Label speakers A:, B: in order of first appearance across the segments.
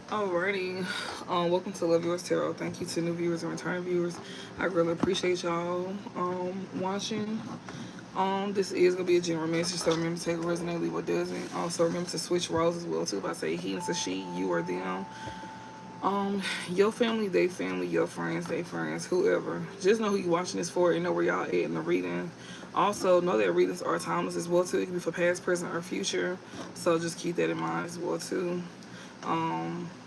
A: Alrighty, welcome to Love Yours Tarot. Thank you to new viewers and returning viewers. I really appreciate y'all watching. This is gonna be a general message, so remember to take what resonates, leave what doesn't. Also remember to switch roles as well too. If I say he, it's a she, you or them. Your family, they family, your friends, they friends, whoever. Just know who you watching this for and know where y'all at in the reading. Also, know that readings are timeless as well too. It can be for past, present, or future. So just keep that in mind as well too.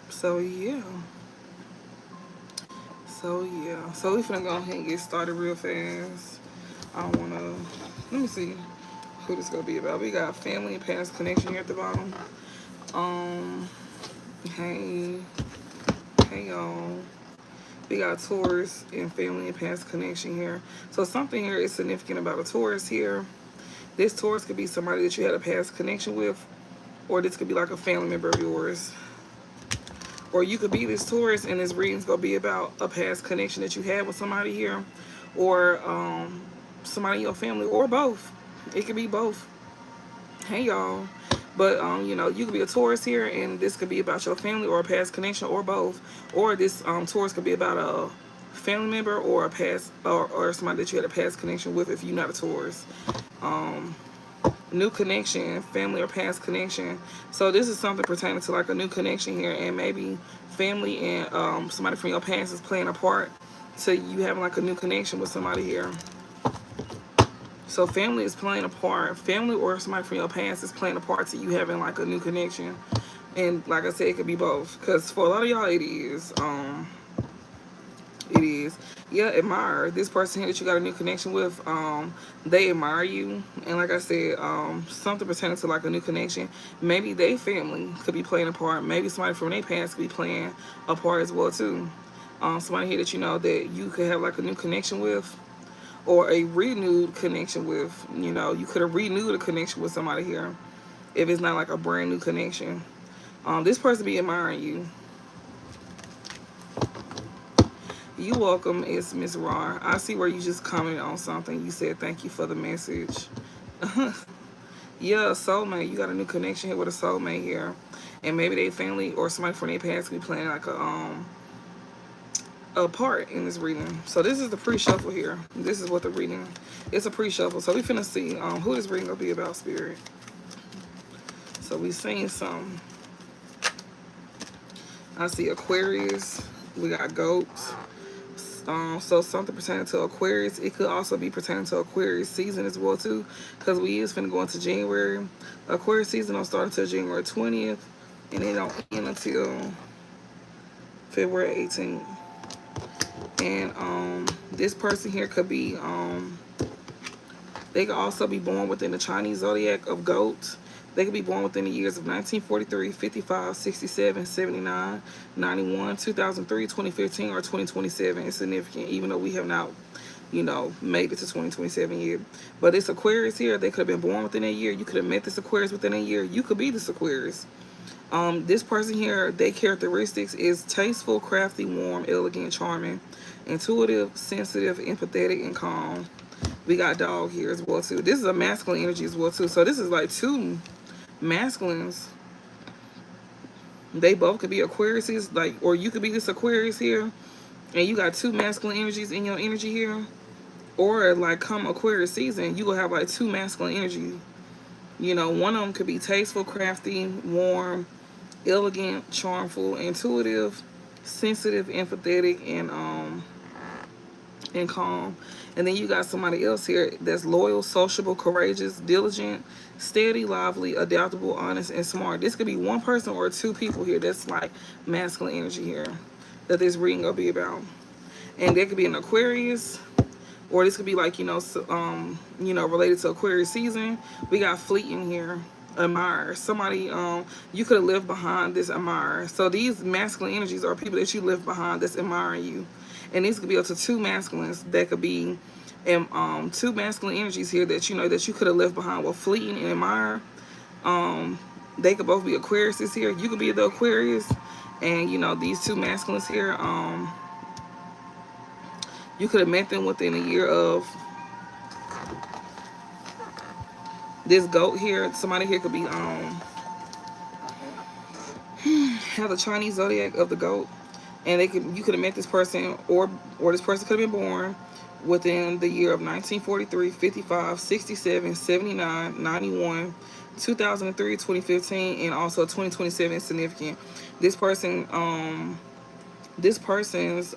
A: So yeah. So we finna go ahead and get started real fast. I wanna let me see who this gonna be about. We got family and past connection here at the bottom. Um hey, hey y'all. We got Taurus and family and past connection here. So something here is significant about a Taurus here. This Taurus could be somebody that you had a past connection with, or this could be like a family member of yours. Or you could be this Taurus and this reading's gonna be about a past connection that you had with somebody here, or somebody in your family, or both. It could be both. Hey y'all. But you could be a Taurus here and this could be about your family or a past connection or both. Or this Taurus could be about a family member or a past or somebody that you had a past connection with if you're not a Taurus. Um New connection, family or past connection. So this is something pertaining to like a new connection here, and maybe family and somebody from your past is playing a part to you having like a new connection with somebody here. So family is playing a part. Family or somebody from your past is playing a part to you having like a new connection. And like I said, it could be both. Because for a lot of y'all, it is. It is. Yeah, admire. This person here that you got a new connection with, they admire you. And like I said, something pertaining to like a new connection. Maybe they family could be playing a part. Maybe somebody from their past could be playing a part as well too. Somebody here that you know that you could have like a new connection with, or a renewed connection with. You could have renewed a connection with somebody here if it's not like a brand new connection. This person be admiring you. You welcome. It's Miss Raw. I see where you just commented on something. You said thank you for the message. Yeah, soulmate. You got a new connection here with a soulmate here, and maybe they family or somebody from their past could be playing like a part in this reading. So this is the pre-shuffle here. This is what the reading. It's a pre-shuffle. So we finna see who this reading gonna be about, spirit. So we seen some. I see Aquarius. We got goats. So something pertaining to Aquarius. It could also be pertaining to Aquarius season as well too, because we is finna go into January. Aquarius season don't start until January 20th, and it don't end until February 18th. And this person here could be they could also be born within the Chinese zodiac of goats. They could be born within the years of 1943, 55, 67, 79, 91, 2003, 2015, or 2027. It's significant, even though we have not, made it to 2027 yet. But this Aquarius here, they could have been born within a year. You could have met this Aquarius within a year. You could be this Aquarius. This person here, their characteristics is tasteful, crafty, warm, elegant, charming, intuitive, sensitive, empathetic, and calm. We got dog here as well too. This is a masculine energy as well too. So this is like two masculines. They both could be Aquariuses, like, or you could be this Aquarius here, and you got two masculine energies in your energy here. Or like come Aquarius season, you will have like two masculine energy. One of them could be tasteful, crafty, warm, elegant, charmful, intuitive, sensitive, empathetic, and calm. And then you got somebody else here that's loyal, sociable, courageous, diligent, steady, lively, adaptable, honest, and smart. This could be one person or two people here that's like masculine energy here that this reading will be about. And there could be an Aquarius, or this could be like related to Aquarius season. We got fleet in here. Admire somebody. You could have lived behind this admire. So these masculine energies are people that you live behind that's admiring you, and these could be up to two masculines that could be, and two masculine energies here that that you could have left behind with fleeting and admire. They could both be Aquariuses here. You could be the Aquarius, and these two masculines here. You could have met them within a year of this goat here. Somebody here could be have the Chinese zodiac of the goat, and you could have met this person, or this person could have been born within the year of 1943, 55, 67, 79, 91, 2003, 2015, and also 2027 is significant. This person, this person's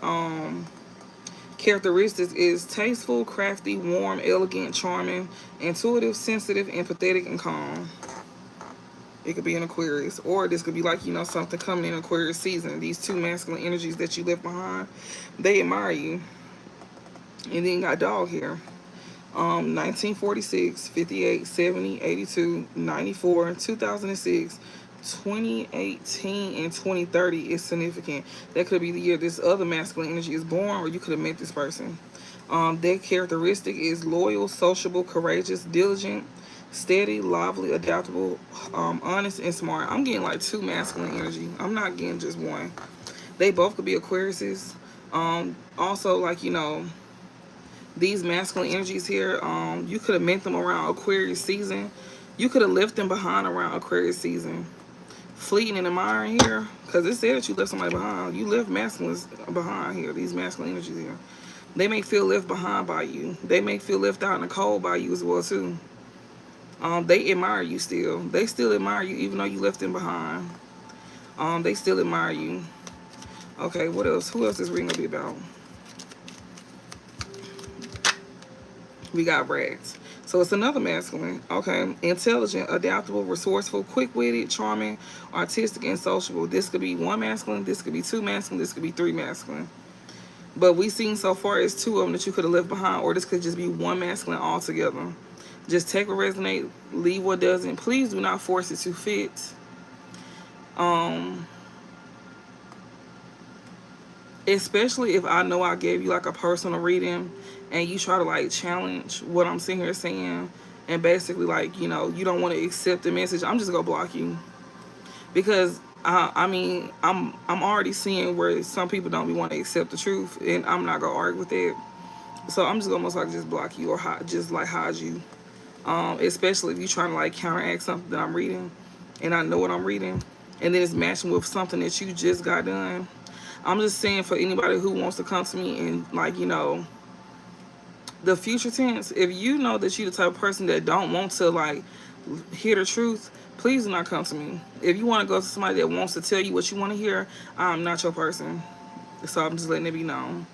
A: characteristics is tasteful, crafty, warm, elegant, charming, intuitive, sensitive, empathetic, and calm. It could be an Aquarius, or this could be like, something coming in Aquarius season. These two masculine energies that you left behind, they admire you. And then you got dog here. 1946, 58, 70, 82, 94, 2006, 2018, and 2030 is significant. That could be the year this other masculine energy is born, or you could have met this person. Their characteristic is loyal, sociable, courageous, diligent, steady, lively, adaptable, honest, and smart. I'm getting like two masculine energy. I'm not getting just one. They both could be Aquariuses. Also, like, these masculine energies here, you could have met them around Aquarius season. You could have left them behind around Aquarius season. Fleeting and admiring here, because it said that you left somebody behind. You left masculines behind here, these masculine energies here. They may feel left behind by you. They may feel left out in the cold by you as well, too. They admire you still. They still admire you even though you left them behind. They still admire you. Okay, what else? Who else is reading going to be about? We got rats. So it's another masculine. Okay. Intelligent, adaptable, resourceful, quick-witted, charming, artistic, and sociable. This could be one masculine. This could be two masculine. This could be three masculine. But we've seen so far is two of them that you could have left behind, or this could just be one masculine altogether. Just take what resonates, leave what doesn't. Please do not force it to fit. Especially if I know I gave you like a personal reading and you try to like challenge what I'm sitting here saying, and basically like, you don't want to accept the message, I'm just gonna block you. Because I mean, I'm already seeing where some people don't want to accept the truth, and I'm not gonna argue with it. So I'm just gonna most likely just block you, or just like hide you. Especially if you're trying to like counteract something that I'm reading, and I know what I'm reading, and then it's matching with something that you just got done. I'm just saying, for anybody who wants to come to me and like, the future tense, if you know that you're the type of person that don't want to like hear the truth, please do not come to me. If you want to go to somebody that wants to tell you what you want to hear, I'm not your person. So I'm just letting it be known.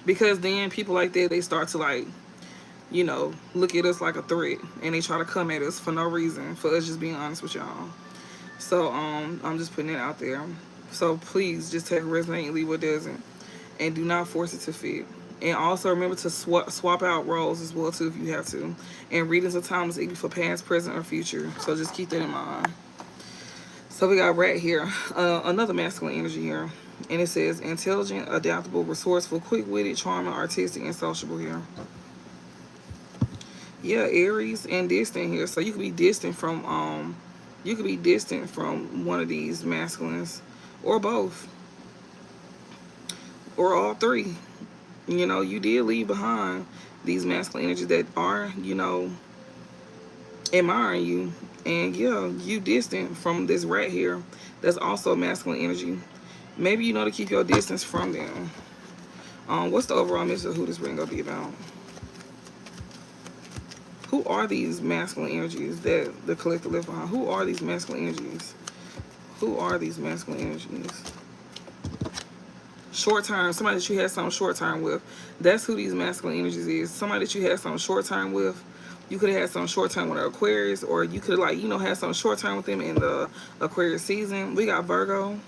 A: Because then people like that, they start to like, look at us like a threat, and they try to come at us for no reason, for us just being honest with y'all. So I'm just putting it out there. So please just take a resonate and leave what doesn't, and do not force it to fit. And also remember to swap out roles as well too if you have to. And readings of time is either for past, present, or future. So just keep that in mind. So we got rat here, another masculine energy here, and it says intelligent, adaptable, resourceful, quick-witted, charming, artistic, and sociable here. Yeah, Aries and distant here. So you could be distant from one of these masculines, or both, or all three. You did leave behind these masculine energies that are, admiring you. And yeah, you distant from this rat here that's also masculine energy. Maybe you know to keep your distance from them. What's the overall message of who this ring gonna be about? Who are these masculine energies that the collective left behind? Who are these masculine energies? Who are these masculine energies? Short term, somebody that you had some short term with. That's who these masculine energies is. Somebody that you had some short term with. You could have had some short term with an Aquarius, or you could have had some short term with them in the Aquarius season. We got Virgo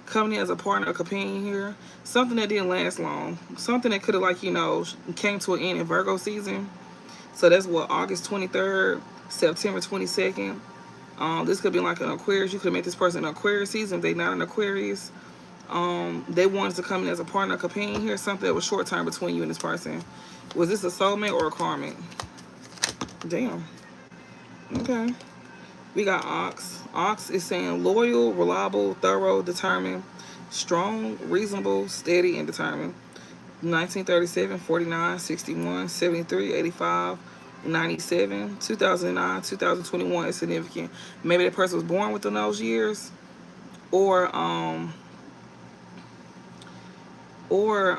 A: coming in as a partner, a companion here. Something that didn't last long. Something that could have came to an end in Virgo season. So that's what, August 23rd, September 22nd. This could be like an Aquarius. You could have met this person in Aquarius season if they're not an Aquarius. They wanted to come in as a partner, a companion here. Something that was short term between you and this person. Was this a soulmate or a karmic? Damn. Okay. We got Ox. Ox is saying loyal, reliable, thorough, determined, strong, reasonable, steady, and determined. 1937, 49, 61, 73, 85, 97, 2009, 2021 is significant. Maybe that person was born within those years, or or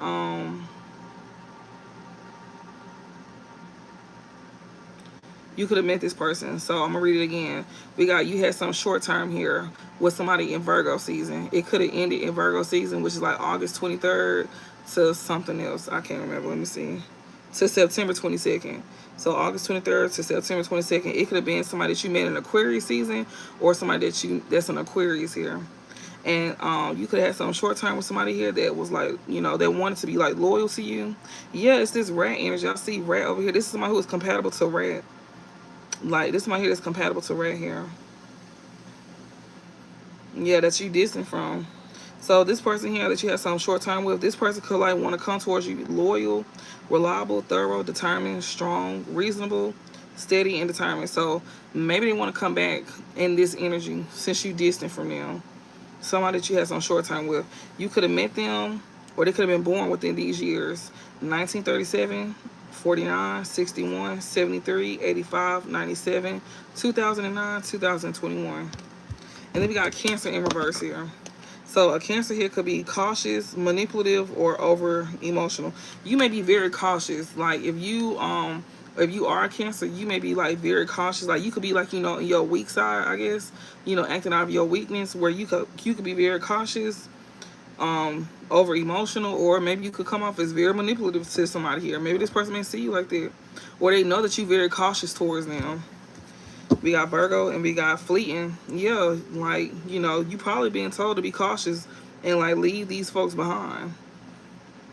A: you could have met this person. So I'm gonna read it again. We got, you had some short term here with somebody in Virgo season. It could have ended in Virgo season, which is like August 23rd to something else. I can't remember. Let me see. To September 22nd. So August 23rd to September 22nd. It could have been somebody that you met in Aquarius season, or somebody that's an Aquarius here. And you could have had some short time with somebody here that was like, you know, that wanted to be like loyal to you. Yeah, it's this rat energy. I see rat over here. This is somebody who is compatible to rat. Like, this one here that's compatible to red hair. Yeah, that you distant from. So this person here that you have some short time with, this person could like want to come towards you loyal, reliable, thorough, determined, strong, reasonable, steady, and determined. So maybe they want to come back in this energy since you distant from them. Somebody that you had some short time with. You could have met them, or they could have been born within these years. 1937, 49, 61, 73, 85, 97, 2009, 2021. And then we got Cancer in reverse here. So a Cancer here could be cautious, manipulative, or over emotional. You may be very cautious. Like if you are a Cancer, you may be like very cautious. Like you could be like, you know, in your weak side, I guess, you know, acting out of your weakness, where you could be very cautious, over emotional, or maybe you could come off as very manipulative to somebody here. Maybe this person may see you like that, or they know that you're very cautious towards them. We got Virgo and we got fleeting. Yeah, like, you know, you probably being told to be cautious and like leave these folks behind.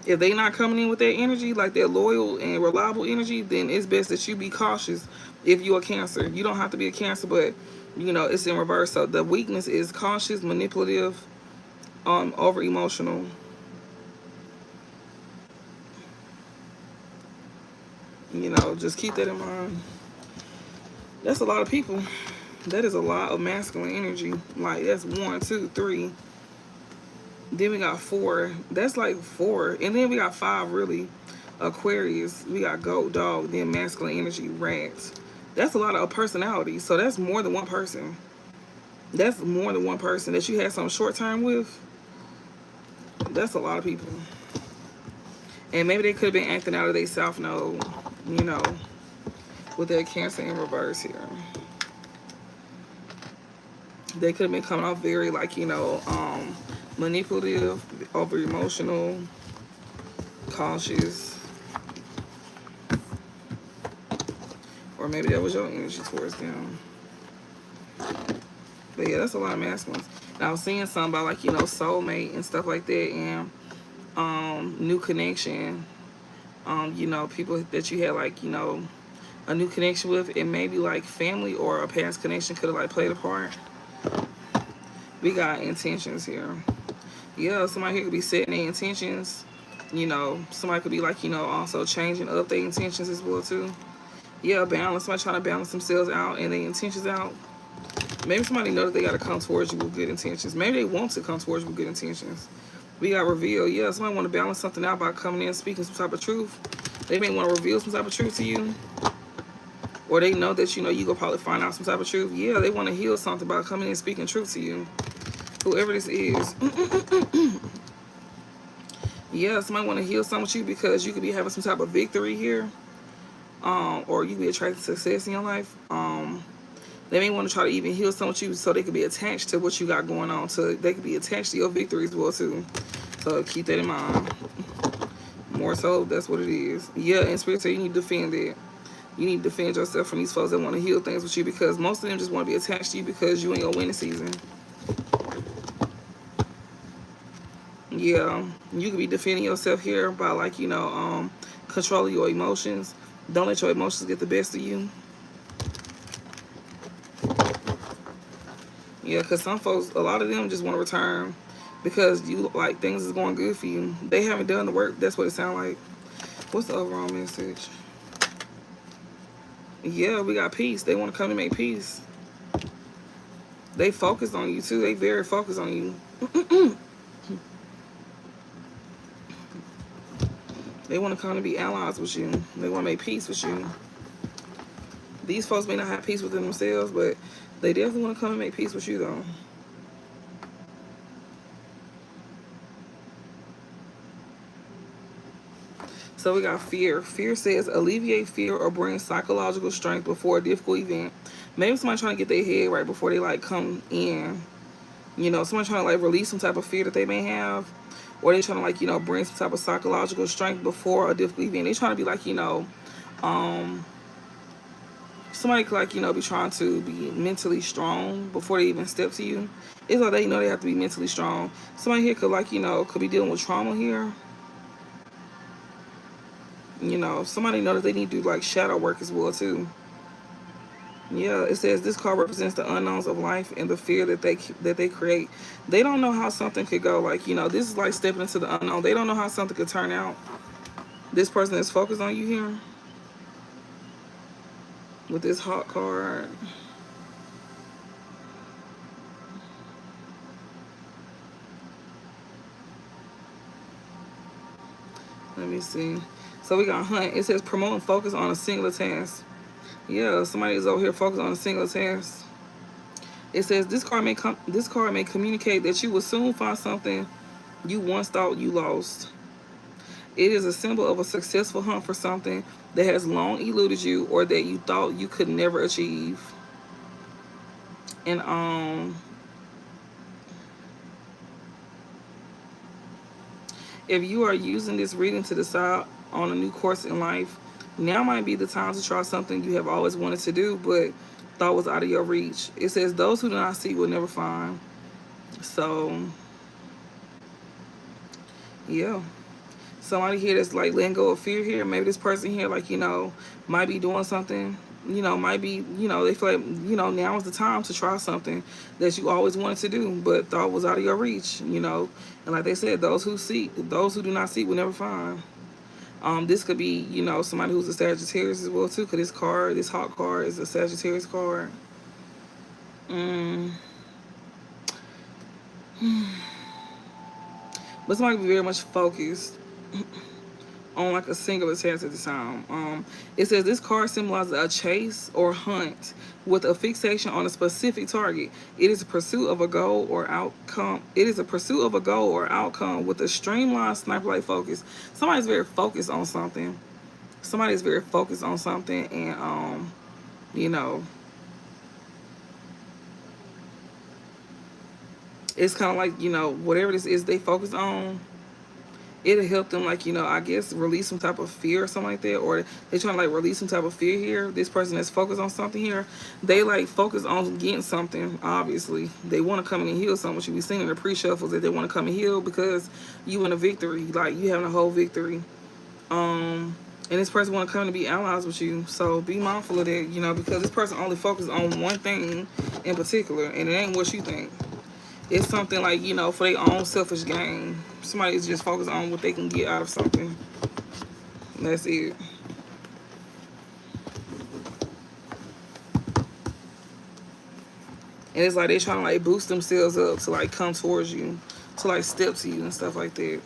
A: If they not coming in with that energy, like that loyal and reliable energy, then it's best that you be cautious. If you're a Cancer, you don't have to be a Cancer, but you know it's in reverse. So the weakness is cautious, manipulative, over emotional. You know, just keep that in mind. That's a lot of people. That is a lot of masculine energy. Like that's 1, 2, 3. Then we got 4. That's like 4. And then we got 5 really. Aquarius. We got goat, dog, then masculine energy, rats. That's a lot of personality. So that's more than one person. That's more than one person that you had some short time with. That's a lot of people. And maybe they could have been acting out of their South Node, you know, with their Cancer in reverse here. They could have been coming off very like, you know, manipulative, over emotional, cautious. Or maybe that was your energy towards them. But yeah, that's a lot of masculines. And I was seeing something about like, you know, soulmate and stuff like that, and new connection. You know, people that you had like, you know, a new connection with, and maybe like family or a past connection could have like played a part. We got intentions here. Yeah, somebody here could be setting their intentions. You know, somebody could be like, you know, also changing up their intentions as well too. Yeah, balance. Somebody trying to balance themselves out and their intentions out. Maybe somebody knows that they got to come towards you with good intentions. Maybe they want to come towards you with good intentions. We got reveal. Yeah, somebody want to balance something out by coming in and speaking some type of truth. They may want to reveal some type of truth to you. Or they know that, you know, you go probably find out some type of truth. Yeah, they want to heal something by coming in and speaking truth to you. Whoever this is. Yeah, somebody want to heal something with you because you could be having some type of victory here. Or you could be attracted to success in your life. They may want to try to even heal something with you so they could be attached to what you got going on. So they could be attached to your victories as well too. So keep that in mind. More so, that's what it is. Yeah, and spirit said you need to defend it. You need to defend yourself from these folks that want to heal things with you, because most of them just want to be attached to you because you in your winning season. Yeah, you could be defending yourself here by like, you know, controlling your emotions. Don't let your emotions get the best of you. Yeah, because some folks, a lot of them just want to return because you like things is going good for you. They haven't done the work. That's what it sounds like. What's the overall message? Yeah, we got peace. They want to come and make peace. They focus on you too. They very focused on you. They want to come to be allies with you. They want to make peace with you. These folks may not have peace within themselves, but they definitely want to come and make peace with you, though. So we got fear. Fear says alleviate fear or bring psychological strength before a difficult event. Maybe somebody trying to get their head right before they like come in. You know, somebody trying to like release some type of fear that they may have, or they trying to like bring some type of psychological strength before a difficult event. They trying to be like um, somebody could like be trying to be mentally strong before they even step to you. It's like they have to be mentally strong. Somebody here could like could be dealing with trauma here. Somebody know that they need to do like shadow work as well too. Yeah, it says this card represents the unknowns of life and the fear that they create. They don't know how something could go. Like this is like stepping into the unknown. They don't know how something could turn out. This person is focused on you here with this hot card. Let me see. So we got hunt. It says promote and focus on a singular task. Yeah, somebody is over here focused on a single task. It says this card may communicate that you will soon find something you once thought you lost. It is a symbol of a successful hunt for something that has long eluded you or that you thought you could never achieve. And if you are using this reading to decide on a new course in life, now might be the time to try something you have always wanted to do but thought was out of your reach. It says those who do not seek will never find. So, yeah. Somebody here that's like letting go of fear here. Maybe this person here, like, might be doing something, might be, they feel like, now is the time to try something that you always wanted to do, but thought was out of your reach, And like they said, those who do not seek will never find. This could be, somebody who's a Sagittarius as well, too, because this hot card is a Sagittarius card. But somebody could be very much focused on like a singular task at the time. It says this card symbolizes a chase or hunt with a fixation on a specific target. It is a pursuit of a goal or outcome. It is a pursuit of a goal or outcome with a streamlined sniper-like focus. Somebody's very focused on something. Somebody's very focused on something, and it's kind of like whatever this is they focus on, it'll help them, like, I guess release some type of fear or something like that, or they're trying to like release some type of fear here. This person that's focused on something here, they like focus on getting something. Obviously they want to come in and heal something. You be seeing in the pre-shuffles that they want to come and heal because you in a victory, like you having a whole victory, and this person want to come to be allies with you. So be mindful of that, because this person only focuses on one thing in particular, and it ain't what you think. It's something like, for their own selfish gain. Somebody's just focused on what they can get out of something. And that's it. And it's like they're trying to like boost themselves up to like come towards you, to like step to you and stuff like that.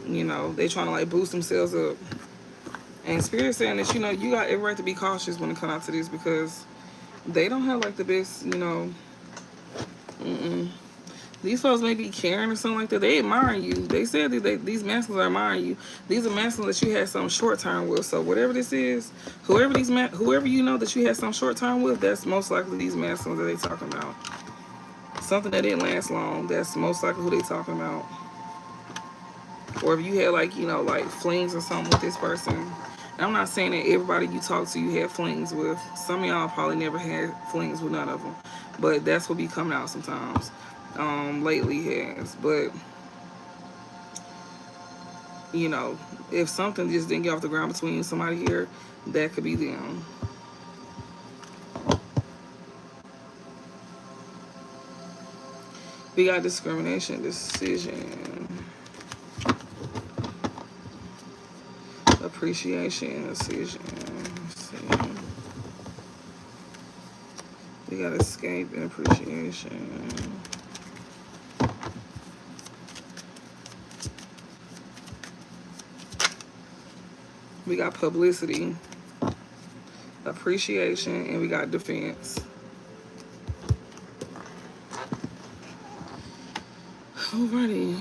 A: They trying to like boost themselves up. And Spirit saying that, you got every right to be cautious when it comes out to this, because they don't have like the best, These folks may be caring or something like that. They admiring you. They said that these masculines are admiring you. These are masculines that you had some short term with. So whatever this is, whoever that you had some short term with, that's most likely these masculines that they talking about. Something that didn't last long, that's most likely who they talking about. Or if you had like, like flings or something with this person. And I'm not saying that everybody you talk to you had flings with. Some of y'all probably never had flings with none of them. But that's what be coming out sometimes. Lately has. But if something just didn't get off the ground between somebody here, that could be them. We got discrimination, decision, appreciation, decision. Let's see. We got escape and appreciation. We got publicity, appreciation, and we got defense. Alrighty.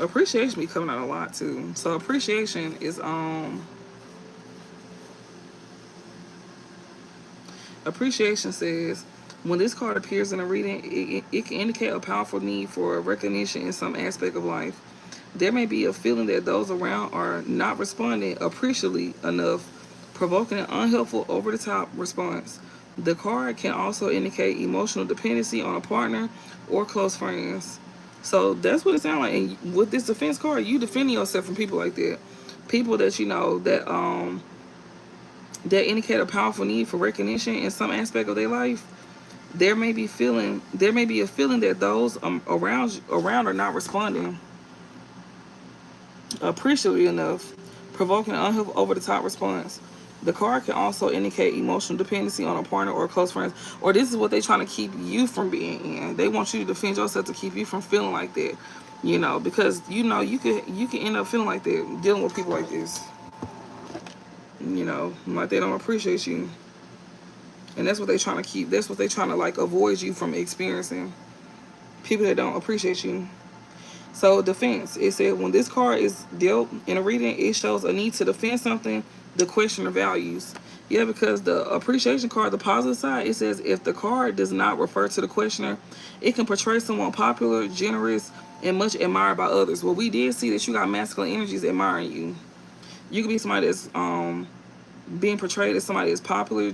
A: Appreciation be coming out a lot too. So appreciation is appreciation says, when this card appears in a reading, it can indicate a powerful need for recognition in some aspect of life. There may be a feeling that those around are not responding appreciably enough, provoking an unhelpful, over-the-top response. The card can also indicate emotional dependency on a partner or close friends. So that's what it sounds like. And with this defense card, you defending yourself from people like that. People that you know that indicate a powerful need for recognition in some aspect of their life. There may be a feeling that those around are not responding appreciably enough, provoking an unhelpful, over-the-top response. The card can also indicate emotional dependency on a partner or close friends, or this is what they're trying to keep you from being in. They want you to defend yourself to keep you from feeling like that, because you can end up feeling like that dealing with people like this, like they don't appreciate you, and that's what they're trying to keep. That's what they're trying to like avoid you from experiencing. People that don't appreciate you. So defense, it said when this card is dealt in a reading, it shows a need to defend something the questioner values. Yeah, because the appreciation card, the positive side, it says if the card does not refer to the questioner, it can portray someone popular, generous, and much admired by others. Well, we did see that you got masculine energies admiring you. You could be somebody that's being portrayed as somebody that's popular,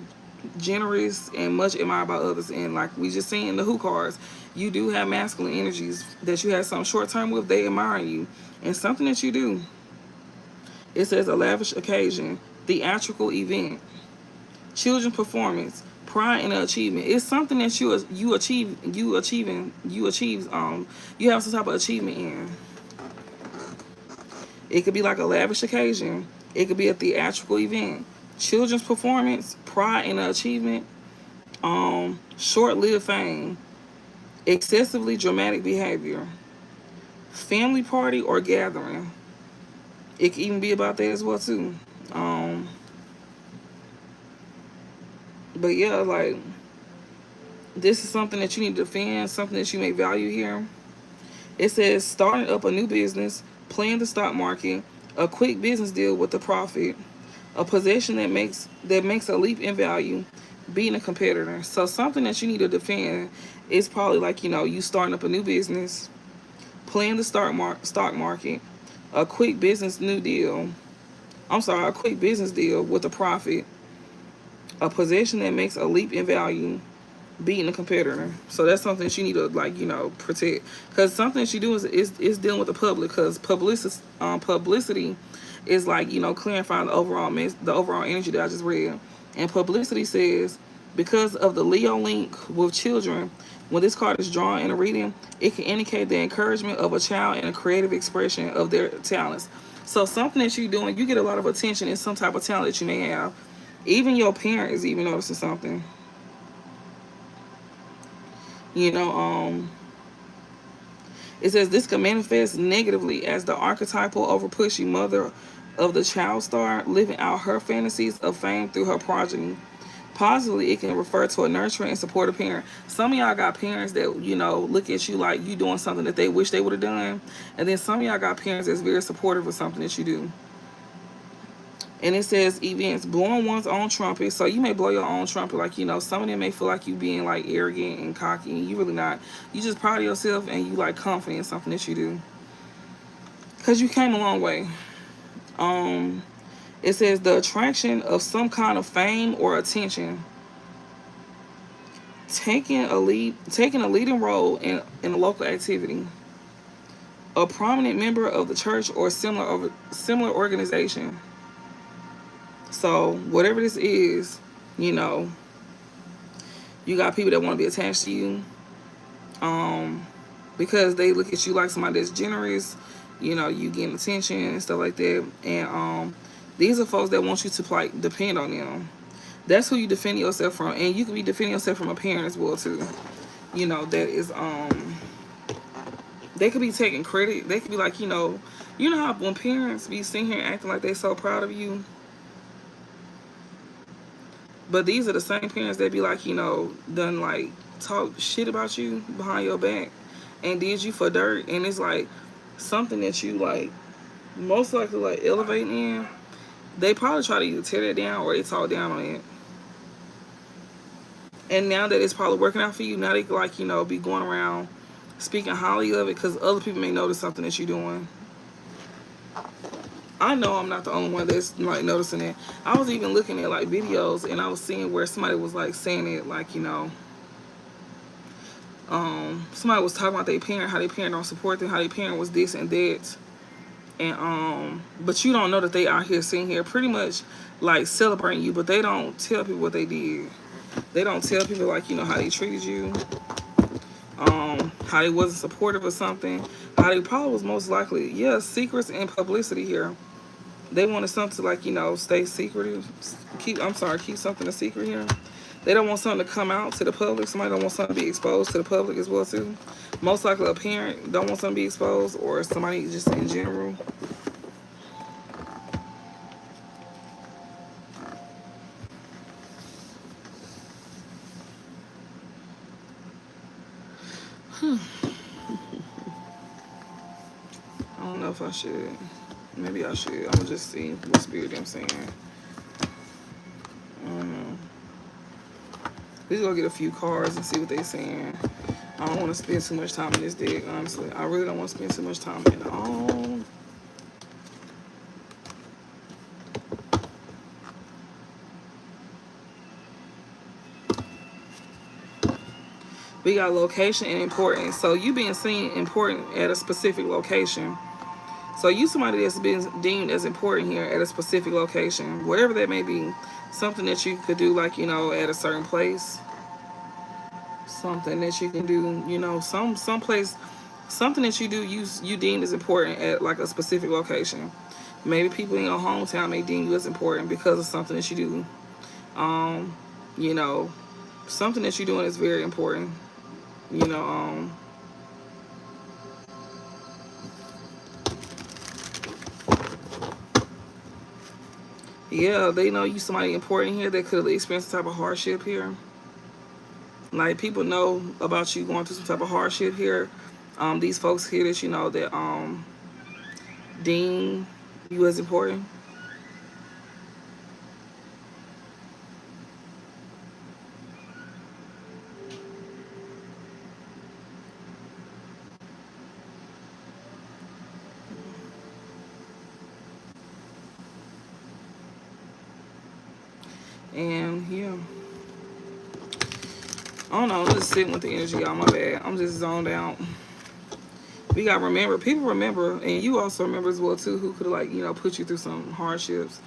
A: generous, and much admired by others. And like we just seen in the Who cards, you do have masculine energies that you have some short term with. They admire you, and something that you do. It says a lavish occasion, theatrical event, children's performance, pride in achievement. It's something that you have some type of achievement in. It could be like a lavish occasion. It could be a theatrical event, children's performance, pride in achievement, short-lived fame, excessively dramatic behavior, family party or gathering. It can even be about that as well too. But yeah, like this is something that you need to defend, something that you may value here. It says starting up a new business, playing the stock market, a quick business deal with a profit, a possession that makes a leap in value, being a competitor. So something that you need to defend is probably like you starting up a new business, playing the stock market, a quick business deal with a profit, a possession that makes a leap in value, beating a competitor. So that's something that you need to protect, because something that you do is dealing with the public, because publicity is clarifying the overall energy that I just read. And publicity says, because of the Leo link with children, when this card is drawn in a reading, it can indicate the encouragement of a child and a creative expression of their talents. So something that you're doing, you get a lot of attention in some type of talent that you may have. Even your parent is even noticing something. It says this can manifest negatively as the archetypal over-pushy mother of the child star living out her fantasies of fame through her progeny. Positively, it can refer to a nurturing and supportive parent. Some of y'all got parents that, look at you like you doing something that they wish they would have done. And then some of y'all got parents that's very supportive of something that you do. And it says events, blowing one's own trumpet. So you may blow your own trumpet. Like, some of them may feel like you being like arrogant and cocky. And you really not. You just proud of yourself and you like confident in something that you do. Because you came a long way. It says the attraction of some kind of fame or attention. Taking a leading role in a local activity. A prominent member of the church or similar organization. So whatever this is, you got people that want to be attached to you, because they look at you like somebody that's generous, you getting attention and stuff like that. And these are folks that want you to depend on them. That's who you defend yourself from, and you can be defending yourself from a parent as well too. That is they could be taking credit. They could be like, how when parents be sitting here acting like they so proud of you. But these are the same parents that be like, done like talk shit about you behind your back and did you for dirt. And it's like something that you like most likely like elevating in. They probably try to either tear that down or they talk down on it. And now that it's probably working out for you, now they like, be going around speaking highly of it because other people may notice something that you're doing. I know I'm not the only one that's like noticing it. I was even looking at like videos and I was seeing where somebody was like saying it like, somebody was talking about their parent, how their parent don't support them, how their parent was this and that. And but you don't know that they out here sitting here pretty much like celebrating you, but they don't tell people what they did. They don't tell people like, how they treated you, how they wasn't supportive of something, how they probably was most likely, secrets and publicity here. They wanted something to like, stay secretive. Keep something a secret here. They don't want something to come out to the public. Somebody don't want something to be exposed to the public as well too. Most likely a parent don't want something to be exposed, or somebody just in general. I don't know if I should. Maybe I should. I'm gonna just see what spirit I'm saying. I don't know. We just go get a few cards and see what they're saying. I don't want to spend too much time in this deck, honestly. I really don't want to spend too much time in it all. We got location and importance. So you being seen important at a specific location. So you somebody that's been deemed as important here at a specific location, whatever that may be. Something that you could do like, at a certain place. Something that you can do, some place, something that you do you deem as important at like a specific location. Maybe people in your hometown may deem you as important because of something that you do. You know, something that you're doing is very important. You know, yeah, they know you somebody important here that could have experienced some type of hardship here. Like people know about you going through some type of hardship here. These folks here that that deem you as important. And yeah, I don't know. I'm just sitting with the energy, y'all. My bad. I'm just zoned out. We gotta remember. People remember, and you also remember as well too. Who could have put you through some hardships.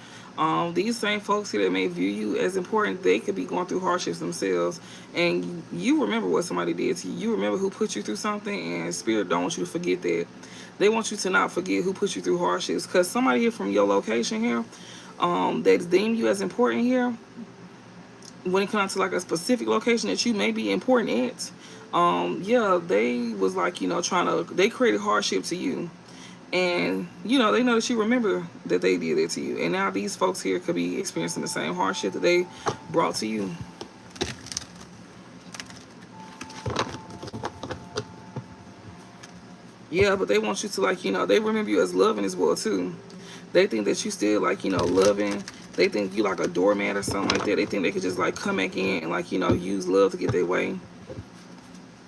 A: These same folks here that may view you as important, they could be going through hardships themselves. And you remember what somebody did to you. You remember who put you through something, and Spirit don't want you to forget that. They want you to not forget who put you through hardships. Because somebody here from your location here, that's deemed you as important here, when it comes to like a specific location that you may be important at, yeah, they was like, they created hardship to you. And, they know that you remember that they did it to you. And now these folks here could be experiencing the same hardship that they brought to you. Yeah, but they want you to they remember you as loving as well too. They think that you still loving. They think you like a doormat or something like that. They think they could just come back in and use love to get their way.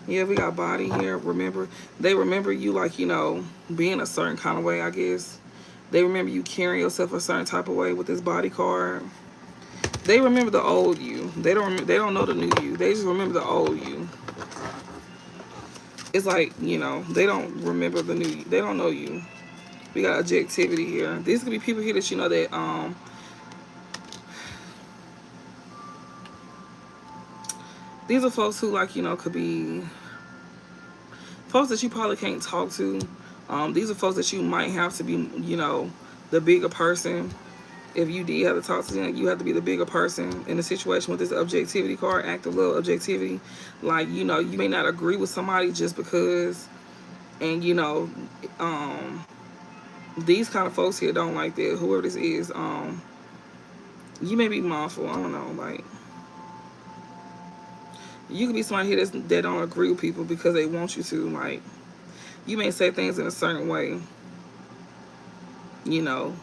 A: Yeah, we got body here. Remember, they remember you being a certain kind of way, I guess. They remember you carrying yourself a certain type of way with this body card. They remember the old you. They don't know the new you. They just remember the old you. It's like, they don't remember the new you. They don't know you. We got objectivity here. These could be people here that that these are folks who could be folks that you probably can't talk to. These are folks that you might have to be, the bigger person. If you did have to talk to them, you have to be the bigger person in the situation with this objectivity card, active love, objectivity. You may not agree with somebody just because, and these kind of folks here don't like that. Whoever this is, you may be mindful. I don't know, You could be somebody here that don't agree with people because they want you to. Like, you may say things in a certain way, you know,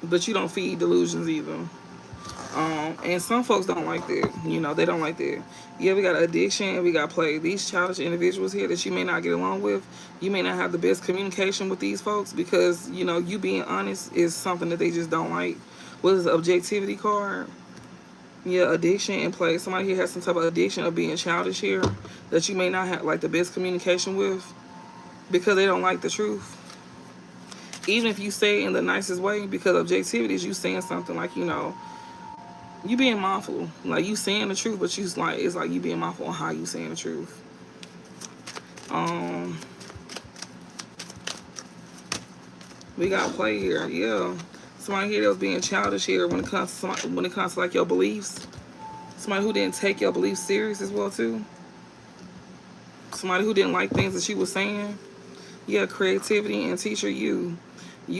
A: but you don't feed delusions either. And some folks don't like that. You know, they don't like that. Yeah, we got addiction, we got play. These childish individuals here that you may not get along with, you may not have the best communication with these folks because, you know, you being honest is something that they just don't like. What is the objectivity card? Yeah, addiction and play. Somebody here has some type of addiction of being childish here that you may not have like the best communication with because they don't like the truth. Even if you say it in the nicest way, because objectivity is you saying something like, you know, you being mindful, like you saying the truth, but you like it's like you being mindful on how you saying the truth. We got play here, yeah. Somebody here that was being childish here when it comes to like your beliefs. Somebody who didn't take your beliefs serious as well too. Somebody who didn't like things that you was saying. Yeah, creativity and teacher you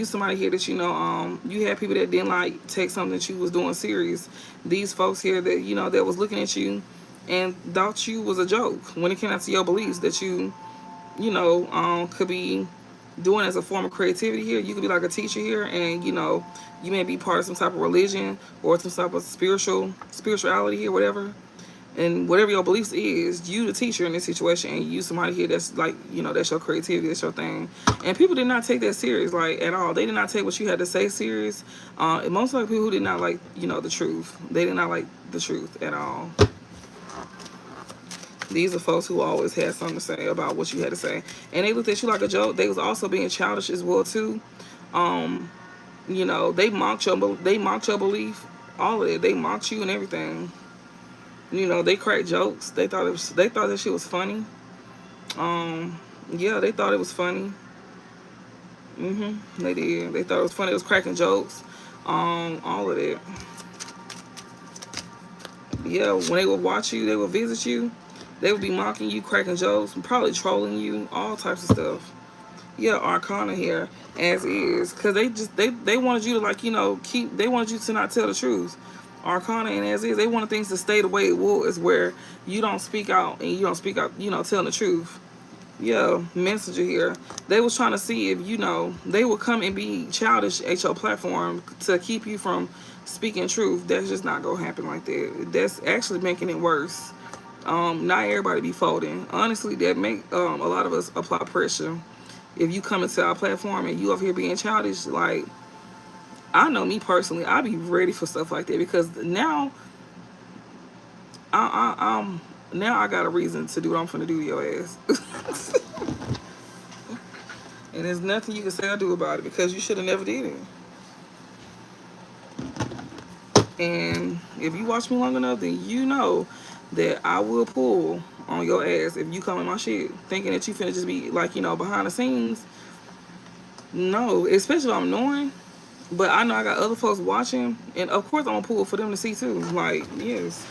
A: somebody here that you know you had people that didn't like take something that you was doing serious. These folks here that you know that was looking at you and thought you was a joke when it came out to your beliefs that you know could be doing as a form of creativity here. You could be like a teacher here and you know you may be part of some type of religion or some type of spirituality here, whatever. And whatever your beliefs is, you the teacher in this situation, and you somebody here that's like, you know, that's your creativity, that's your thing. And people did not take that serious, like at all. They did not take what you had to say serious. Most of the people who did not like, you know, the truth. They did not like the truth at all. These are folks who always had something to say about what you had to say, and they looked at you like a joke. They was also being childish as well too. You know, they mocked your belief, all of it. They mocked you and everything. You know, they cracked jokes. They thought that shit was funny. Yeah, they thought it was funny. They did. They thought it was funny. It was cracking jokes. All of that. Yeah, when they would watch you, they would visit you. They would be mocking you, cracking jokes, probably trolling you, all types of stuff. Yeah, Arcana here, as is, because they wanted you to like, you know, they wanted you to not tell the truth. Arcana and as is, they wanted things to stay the way it was, where you don't speak out and you don't speak out, you know, telling the truth. Yeah, messenger here. They was trying to see if, you know, they would come and be childish at your platform to keep you from speaking truth. That's just not gonna happen like that. That's actually making it worse. Not everybody be folding. Honestly, that make a lot of us apply pressure. If you come into our platform and you up here being childish, like, I know me personally, I be ready for stuff like that because now now I got a reason to do what I'm finna do to your ass. And there's nothing you can say or do about it because you should have never did it. And if you watch me long enough, then you know that I will pull on your ass if you come in my shit thinking that you finna just be like, you know, behind the scenes. No, especially if I'm knowing. But I know I got other folks watching, and of course I'm gonna pull for them to see too. Like, yes,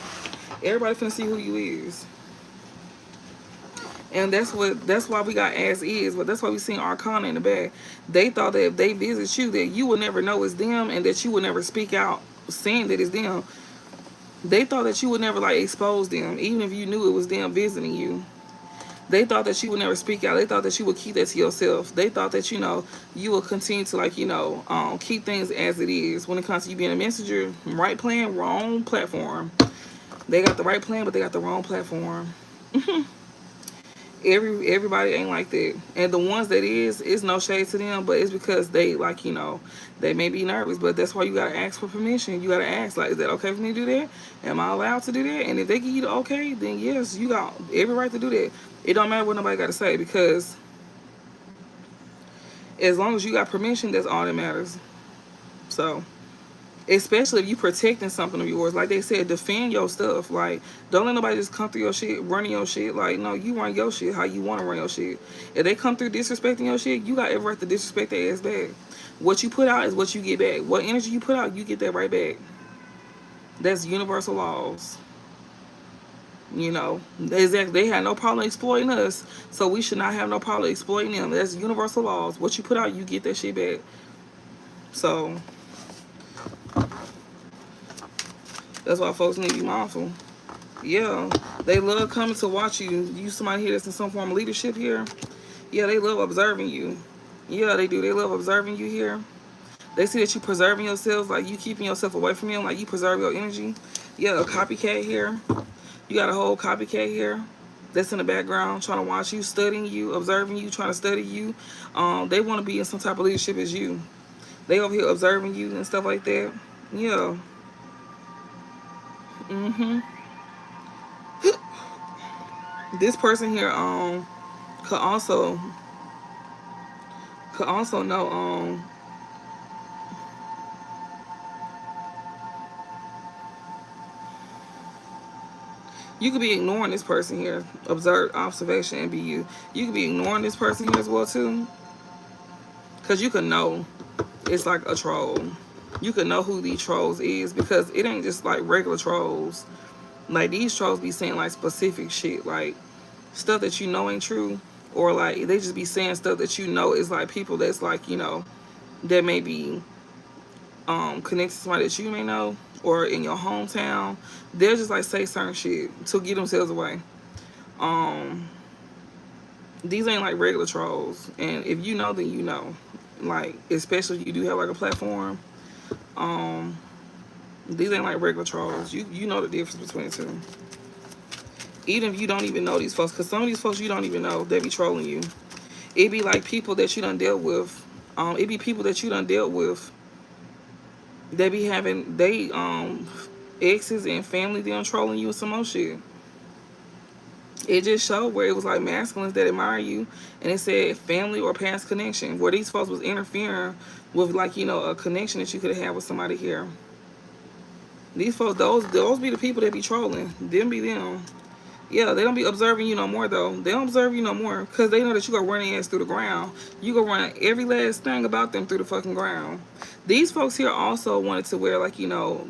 A: everybody finna see who you is, and that's why we got as is. But that's why we seen Arcana in the back. They thought that if they visit you, that you would never know it's them, and that you would never speak out saying that it's them. They thought that you would never like expose them, even if you knew it was them visiting you. They thought that you would never speak out. They thought that you would keep that to yourself. They thought that, you know, you would continue to, like, you know, keep things as it is. When it comes to you being a messenger, right plan, wrong platform. They got the right plan, but they got the wrong platform. Everybody ain't like that. And the ones that is, it's no shade to them, but it's because they, like, you know, they may be nervous. But that's why you got to ask for permission. You got to ask, like, is that okay for me to do that? Am I allowed to do that? And if they give you the okay, then yes, you got every right to do that. It don't matter what nobody got to say, because as long as you got permission, that's all that matters. So, especially if you protecting something of yours, like they said, defend your stuff. Like, don't let nobody just come through your shit, running your shit. Like, no, you run your shit how you want to run your shit. If they come through disrespecting your shit, you got every right to disrespect their ass back. What you put out is what you get back. What energy you put out, you get that right back. That's universal laws. You know, they had no problem exploiting us, so we should not have no problem exploiting them. That's universal laws. What you put out, you get that shit back. So that's why folks need to be mindful. Yeah, they love coming to watch you. You somebody here that's in some form of leadership here. Yeah, they love observing you. Yeah, they do. They love observing you here. They see that you preserving yourself, like you keeping yourself away from them, like you preserve your energy. Yeah, a copycat here. You got a whole copycat here that's in the background trying to watch you, studying you, observing you, trying to study you. They want to be in some type of leadership as you. They over here observing you and stuff like that. Yeah. Mhm. This person here could also know you could be ignoring this person here. Observe, observation, and be you. You could be ignoring this person here as well too, cause you can know it's like a troll. You can know who these trolls is because it ain't just like regular trolls. Like these trolls be saying like specific shit, like stuff that you know ain't true, or like they just be saying stuff that you know is like people that's like that may be connected to somebody that you may know or in your hometown. They'll just like say certain shit to get themselves away. Um, these ain't like regular trolls, and if you know, then you know. Like especially if you do have like a platform. Um, these ain't like regular trolls. You know the difference between the two. Even if you don't even know these folks, because some of these folks you don't even know, they be trolling you. It be like people that you done dealt with. It be people that you done dealt with. They be having exes and family them trolling you and some more shit. It just showed where it was like masculines that admire you, and it said family or past connection, where these folks was interfering with like a connection that you could have had with somebody here. These folks, those be the people that be trolling. Them be them. Yeah, they don't be observing you no more though. They don't observe you no more because they know that you gonna run their ass through the ground. You gonna run every last thing about them through the fucking ground. These folks here also wanted to where like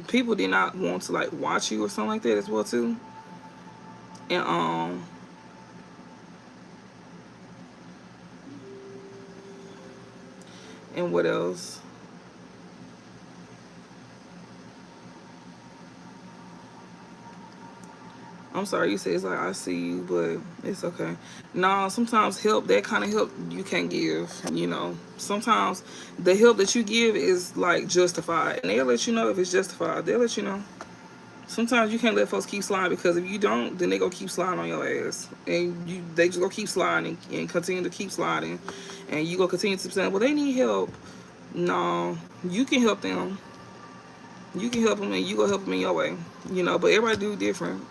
A: people did not want to like watch you or something like that as well too. And and what else? I'm sorry, you say it's like I see you, but it's okay. No, sometimes help, that kind of help you can't give. Sometimes the help that you give is like justified, and they'll let you know if it's justified. They'll let you know. Sometimes you can't let folks keep sliding because if you don't, then they gonna keep sliding on your ass, and they just gonna keep sliding and continue to keep sliding, and you gonna continue to say, well, they need help. No, you can help them. You can help them, and you gonna help them in your way. But everybody do different.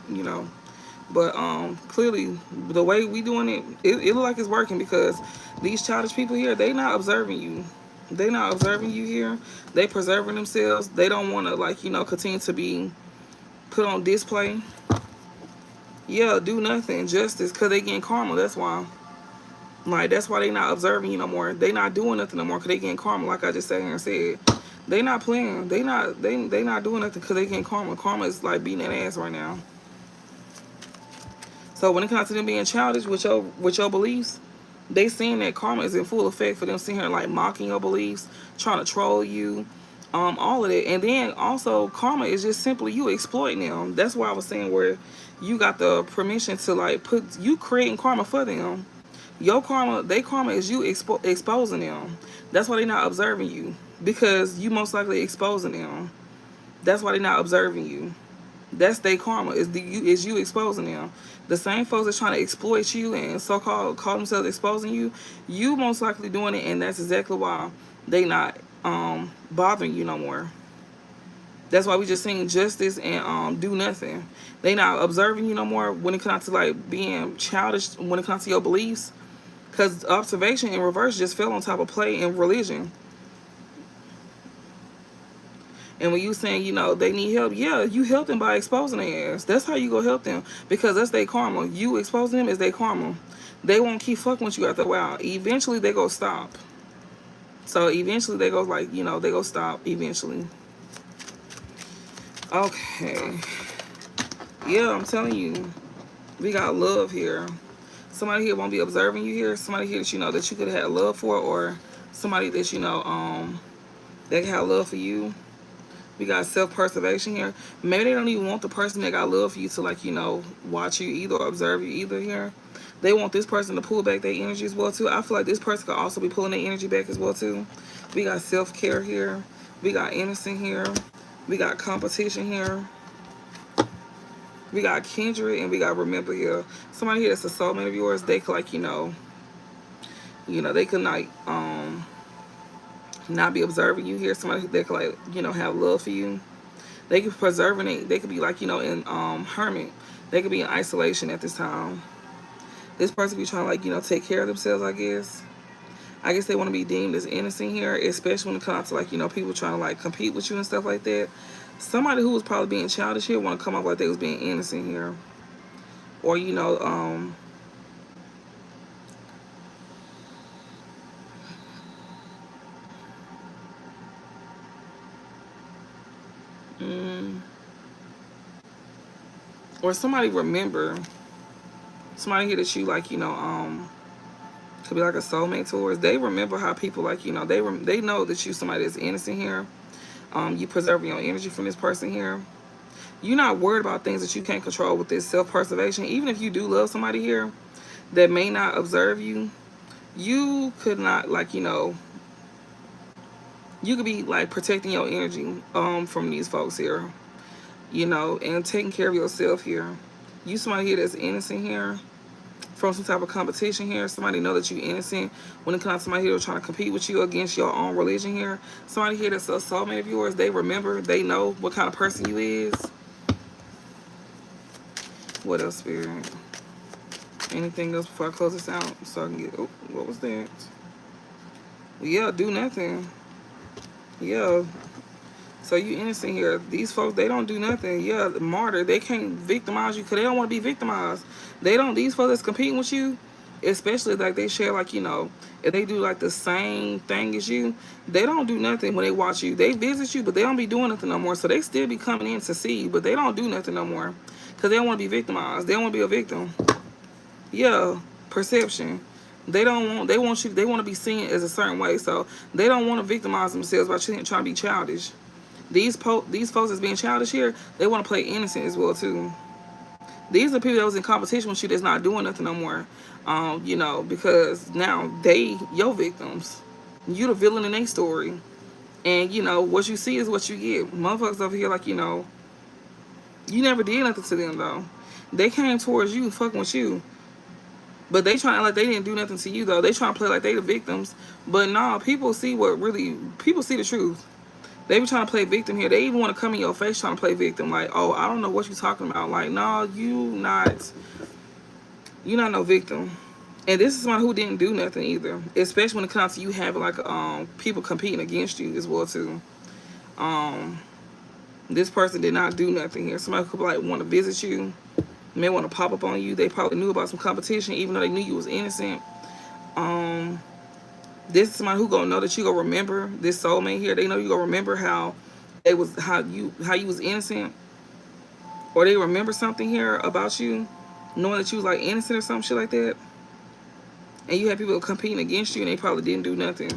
A: But clearly the way we doing it look like it's working because these childish people here, they not observing you. They not observing you here. They preserving themselves. They don't want to like continue to be put on display. Yeah, do nothing, justice, because they getting karma. That's why. Like that's why they not observing you no more. They not doing nothing no more because they getting karma. Like I just sat here and said, they not playing. They not doing nothing because they getting karma. Karma is like beating that ass right now. So when it comes to them being childish with your beliefs, they seeing that karma is in full effect for them sitting here like mocking your beliefs, trying to troll you, all of that. And then also karma is just simply you exploiting them. That's why I was saying where you got the permission to like put you creating karma for them. Your karma, they karma is you exposing them. That's why they're not observing you because you most likely exposing them. That's why they're not observing you. That's their karma. Is you exposing them. The same folks that's trying to exploit you and so-called call themselves exposing you, you most likely doing it, and that's exactly why they not bothering you no more. That's why we just seen justice and do nothing. They not observing you no more when it comes to like being childish when it comes to your beliefs. Because observation in reverse just fell on top of play and religion. And when you saying, they need help, yeah, you help them by exposing their ass. That's how you go help them. Because that's their karma. You exposing them is their karma. They won't keep fucking with you after a while. Eventually they go stop. So eventually they go like, they go stop eventually. Okay. Yeah, I'm telling you. We got love here. Somebody here won't be observing you here. Somebody here that that you could have had love for, or somebody that that can have love for you. We got self-preservation here. Maybe they don't even want the person that got love for you to, like, you know, watch you either or observe you either here. They want this person to pull back their energy as well too. I feel like this person could also be pulling their energy back as well too. We got self-care here. We got innocent here. We got competition here. We got kindred and we got remember here. Somebody here that's a soulmate of yours, they could, like, they could not be observing you here. Somebody that could, like, have love for you. They could preserving it. They could be, like, in hermit. They could be in isolation at this time. This person be trying to, like, take care of themselves, I guess. I guess they want to be deemed as innocent here, especially when it comes to, like, people trying to, like, compete with you and stuff like that. Somebody who was probably being childish here want to come off like they was being innocent here. Or, or somebody remember, somebody here that you, like, could be like a soulmate towards. They remember how people, like, they know that you somebody that's innocent here. You preserving your energy from this person here. You're not worried about things that you can't control with this self-preservation. Even if you do love somebody here that may not observe you, you could not, like, you could be, like, protecting your energy from these folks here, and taking care of yourself here. You somebody here that's innocent here from some type of competition here. Somebody know that you're innocent when it comes to somebody here trying to compete with you against your own religion here. Somebody here that's a soulmate of yours, they remember, they know what kind of person you is. What else, Spirit? Anything else before I close this out so I can get... Oh, what was that? Yeah, do nothing. Yeah. So you innocent here. These folks, they don't do nothing. Yeah, the martyr. They can't victimize you because they don't want to be victimized. They don't... These folks that's competing with you, especially, like, they share, like, if they do, like, the same thing as you, they don't do nothing when they watch you. They visit you, but they don't be doing nothing no more. So they still be coming in to see you, but they don't do nothing no more. Because they don't want to be victimized. They don't want to be a victim. Yeah, perception. They want to be seen as a certain way. So they don't want to victimize themselves by trying to be childish. These folks that's being childish here, they want to play innocent as well too. These are people that was in competition with you that's not doing nothing no more. Because now they your victims. You the villain in their story. And what you see is what you get. Motherfuckers over here, like, you never did nothing to them, though. They came towards you, fucking with you. But they trying like they didn't do nothing to you, though. They trying to play like they the victims. But nah, people see the truth. They be trying to play victim here. They even want to come in your face trying to play victim. Like, oh, I don't know what you're talking about. Like, nah, you not no victim. And this is someone who didn't do nothing either. Especially when it comes to you having, like, people competing against you as well, too. This person did not do nothing here. Somebody could, like, want to visit you. May want to pop up on you. They probably knew about some competition, even though they knew you was innocent. This is somebody who gonna know that you gonna remember this soulmate here. They know you gonna remember how you was innocent, or they remember something here about you, knowing that you was, like, innocent or some shit like that. And you had people competing against you, and they probably didn't do nothing.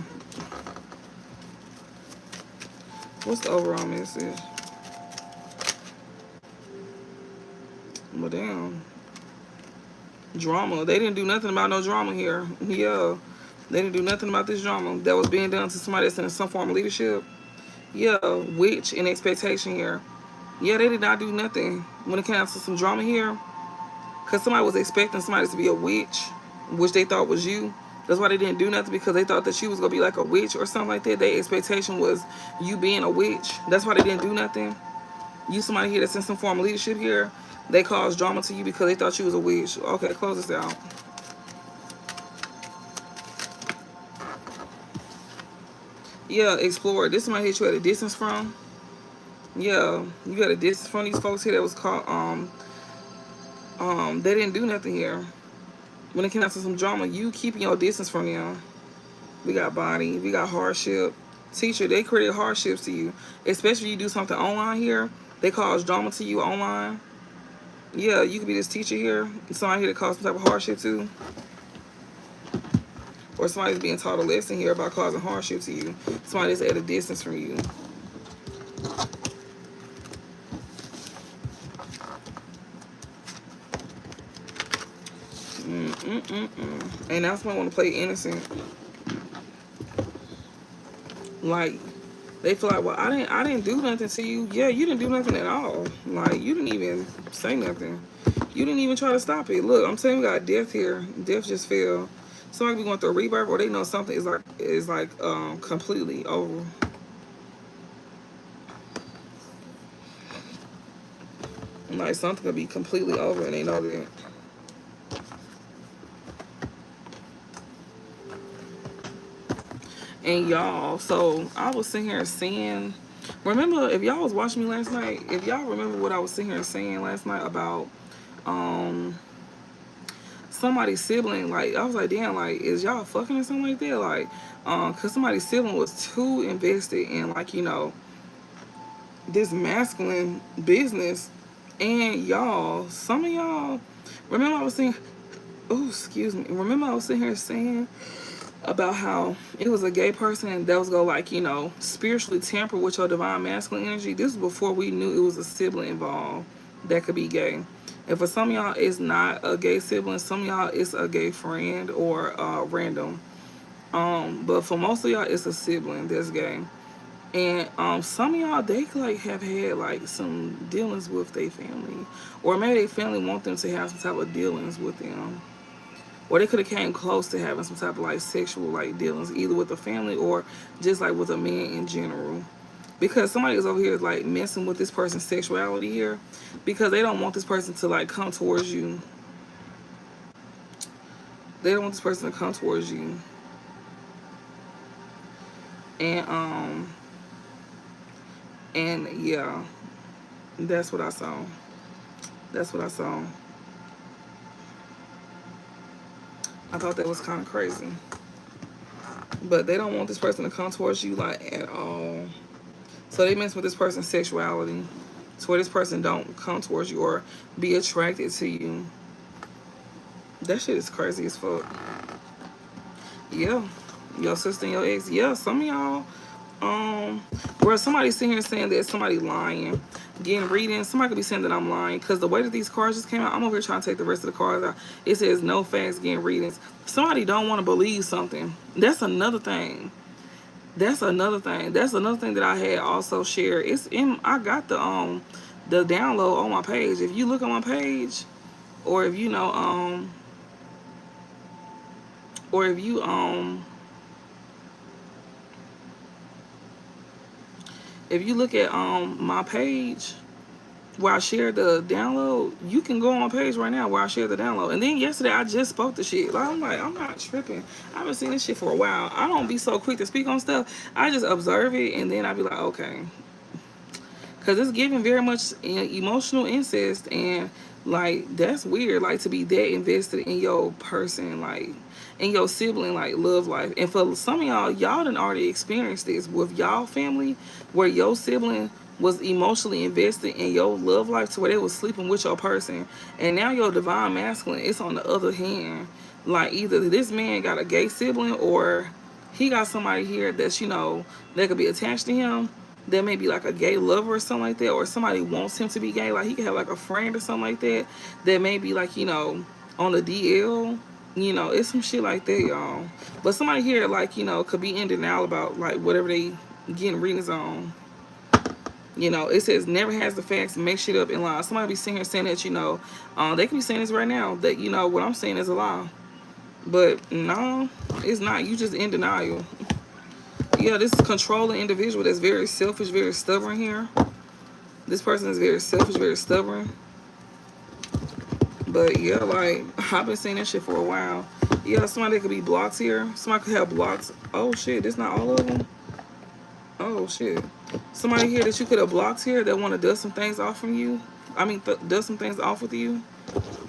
A: What's the overall message? But damn. Drama. They didn't do nothing about no drama here. Yeah. They didn't do nothing about this drama that was being done to somebody that's in some form of leadership. Yeah. Witch and expectation here. Yeah, they did not do nothing when it comes to some drama here. Because somebody was expecting somebody to be a witch, which they thought was you. That's why they didn't do nothing, because they thought that she was going to be like a witch or something like that. Their expectation was you being a witch. That's why they didn't do nothing. You somebody here that's in some form of leadership here. They caused drama to you because they thought you was a witch. Okay, close this out. Yeah, explore. This somebody here you at a distance from. Yeah, you got a distance from these folks here that was called, they didn't do nothing here. When it came out to some drama, you keeping your distance from them. We got body, we got hardship. Teacher, they created hardships to you. Especially if you do something online here. They cause drama to you online. Yeah, you could be this teacher here. Somebody here that caused some type of hardship too. Or somebody's being taught a lesson here about causing hardship to you. Somebody that's at a distance from you. And that's why I want to play innocent. Like, they feel like, well, I didn't do nothing to you. Yeah, you didn't do nothing at all. Like, you didn't even say nothing. You didn't even try to stop it. Look, I'm saying we got death here. Death just fell. Somebody be going through a rebirth, or they know something is like completely over. Like something could be completely over, and they know that. And y'all, so I was sitting here saying, remember, if y'all was watching me last night, if y'all remember what I was sitting here saying last night about um somebody's sibling, like I was like, damn, like is y'all fucking or something like that, like cause somebody's sibling was too invested in, like, this masculine business. And y'all, some of y'all, remember I was saying, oh, excuse me, remember I was sitting here saying about how it was a gay person that was gonna, like, spiritually tamper with your divine masculine energy. This was before we knew it was a sibling involved that could be gay. And for some of y'all, it's not a gay sibling. Some of y'all, it's a gay friend or random. But for most of y'all, it's a sibling that's gay. And some of y'all, they like have had like some dealings with their family, or maybe their family want them to have some type of dealings with them, or they could have came close to having some type of like sexual like dealings, either with the family or just like with a man in general. Because somebody is over here like messing with this person's sexuality here, because they don't want this person to like come towards you. They don't want this person to come towards you. And yeah, that's what I saw. That's what I saw. I thought that was kind of crazy. But they don't want this person to come towards you like at all. So they mess with this person's sexuality, to where this person don't come towards you or be attracted to you. That shit is crazy as fuck. Yeah. Your sister and your ex. Yeah, some of y'all, where somebody's sitting here saying that somebody lying, getting readings. Somebody could be saying that I'm lying, because the way that these cards just came out, I'm over here trying to take the rest of the cards out. It says no facts, getting readings. Somebody don't want to believe something. That's another thing. That's another thing. That's another thing that I had also shared. It's in. I got the download on my page. If you look on my page, or if you know or if you if you look at my page where I shared the download, you can go on my page right now where I shared the download. And then yesterday I just spoke the shit. Like, I'm like, I'm not tripping. I haven't seen this shit for a while. I don't be so quick to speak on stuff. I just observe it and then I be like, okay. Because it's giving very much emotional incest, and like that's weird, like to be that invested in your person, like in your sibling like love life. And for some of y'all done already experienced this with y'all family, where your sibling was emotionally invested in your love life to where they was sleeping with your person. And now your divine masculine, it's on the other hand. Like either this man got a gay sibling, or he got somebody here that's, that could be attached to him, that may be like a gay lover or something like that, or somebody wants him to be gay. Like he could have like a friend or something like that, that may be like, on the DL. It's some shit like that, y'all. But somebody here, like, could be in denial about like whatever they getting readings on. It says never has the facts, make shit up and lie. Somebody be sitting here saying that, they could be saying this right now, that, what I'm saying is a lie. But no, it's not. You just in denial. Yeah, this is controlling individual that's very selfish, very stubborn here. This person is very selfish, very stubborn. But yeah, like, I've been saying that shit for a while. Yeah, somebody that could be blocked here. Somebody could have blocks. Oh shit, this not all of them. Oh shit. Somebody here that you could have blocked here that want to dust some things off from you. I mean, dust some things off with you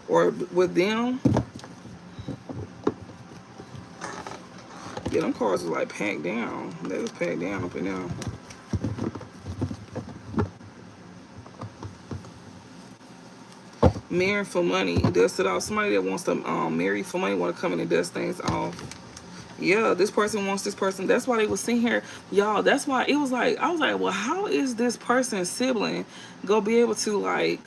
A: or with them. Yeah, them cards was like packed down. They was packed down up and down. Marrying for money, dust it off. Somebody that wants to marry for money want to come in and dust things off. Yeah, this person wants this person. That's why they was sitting here, y'all. That's why it was like, I was like, well, how is this person's sibling gonna be able to like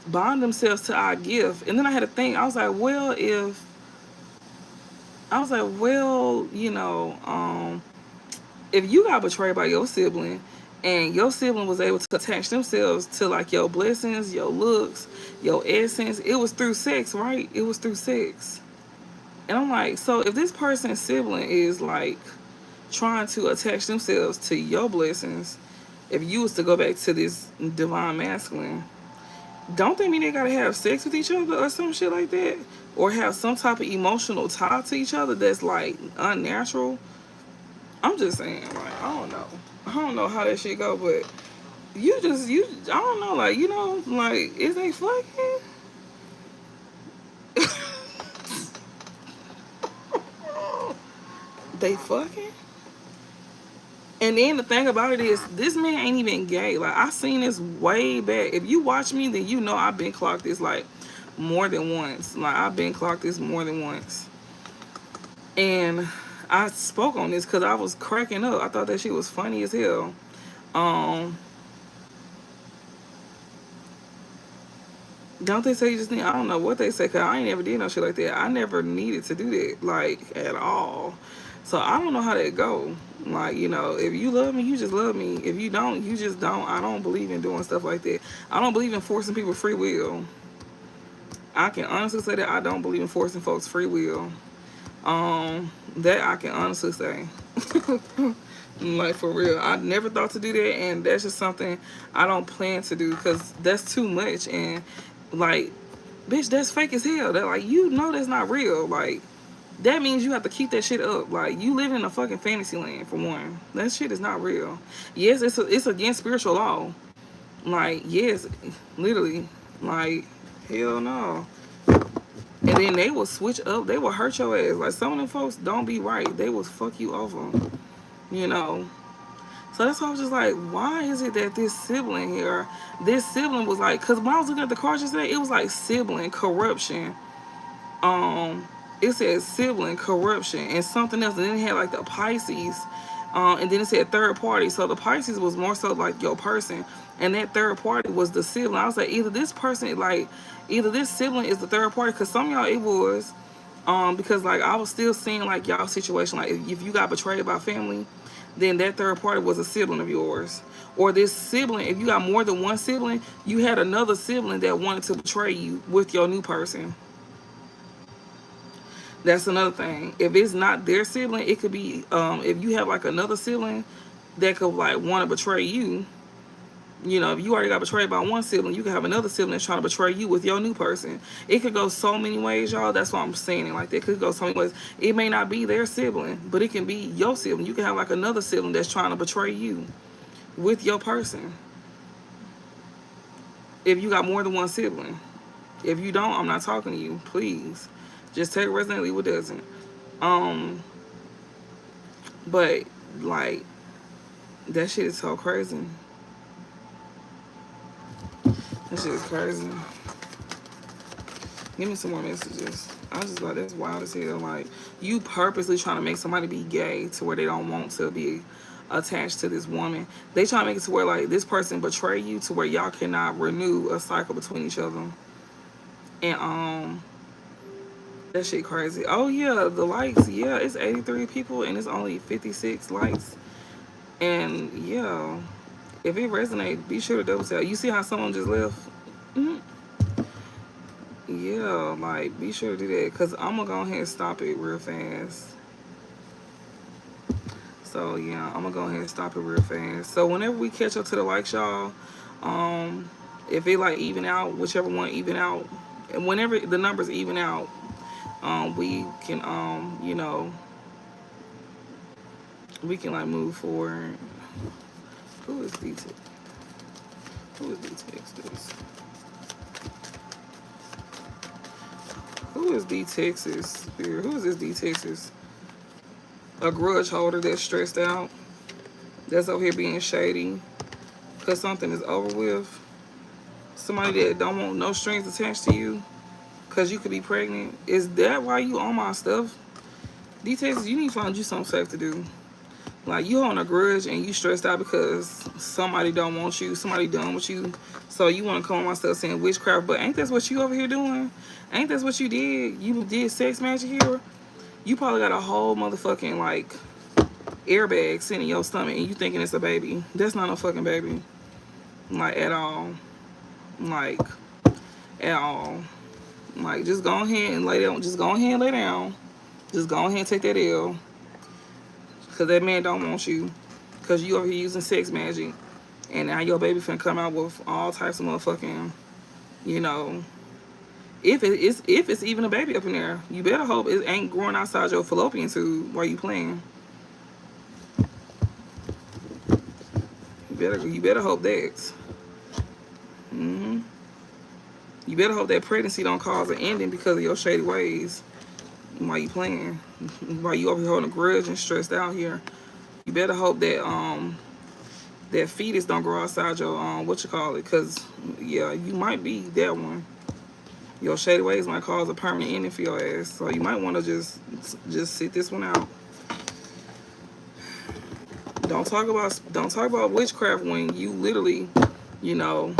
A: bond themselves to our gift? And then I had to think. I was like, well, if I was like, well, you know, if you got betrayed by your sibling and your sibling was able to attach themselves to like your blessings, your looks, your essence, it was through sex, right? It was through sex. And I'm like, so if this person's sibling is like trying to attach themselves to your blessings, if you was to go back to this divine masculine, don't they mean they gotta have sex with each other or some shit like that? Or have some type of emotional tie to each other that's like unnatural? I'm just saying, like, I don't know. I don't know how that shit go, but I don't know, like, you know, like, is they fucking? They fucking? And then the thing about it is, this man ain't even gay. Like, I seen this way back. If you watch me, then you know I've been clocked this, like, more than once. Like, I've been clocked this more than once. And I spoke on this because I was cracking up. I thought that shit was funny as hell. Um, don't they say you just need, I don't know what they say, because I ain't never did no shit like that. I never needed to do that, like, at all. So I don't know how that go. Like, you know, if you love me, you just love me. If you don't, you just don't. I don't believe in doing stuff like that. I don't believe in forcing people free will. I can honestly say that I don't believe in forcing folks free will. That I can honestly say. Like, for real. I never thought to do that, and that's just something I don't plan to do, because that's too much. And, like, bitch, that's fake as hell. That, like, you know that's not real. Like, that means you have to keep that shit up. Like, you live in a fucking fantasy land, for one. That shit is not real. Yes, it's against spiritual law. Like, yes, literally. Like, hell no. And then they will switch up. They will hurt your ass. Like, some of them folks don't be right. They will fuck you over. You know. So that's why I was just like, why is it that this sibling here, this sibling was like, because when I was looking at the cards yesterday, it was like sibling corruption. It said sibling corruption and something else, and then it had like the Pisces, and then it said third party. So the Pisces was more so like your person, and that third party was the sibling. I was like, either this person, like, either this sibling is the third party, because some of y'all it was, because like I was still seeing like y'all situation, like if you got betrayed by family, then that third party was a sibling of yours. Or this sibling, if you got more than one sibling, you had another sibling that wanted to betray you with your new person. That's another thing. If it's not their sibling, it could be, if you have like another sibling that could like want to betray you. You know, if you already got betrayed by one sibling, you can have another sibling that's trying to betray you with your new person. It could go so many ways, y'all. That's why I'm saying it like that. It could go so many ways. It may not be their sibling, but it can be your sibling. You can have like another sibling that's trying to betray you with your person. If you got more than one sibling. If you don't, I'm not talking to you. Please. Just take Resident Evil doesn't. But like that shit is so crazy. That shit is crazy. Give me some more messages. I was just like, that's wild as hell. Like, you purposely trying to make somebody be gay to where they don't want to be attached to this woman. They trying to make it to where like this person betray you to where y'all cannot renew a cycle between each other. And that shit crazy. Oh yeah, the likes. Yeah, it's 83 people and it's only 56 likes. And yeah, if it resonates, be sure to double tap. You see how someone just left? Mm-hmm. Yeah, like be sure to do that, because I'm gonna go ahead and stop it real fast. So yeah, I'm gonna go ahead and stop it real fast. So whenever we catch up to the likes, y'all, if it like even out, whichever one even out, and whenever the numbers even out, we can you know, we can like move forward. Who is DT? Who is D-Texas? Who is D-Texas? Who is this D-Texas? A grudge holder that's stressed out. That's over here being shady because something is over with. Somebody that don't want no strings attached to you because you could be pregnant. Is that why you on my stuff? D-Texas, you need to find you something safe to do. Like, you on a grudge and you stressed out because somebody don't want you, somebody done with you. So you want to come on my stuff saying witchcraft, but ain't that what you over here doing? Ain't that what you did? You did sex magic here? You probably got a whole motherfucking like airbag sitting in your stomach and you thinking it's a baby. That's not a fucking baby. Like at all. Like at all. Like just go ahead and lay down. Just go ahead and lay down. Just go ahead and take that L. Cause that man don't want you. Cause you over here using sex magic. And now your baby finna come out with all types of motherfucking, you know, if it's even a baby up in there, you better hope it ain't growing outside your fallopian tube while you playing. You better hope that. You better hope that pregnancy don't cause an ending because of your shady ways while you playing. While you over here holding a grudge and stressed out here. You better hope that that fetus don't grow outside your what you call it, cause yeah, you might be that one. Your shady ways might cause a permanent ending for your ass. So you might want to just sit this one out. Don't talk about witchcraft when you literally, you know,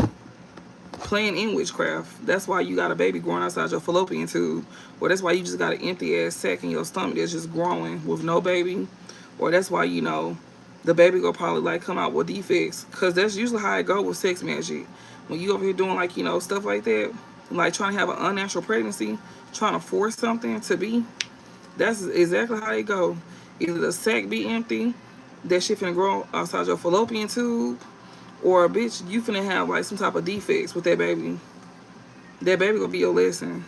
A: playing in witchcraft. That's why you got a baby growing outside your fallopian tube, or that's why you just got an empty ass sack in your stomach that's just growing with no baby, or that's why, you know, the baby will probably like come out with defects, cause that's usually how it go with sex magic. When you over here doing like, you know, stuff like that, like trying to have an unnatural pregnancy, trying to force something to be, that's exactly how they go. Either the sac be empty, that shit finna grow outside your fallopian tube, or bitch, you finna have like some type of defects with that baby. That baby gonna be your lesson.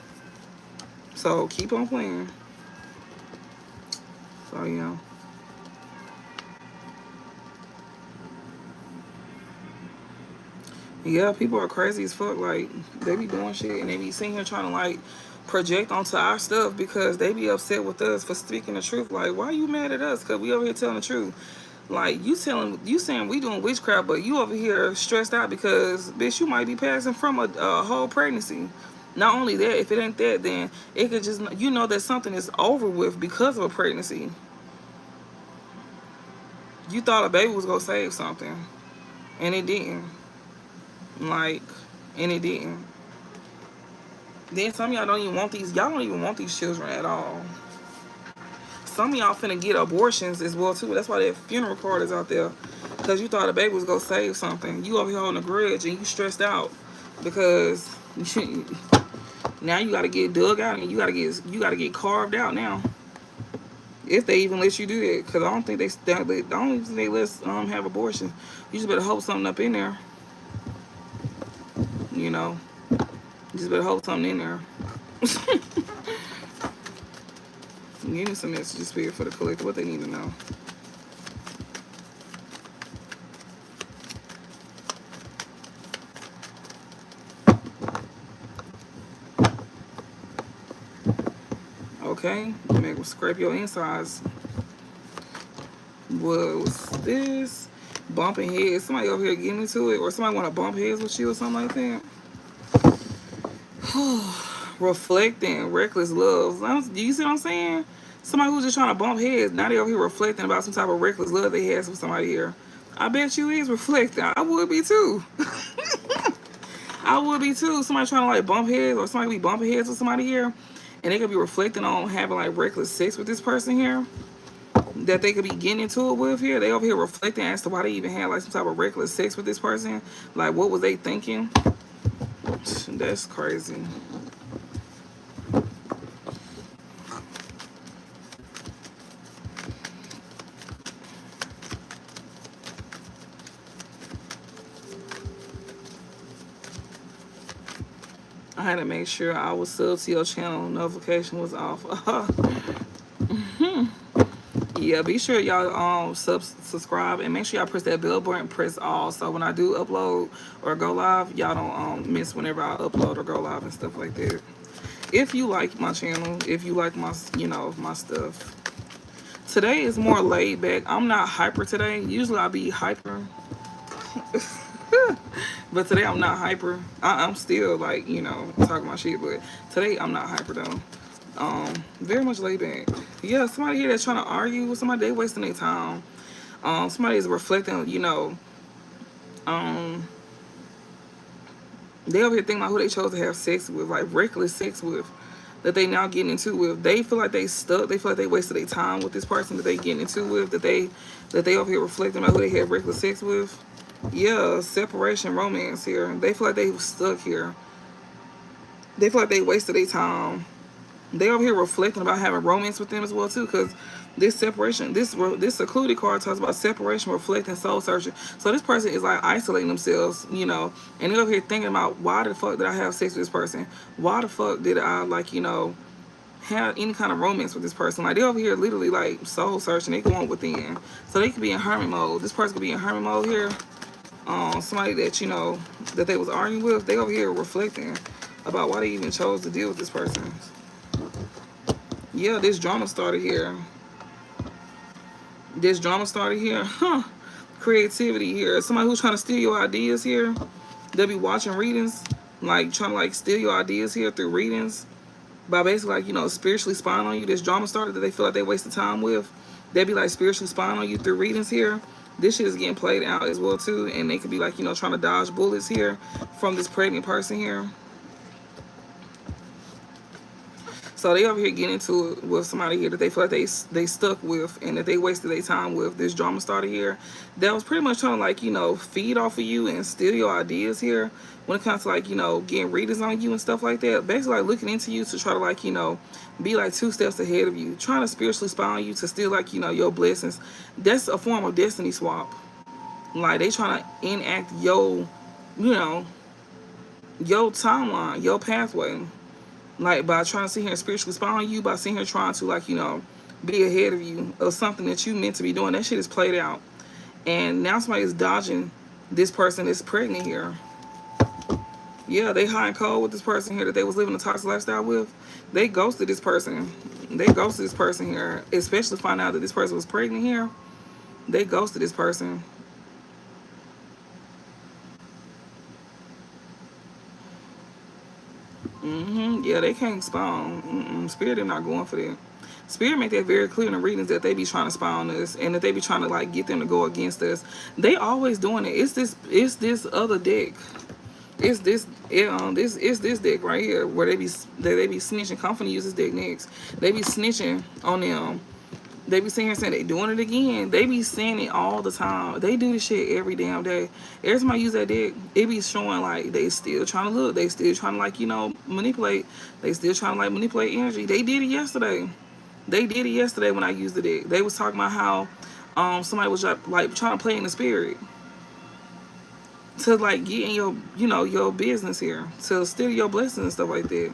A: So keep on playing. So yeah. Yeah, people are crazy as fuck. Like, they be doing shit and they be sitting here trying to like project onto our stuff because they be upset with us for speaking the truth. Like, why you mad at us? Cause we over here telling the truth. Like, you saying we doing witchcraft, but you over here stressed out because bitch, you might be passing from a whole pregnancy. Not only that, if it ain't that, then it could just, you know, that something is over with because of a pregnancy. You thought a baby was gonna save something, and it didn't. Like, and it didn't. Then some of y'all don't even want these. Y'all don't even want these children at all. Some of y'all finna get abortions as well too. That's why that funeral card is out there, because you thought a baby was gonna save something. You over here holding a grudge and you stressed out because now you gotta get dug out and you gotta get carved out now. If they even let you do that, because I don't think they let us have abortion. You just better hope something up in there. You know, you just better hope something in there. Give me some messages, Spirit, for the collector. What they need to know. Okay, make them scrape your insides. What was this? Bumping heads. Somebody over here getting into it, or somebody want to bump heads with you or something like that. Reflecting, reckless love. Do you see what I'm saying? Somebody who's just trying to bump heads, now they over here reflecting about some type of reckless love they had for somebody here. I bet you is reflecting. I would be too. I would be too. Somebody trying to like bump heads, or somebody be bumping heads with somebody here, and they could be reflecting on having like reckless sex with this person here that they could be getting into it with here. They over here reflecting as to why they even had like some type of reckless sex with this person. Like, what was they thinking? That's crazy. I had to make sure I was sub to your channel. Notification was off. Yeah, be sure y'all subscribe and make sure y'all press that bell button and press all, so when I do upload or go live, y'all don't miss whenever I upload or go live and stuff like that. If you like my channel, if you like my, you know, my stuff. Today is more laid back. I'm not hyper today. Usually I be hyper. But today I'm not hyper. I'm still like, you know, talking my shit, but today I'm not hyper though. Very much laid back. Yeah, somebody here that's trying to argue with somebody, they wasting their time. Somebody is reflecting, you know, they over here thinking about who they chose to have sex with, like reckless sex with. that they now getting into with. They feel like they stuck. They feel like they wasted their time with this person that they getting into with. That they over here reflecting about who they had regular sex with. Yeah, separation, romance here. They feel like they stuck here. They feel like they wasted their time. They over here reflecting about having romance with them as well too, because this separation, this secluded card talks about separation, reflecting, soul searching. So this person is like isolating themselves, and they over here thinking about, why the fuck did I have sex with this person? Why the fuck did I have any kind of romance with this person? Like, they over here literally like soul searching. They going within, so they could be in hermit mode. This person could be in hermit mode here. Somebody that that they was arguing with, they over here reflecting about why they even chose to deal with this person. Yeah, this drama started here. This drama started here. Creativity here. Somebody who's trying to steal your ideas here. They'll be watching readings, like trying to steal your ideas here through readings by basically spiritually spying on you. This drama started that they feel like they wasted time with. They'll be like spiritually spying on you through readings here. This shit is getting played out as well too, and they could be like trying to dodge bullets here from this pregnant person here. So they over here getting into it with somebody here that they feel like they stuck with and that they wasted their time with. This drama started here that was pretty much trying to feed off of you and steal your ideas here when it comes to getting readers on you and stuff like that. Basically looking into you to try to be like 2 steps ahead of you, trying to spiritually spy on you to steal your blessings. That's a form of destiny swap. Like, they trying to enact your timeline, your pathway. Like, by trying to sit here and spiritually spy on you, by sitting here trying to, be ahead of you of something that you meant to be doing. That shit is played out. And now somebody is dodging this person that's pregnant here. Yeah, they high and cold with this person here that they was living a toxic lifestyle with. They ghosted this person. They ghosted this person here. Especially find out that this person was pregnant here. They ghosted this person. Yeah, they can't spawn. Spirit, they're not going for that. Spirit make that very clear in the readings that they be trying to spy on us and that they be trying to get them to go against us. They always doing it. It's this other deck. It's this deck right here where they be snitching. Company uses deck next. They be snitching on them. They be sitting here saying they doing it again. They be saying it all the time. They do this shit every damn day. Every time I use that deck, it be showing they still trying to look. They still trying to manipulate. They still trying to manipulate energy. They did it yesterday. They did it yesterday when I used the deck. They was talking about how somebody was trying to play in the spirit to get in your your business here, to steal your blessings and stuff like that.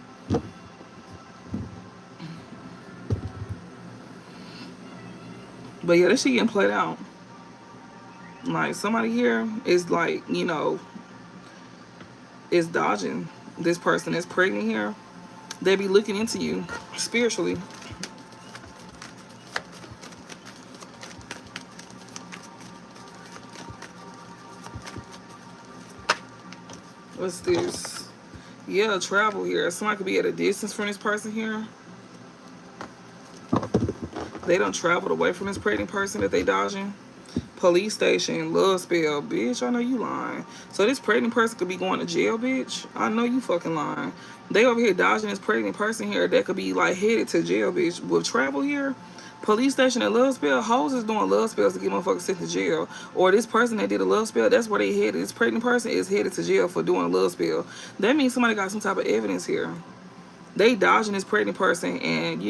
A: But yeah, that shit getting played out. Like, somebody here is is dodging this person that's pregnant here. They be looking into you spiritually. What's this? Yeah, travel here. Somebody could be at a distance from this person here. They done traveled away from this pregnant person that they dodging. Police station, love spell, bitch. I know you lying. So this pregnant person could be going to jail, bitch. I know you fucking lying. They over here dodging this pregnant person here that could be headed to jail, bitch. With travel here, police station and love spell, hoes is doing love spells to get motherfuckers sent to jail. Or this person that did a love spell, that's where they headed. This pregnant person is headed to jail for doing a love spell. That means somebody got some type of evidence here. They dodging this pregnant person, and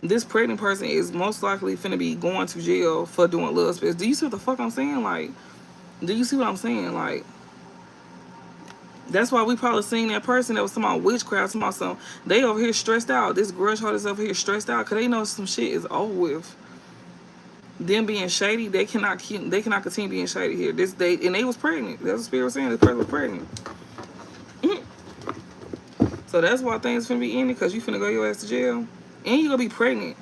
A: this pregnant person is most likely finna be going to jail for doing love spells. Do you see what the fuck I'm saying? Do you see what I'm saying? That's why we probably seen that person that was talking about witchcraft, talking about some. They over here stressed out. This grudge holder is over here stressed out because they know some shit is over with. Them being shady, they cannot continue being shady here. And they was pregnant. That's what Spirit was saying. This person was pregnant. So that's why things finna be ending, because you finna go your ass to jail. And you gonna be pregnant.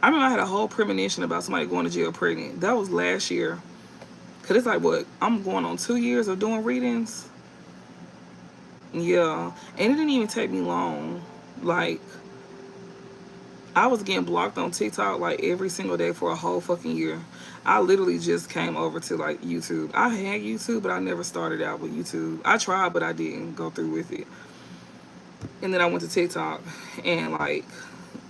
A: I remember I had a whole premonition about somebody going to jail pregnant. That was last year. Cause it's what? I'm going on 2 years of doing readings. Yeah. And it didn't even take me long. I was getting blocked on TikTok every single day for a whole fucking year. I literally just came over to YouTube. I had YouTube, but I never started out with YouTube. I tried, but I didn't go through with it. And then I went to TikTok and like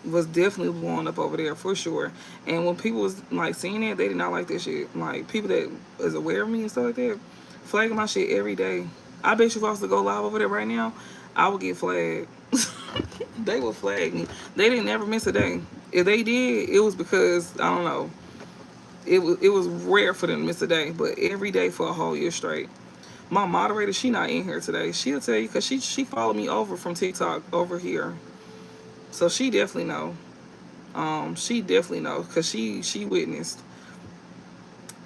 A: was definitely blowing up over there for sure. And when people was like seeing it, they did not like this shit. Like people that is aware of me and stuff like that, flagging my shit every day. I bet you if I was to go live over there right now, I would get flagged. They would flag me. They didn't ever miss a day. If they did, it was because I don't know. It was rare for them to miss a day, but every day for a whole year straight. My moderator, she not in here today. She'll tell you because she followed me over from TikTok over here, so she definitely know. She definitely know because she witnessed.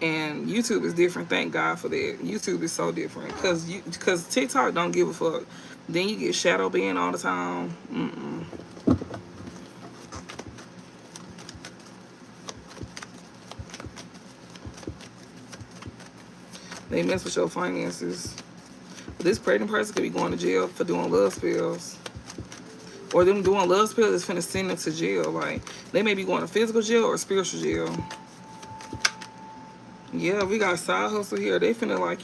A: And YouTube is different. Thank God for that. YouTube is so different because TikTok don't give a fuck. Then you get shadow banned all the time. They mess with your finances. This pregnant person could be going to jail for doing love spells. Or them doing love spells is finna send them to jail. Like, they may be going to physical jail or spiritual jail. Yeah, we got side hustle here. They finna like,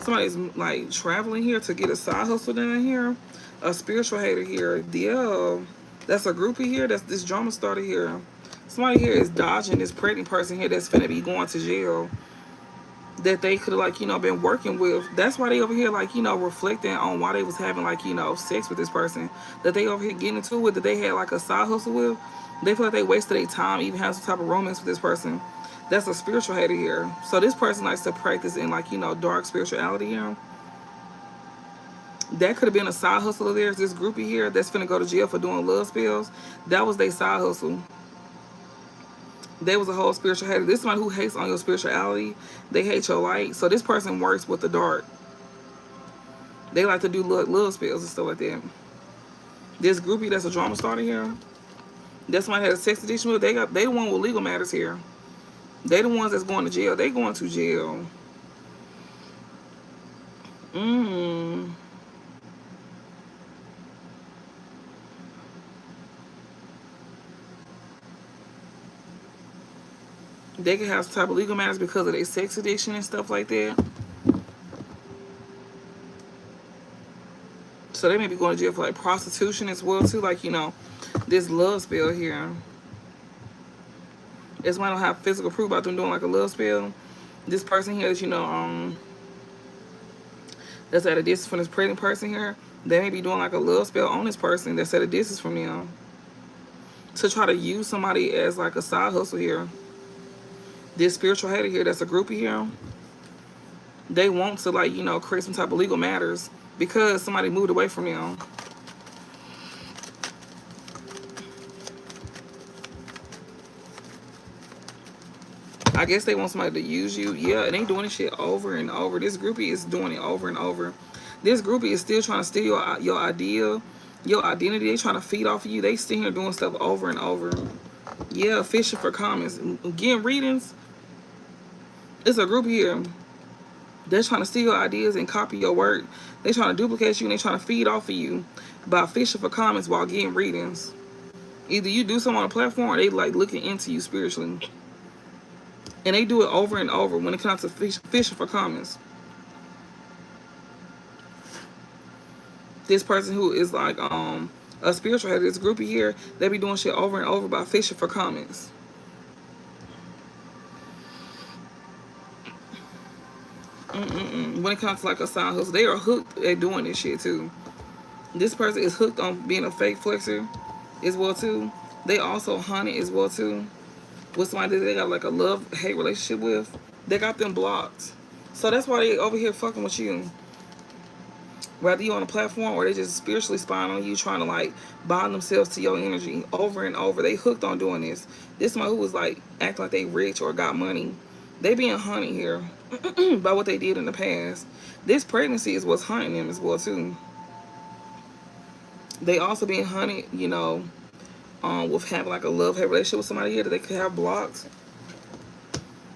A: somebody's like traveling here to get a side hustle down here. A spiritual hater here. Yeah, that's a groupie here. That's this drama starter here. Somebody here is dodging this pregnant person here that's finna be going to jail. That they could have like been working with. That's why they over here like reflecting on why they was having like sex with this person that they over here getting into with, that they had like a side hustle with. They feel like they wasted their time even having some type of romance with this person. That's a spiritual hater here. So this person likes to practice in like dark spirituality here. That could have been a side hustle of theirs. This groupie here that's finna go to jail for doing love spells, that was their side hustle. They was a whole spiritual hater. This is somebody who hates on your spirituality. They hate your light. So this person works with the dark. They like to do love spells and stuff like that. This groupie that's a drama starter here. That's somebody had a sex addiction with. They the one with legal matters here. They the ones that's going to jail. They going to jail. They can have some type of legal matters because of their sex addiction and stuff like that. So they may be going to jail for like prostitution as well too. Like, this love spell here. It's why I don't have physical proof about them doing like a love spell. This person here is, that's at a distance from this pregnant person here. They may be doing like a love spell on this person that's at a distance from them. To try to use somebody as like a side hustle here. This spiritual hater here that's a groupie here. They want to like, create some type of legal matters because somebody moved away from them. I guess they want somebody to use you. Yeah, and they doing this shit over and over. This groupie is doing it over and over. This groupie is still trying to steal your idea, your identity. They trying to feed off of you. They still here doing stuff over and over. Yeah, fishing for comments. Getting readings. It's a group here. They're trying to steal your ideas and copy your work. They're trying to duplicate you and they're trying to feed off of you by fishing for comments while getting readings. Either you do something on a platform or they like looking into you spiritually. And they do it over and over when it comes to fishing for comments. This person who is like a spiritual head, this groupie here, they be doing shit over and over by fishing for comments. When it comes to like a side hustle, they are hooked at doing this shit too. This person is hooked on being a fake flexer as well too. They also hunted as well too. With somebody that they got like a love-hate relationship with. They got them blocked. So that's why they over here fucking with you. Whether you on a platform or they just spiritually spying on you, trying to like bond themselves to your energy over and over. They hooked on doing this. This one who was like acting like they rich or got money. They being hunted here by what they did in the past. This pregnancy is what's hunting them as well too. They also being hunted, with having like a love-hate relationship with somebody here that they could have blocked.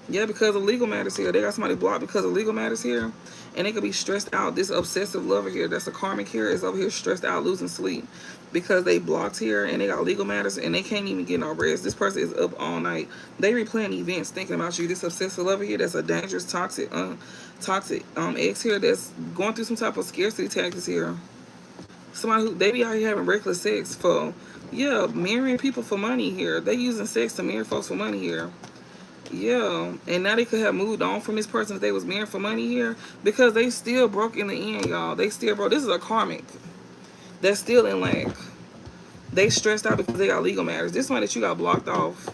A: Yeah, because of legal matters here. They got somebody blocked because of legal matters here. And they could be stressed out. This obsessive lover here, that's a karmic here, is over here stressed out, losing sleep. Because they blocked here and they got legal matters and they can't even get no rest. This person is up all night. They replaying events thinking about you. This obsessive lover here, that's a dangerous, toxic ex here that's going through some type of scarcity tactics here. Somebody who they be out here having reckless sex for, yeah, marrying people for money here. They using sex to marry folks for money here. Yeah, and now they could have moved on from this person if they was married for money here because they still broke in the end, y'all. They still broke. This is a karmic that's still in lack. They stressed out because they got legal matters. This one that you got blocked off.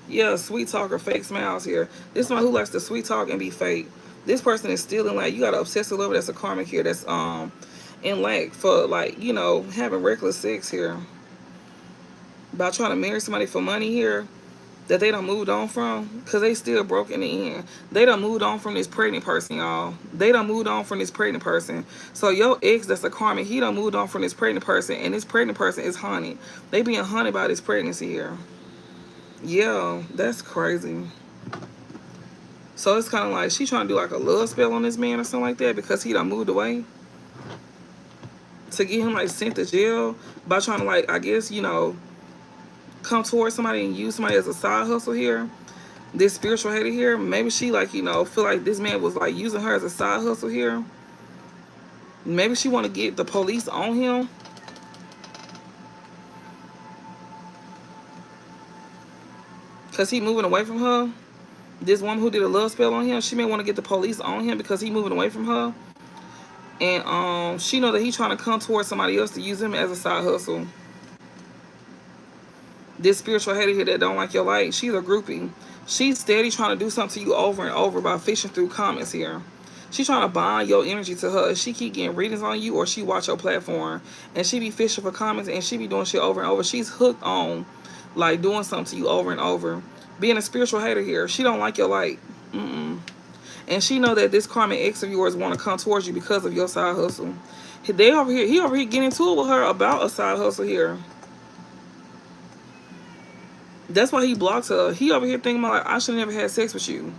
A: Yeah, sweet talk or fake smiles here. This one who likes to sweet talk and be fake. This person is still in lack. You got an obsessive lover that's a karmic here that's in lack for, like, you know, having reckless sex here. By trying to marry somebody for money here that they done moved on from, because they still broke in the end. They done moved on from this pregnant person, y'all. They done moved on from this pregnant person. So your ex that's a karmic, he done moved on from this pregnant person, and this pregnant person is haunted. They being haunted by this pregnancy here. Yeah, that's crazy. So it's kind of like she trying to do like a love spell on this man or something like that because he done moved away to get him like sent to jail by trying to, like, I guess, you know, come towards somebody and use somebody as a side hustle here. This spiritual hater here, maybe she, like, you know, feel like this man was like using her as a side hustle here. Maybe she want to get the police on him. Because he moving away from her. This woman who did a love spell on him, she may want to get the police on him because he moving away from her. And she know that he trying to come towards somebody else to use him as a side hustle. This spiritual hater here that don't like your light, she's a groupie. She's steady trying to do something to you over and over by fishing through comments here. She trying to bond your energy to her. She keep getting readings on you or she watch your platform. And she be fishing for comments and she be doing shit over and over. She's hooked on, like, doing something to you over and over. Being a spiritual hater here. She don't like your light. And she know that this karmic ex of yours want to come towards you because of your side hustle. He over here getting into it with her about a side hustle here. That's why he blocks her. He over here thinking about, like, I should have never had sex with you.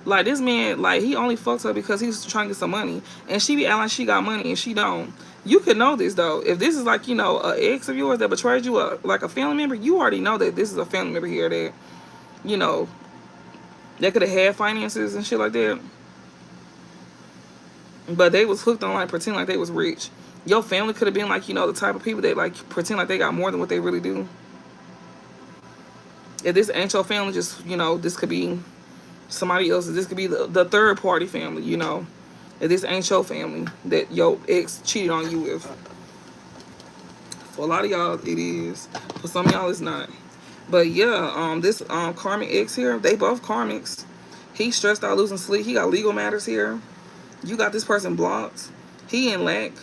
A: Like, this man, like, he only fucks her because he's trying to get some money. And she be acting like she got money and she don't. You could know this, though. If this is, like, you know, an ex of yours that betrayed you, like a family member, you already know that this is a family member here that, you know, that could have had finances and shit like that. But they was hooked on, like, pretend like they was rich. Your family could have been, like, you know, the type of people that, like, pretend like they got more than what they really do. If this ain't your family, just, you know, this could be somebody else's. This could be the third party family, you know. If this ain't your family that your ex cheated on you with. For a lot of y'all, it is. For some of y'all, it's not. But yeah, this karmic ex here, they both karmics. He stressed out losing sleep. He got legal matters here. You got this person blocked. He in lack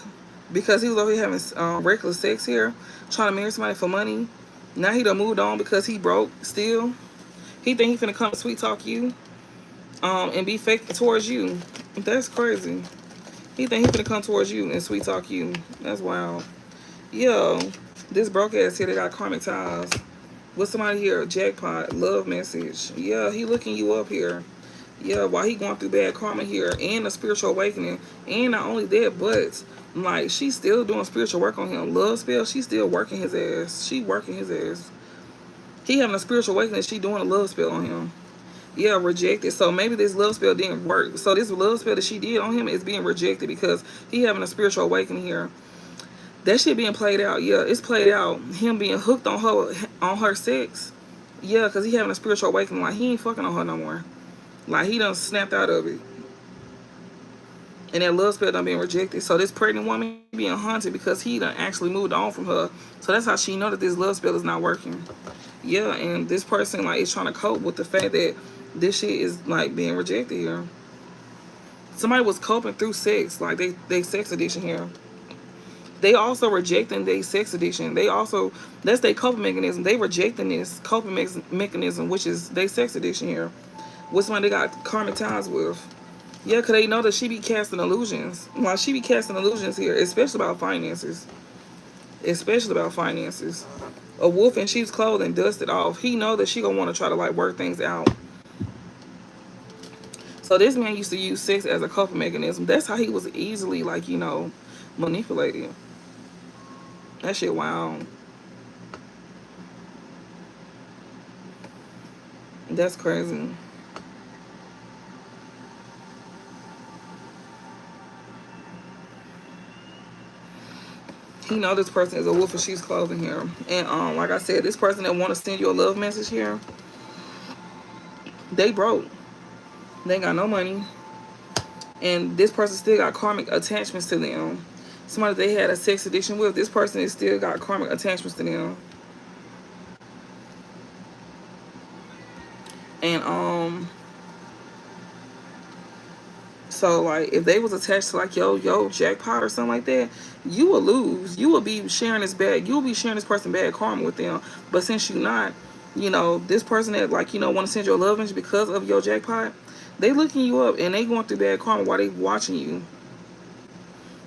A: because he was over here having reckless sex here, trying to marry somebody for money. Now he done moved on because he broke still. He think he finna come sweet talk you and be fake towards you. That's crazy. He think he finna come towards you and sweet talk you. That's wild. Yo, this broke ass here, they got karmic ties. With somebody here, jackpot, love message. Yeah, he looking you up here. Yeah, while he going through bad karma here and a spiritual awakening. And not only that, but, like, she's still doing spiritual work on him. Love spell, she's still working his ass. She working his ass. He having a spiritual awakening, she doing a love spell on him. Yeah, rejected. So maybe this love spell didn't work. So this love spell that she did on him is being rejected because he having a spiritual awakening here. That shit being played out. Yeah, it's played out. Him being hooked on her sex. Yeah, because he having a spiritual awakening. Like, he ain't fucking on her no more. Like, he done snapped out of it. And that love spell done being rejected. So this pregnant woman being haunted because he done actually moved on from her. So that's how she know that this love spell is not working. Yeah, and this person, like, is trying to cope with the fact that this shit is, like, being rejected here. Somebody was coping through sex. Like, they sex addiction here. They also rejecting their sex addiction. They also, that's their coping mechanism. They rejecting this coping mechanism, which is their sex addiction here. With somebody they got karmic ties with. Yeah, because they know that she be casting illusions. Like, she be casting illusions here, especially about finances. Especially about finances. A wolf in sheep's clothing, dusted off. He know that she gonna want to try to, like, work things out. So this man used to use sex as a coping mechanism. That's how he was easily, like, you know, manipulated. That shit wild. That's crazy. He know this person is a wolf in sheep's clothing here. And like I said, this person that want to send you a love message here, they broke. They ain't got no money. And this person still got karmic attachments to them. Somebody they had a sex addiction with, this person is still got karmic attachments to them. And so like if they was attached to like yo jackpot or something like that, you will lose. You will be sharing this bad. You will be sharing this person bad karma with them. But since you not, this person that like want to send you a love message because of your jackpot, they looking you up and they going through bad karma while they watching you.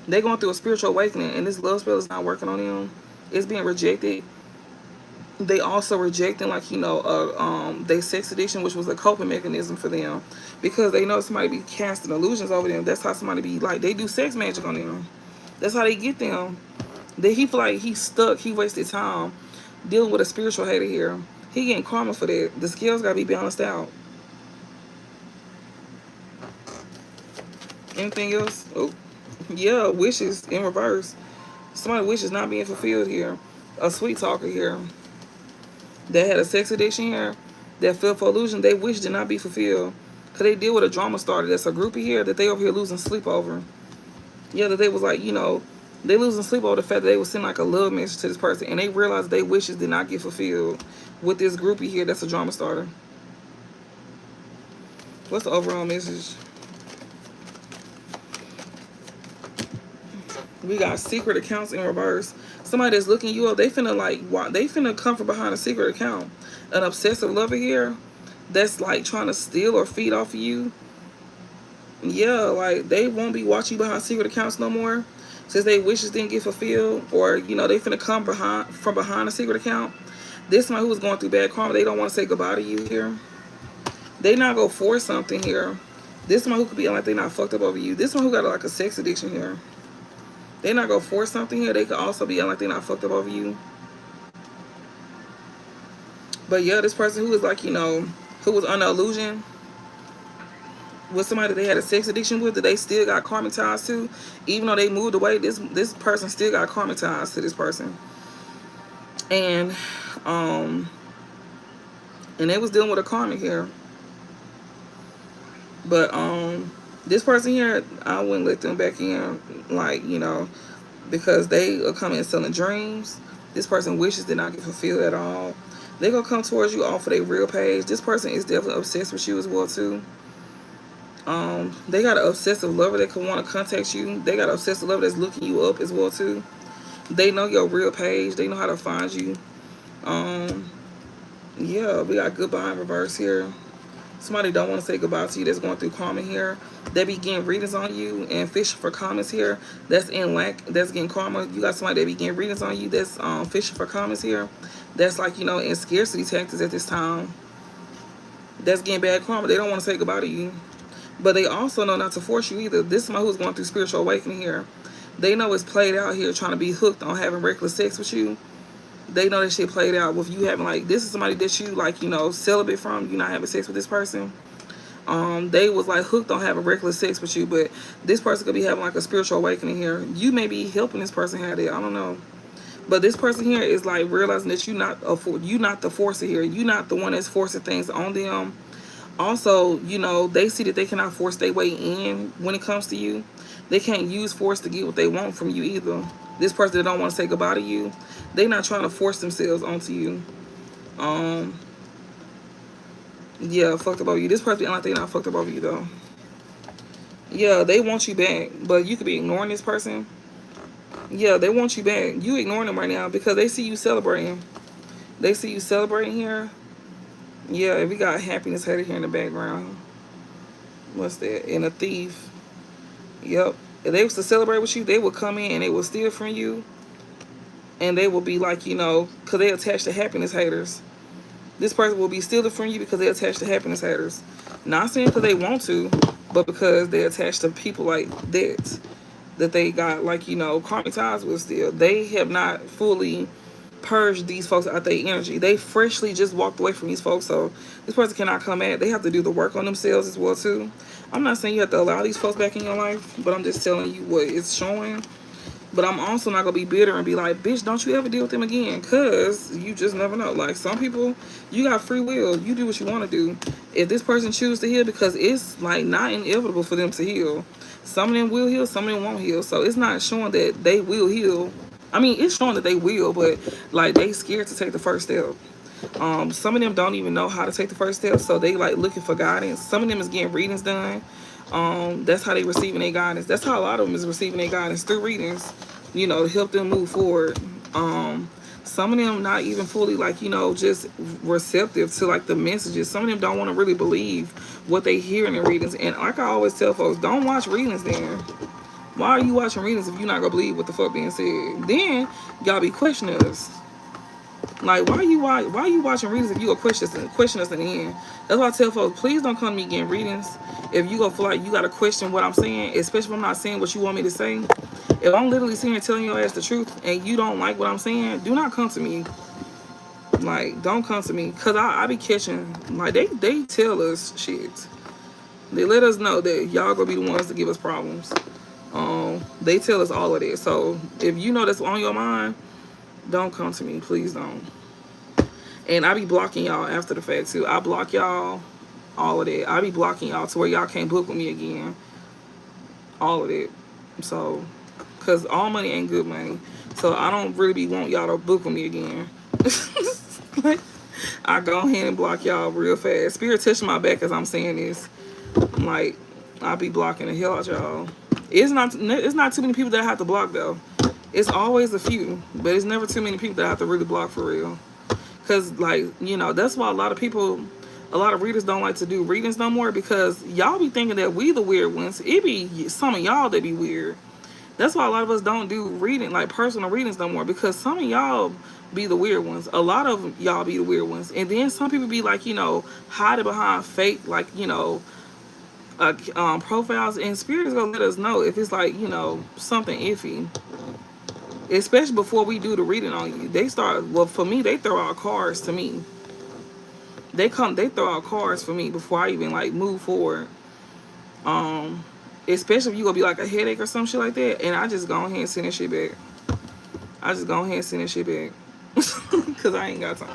A: They going through a spiritual awakening, and this love spell is not working on them. It's being rejected. They also rejecting like they sex addiction, which was a coping mechanism for them, because they know somebody be casting illusions over them. That's how somebody be like, they do sex magic on them. That's how they get them. He feel like he's stuck. He wasted time dealing with a spiritual hater here. He getting karma for that. The scales gotta be balanced out. Anything else? Oh, yeah, wishes in reverse. Somebody's wishes not being fulfilled here. A sweet talker here that had a sex addiction here, that fell for illusion, they wish did not be fulfilled. Because they deal with a drama starter that's a groupie here that they over here losing sleep over. Yeah, that they was like, they losing sleep over the fact that they was sending like a love message to this person, and they realized their wishes did not get fulfilled with this groupie here that's a drama starter. What's the overall message? We got secret accounts in reverse. Somebody that's looking you up, they finna come from behind a secret account. An obsessive lover here that's like trying to steal or feed off of you. Yeah, like they won't be watching you behind secret accounts no more, since their wishes didn't get fulfilled, or they finna come from behind a secret account. This one who was going through bad karma, they don't want to say goodbye to you here. They not go force something here. This one who could be like they not fucked up over you. This one who got like a sex addiction here. They not gonna force something here. They could also be like they not fucked up over you. But yeah, this person who was like, who was under illusion with somebody that they had a sex addiction with, that they still got karmic ties to, even though they moved away, this person still got karmic ties to this person. And they was dealing with a karmic here. But this person here, I wouldn't let them back in, like, because they are coming and selling dreams. This person wishes did not get fulfilled at all. They gonna come towards you off of their real page. This person is definitely obsessed with you as well too. They got an obsessive lover that can want to contact you. They got an obsessive lover that's looking you up as well too. They know your real page. They know how to find you. Yeah, we got goodbye in reverse here. Somebody don't want to say goodbye to you that's going through karma here. They be getting readings on you and fishing for comments here. That's in lack. That's getting karma. You got somebody that be getting readings on you that's fishing for comments here. That's like, in scarcity tactics at this time. That's getting bad karma. They don't want to say goodbye to you. But they also know not to force you either. This is somebody who's going through spiritual awakening here. They know it's played out here trying to be hooked on having reckless sex with you. They know that shit played out with you having like, this is somebody that you like, celibate from. You not having sex with this person. They was like hooked on having reckless sex with you, but this person could be having like a spiritual awakening here. You may be helping this person have it. I don't know. But this person here is like realizing that you not the forcer here. You not the one that's forcing things on them. Also, they see that they cannot force their way in when it comes to you. They can't use force to get what they want from you either. This person that don't want to say goodbye to you, they not trying to force themselves onto you. Yeah, fucked up over you. This person like they not fucked up over you though. Yeah, they want you back, but you could be ignoring this person. Yeah, they want you back. You ignoring them right now because they see you celebrating. They see you celebrating here. Yeah, we got happiness headed here in the background. What's that? And a thief. Yep. If they was to celebrate with you, they would come in and they would steal from you. And they will be like, because they attach to happiness haters. This person will be stealing from you because they attach to happiness haters. Not saying because they want to, but because they attach to people like that they got like, karmic ties with still. They have not fully purged these folks out their energy. They freshly just walked away from these folks, so this person cannot come at. They have to do the work on themselves as well too. I'm not saying you have to allow these folks back in your life, but I'm just telling you what it's showing. But I'm also not gonna be bitter and be like, bitch, don't you ever deal with them again. Cause you just never know. Like some people, you got free will. You do what you want to do. If this person chooses to heal, because it's like not inevitable for them to heal. Some of them will heal, some of them won't heal. So it's not showing that they will heal. I mean, it's showing that they will, but like they scared to take the first step. Some of them don't even know how to take the first step, so they like looking for guidance. Some of them is getting readings done. That's how they receiving their guidance. That's how a lot of them is receiving their guidance through readings, you know, to help them move forward. Some of them not even fully like, you know, just receptive to like the messages. Some of them don't want to really believe what they hear in the readings. And like I always tell folks, don't watch readings then. Why are you watching readings if you're not gonna believe what the fuck being said? Then y'all be questioning us. Like, why are you watching readings if you gonna question us in the end? That's why I tell folks, please don't come to me getting readings if you gonna feel like you gotta question what I'm saying, especially if I'm not saying what you want me to say. If I'm literally sitting here telling your ass the truth and you don't like what I'm saying, do not come to me. Like, don't come to me, cause I be catching, like they tell us shit. They let us know that y'all gonna be the ones to give us problems. They tell us all of that. So if you know that's on your mind, don't come to me, please don't. And I be blocking y'all after the fact too. I block y'all, all of that. I be blocking y'all to where y'all can't book with me again. All of it. So, cause all money ain't good money. So I don't really want y'all to book with me again. Like, I go ahead and block y'all real fast. Spirit touching my back as I'm saying this. Like, I be blocking the hell out y'all. It's not too many people that I have to block though. It's always a few, but it's never too many people that I have to really block for real. Cause like, you know, that's why a lot of readers don't like to do readings no more, because y'all be thinking that we the weird ones. It be some of y'all that be weird. That's why a lot of us don't do reading, like personal readings no more, because some of y'all be the weird ones. A lot of y'all be the weird ones. And then some people be like, you know, hiding behind fake, like, you know, profiles. And Spirit is gonna let us know if it's like, you know, something iffy. Especially before we do the reading on you. They start, well, for me, they throw out cards to me. They throw out cards for me before I even like move forward. Especially if you gonna be like a headache or some shit like that, and I just go ahead and send that shit back. Cause I ain't got time.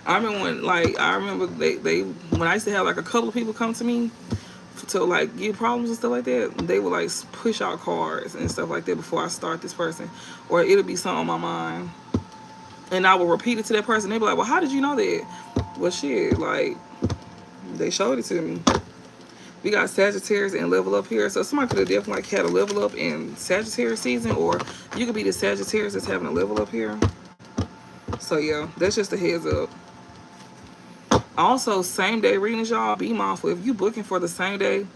A: I remember they when I used to have like a couple of people come to me to like get problems and stuff like that, they would like push out cards and stuff like that before I start this person, or it'll be something on my mind, and I will repeat it to that person. They be like, "Well, how did you know that?" Well, shit, like they showed it to me. We got Sagittarius and level up here, so somebody could have definitely like had a level up in Sagittarius season, or you could be the Sagittarius that's having a level up here. So yeah, that's just a heads up. Also, same day readings, y'all. Be mindful if you booking for the same day.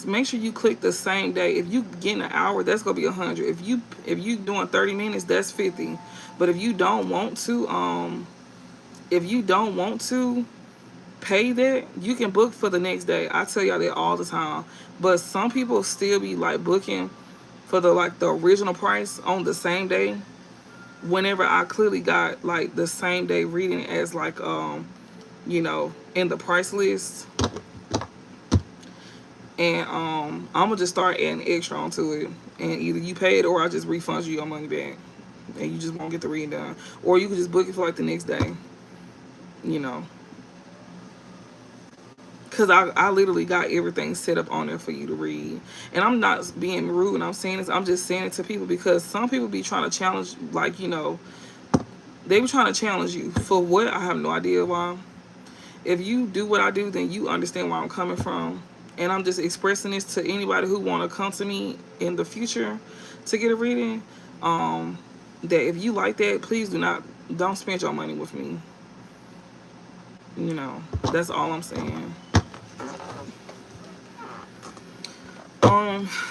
A: Make sure you click the same day. If you getting an hour, that's gonna be 100. If you doing 30 minutes, that's 50. But if you don't want to pay that, you can book for the next day. I tell y'all that all the time. But some people still be like booking for the original price on the same day. Whenever I clearly got like the same day reading as like you know, in the price list. And I'm gonna just start adding extra onto it, and either you pay it or I just refund you your money back, and you just won't get the reading done. Or you can just book it for like the next day, you know, because I literally got everything set up on there for you to read. And I'm not being rude and I'm saying this, I'm just saying it to people because some people be trying to challenge, like, you know, they be trying to challenge you for what, I have no idea why. If you do what I do, then you understand where I'm coming from. And I'm just expressing this to anybody who want to come to me in the future to get a reading. That if you like that, please don't spend your money with me. You know, that's all I'm saying.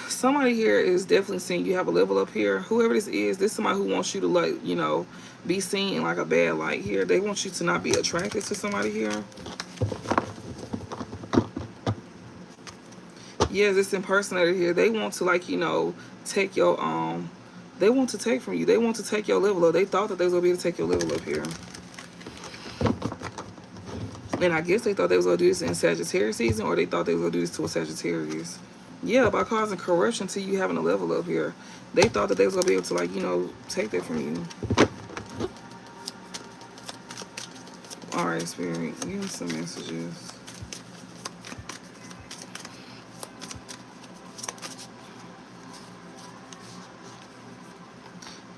A: Somebody here is definitely seeing you have a level up here. Whoever this is somebody who wants you to, like, you know, be seen in like a bad light here. They want you to not be attracted to somebody here. Yeah, this impersonator here. They want to, like, you know, take your they want to take from you. They want to take your level up. They thought that they was gonna be able to take your level up here. And I guess they thought they was gonna do this in Sagittarius season, or they thought they was gonna do this to a Sagittarius. Yeah, by causing corruption to you having a level up here. They thought that they was gonna be able to, like, you know, take that from you. All right, Spirit, give me some messages.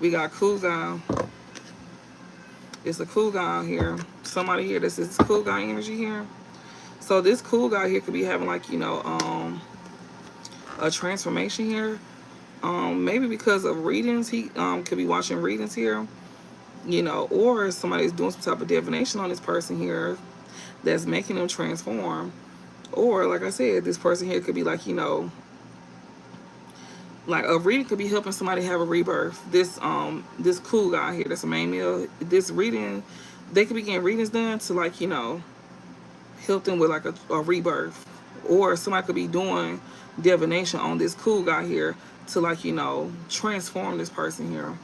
A: We got cool guy. It's a cool guy out here. Somebody here, this is cool guy energy here. So this cool guy here could be having, like, you know, a transformation here. Maybe because of readings, he could be watching readings here, you know, or somebody's doing some type of divination on this person here that's making them transform. Or, like I said, this person here could be, like, you know, like a reading could be helping somebody have a rebirth. This cool guy here, that's a main male. This reading, they could be getting readings done to, like, you know, help them with, like, a rebirth. Or somebody could be doing divination on this cool guy here to, like, you know, transform this person here.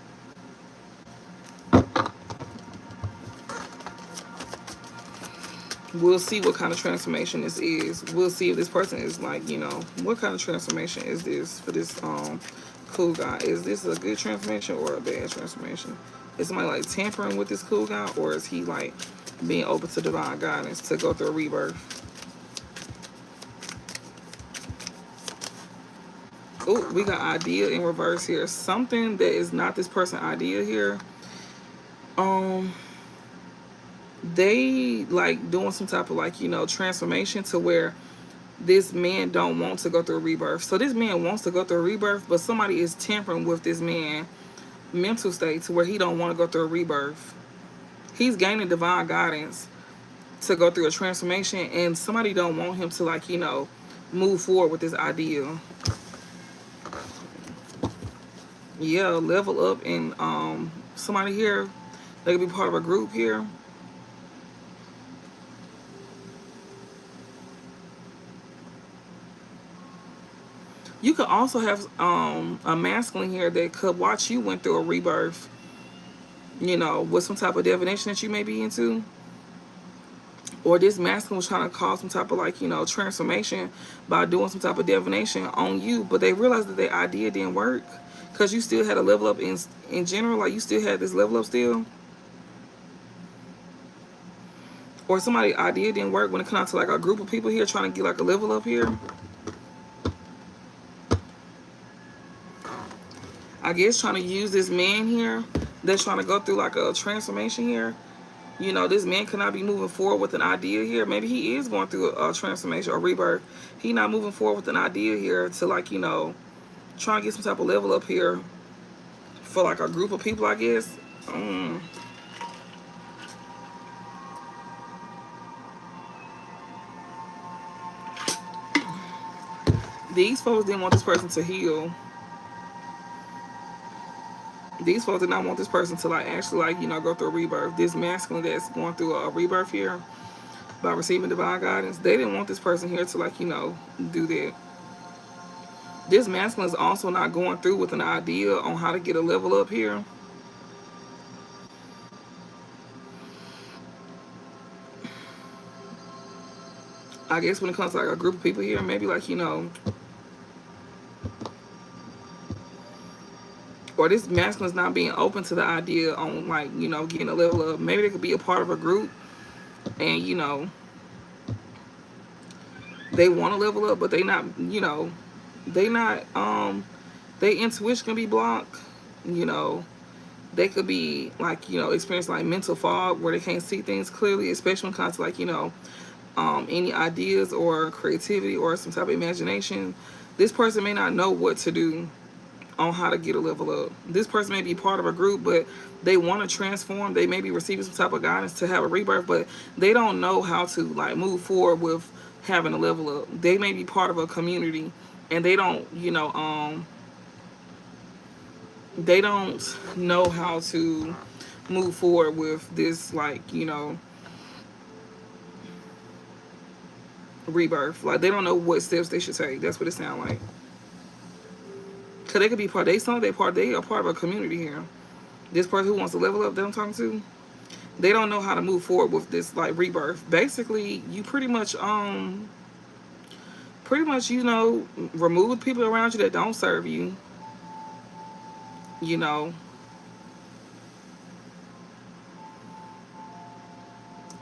A: We'll see what kind of transformation this is. We'll see if this person is, like, you know, what kind of transformation is this for this cool guy? Is this a good transformation or a bad transformation? Is somebody, like, tampering with this cool guy, or is he, like, being open to divine guidance to go through a rebirth? Oh, we got idea in reverse here. Something that is not this person idea here. They, like, doing some type of, like, you know, transformation to where this man don't want to go through a rebirth. So this man wants to go through a rebirth, but somebody is tampering with this man mental state to where he don't want to go through a rebirth. He's gaining divine guidance to go through a transformation, and somebody don't want him to, like, you know, move forward with this idea. Yeah, level up. And somebody here, they could be part of a group here. You could also have a masculine here that could watch you went through a rebirth, you know, with some type of divination that you may be into. Or this masculine was trying to cause some type of, like, you know, transformation by doing some type of divination on you, but they realized that their idea didn't work because you still had a level up in general. Like, you still had this level up still. Or somebody's idea didn't work when it comes to, like, a group of people here trying to get, like, a level up here. I guess trying to use this man here that's trying to go through, like, a transformation here. You know, this man cannot be moving forward with an idea here. Maybe he is going through a transformation or rebirth. He not moving forward with an idea here to, like, you know, try and get some type of level up here for, like, a group of people, I guess. These folks didn't want this person to heal. These folks did not want this person to, like, actually, like, you know, go through a rebirth. This masculine that's going through a rebirth here by receiving divine guidance, they didn't want this person here to, like, you know, do that. This masculine is also not going through with an idea on how to get a level up here. I guess when it comes to, like, a group of people here, maybe, like, you know, or this masculine is not being open to the idea on, like, you know, getting a level up. Maybe they could be a part of a group and, you know, they want to level up, but they not, you know, they not, their intuition can be blocked, you know. They could be, like, you know, experience, like, mental fog where they can't see things clearly, especially when it comes to, like, you know, any ideas or creativity or some type of imagination. This person may not know what to do on how to get a level up. This person may be part of a group, but they want to transform. They may be receiving some type of guidance to have a rebirth, but they don't know how to, like, move forward with having a level up. They may be part of a community and they don't, you know, they don't know how to move forward with this, like, you know, rebirth. Like, they don't know what steps they should take. That's what it sounds like. Cause they could be part. They are part of a community here. This person who wants to level up that I'm talking to, they don't know how to move forward with this, like, rebirth. Basically, you pretty much pretty much, you know, remove people around you that don't serve you. You know,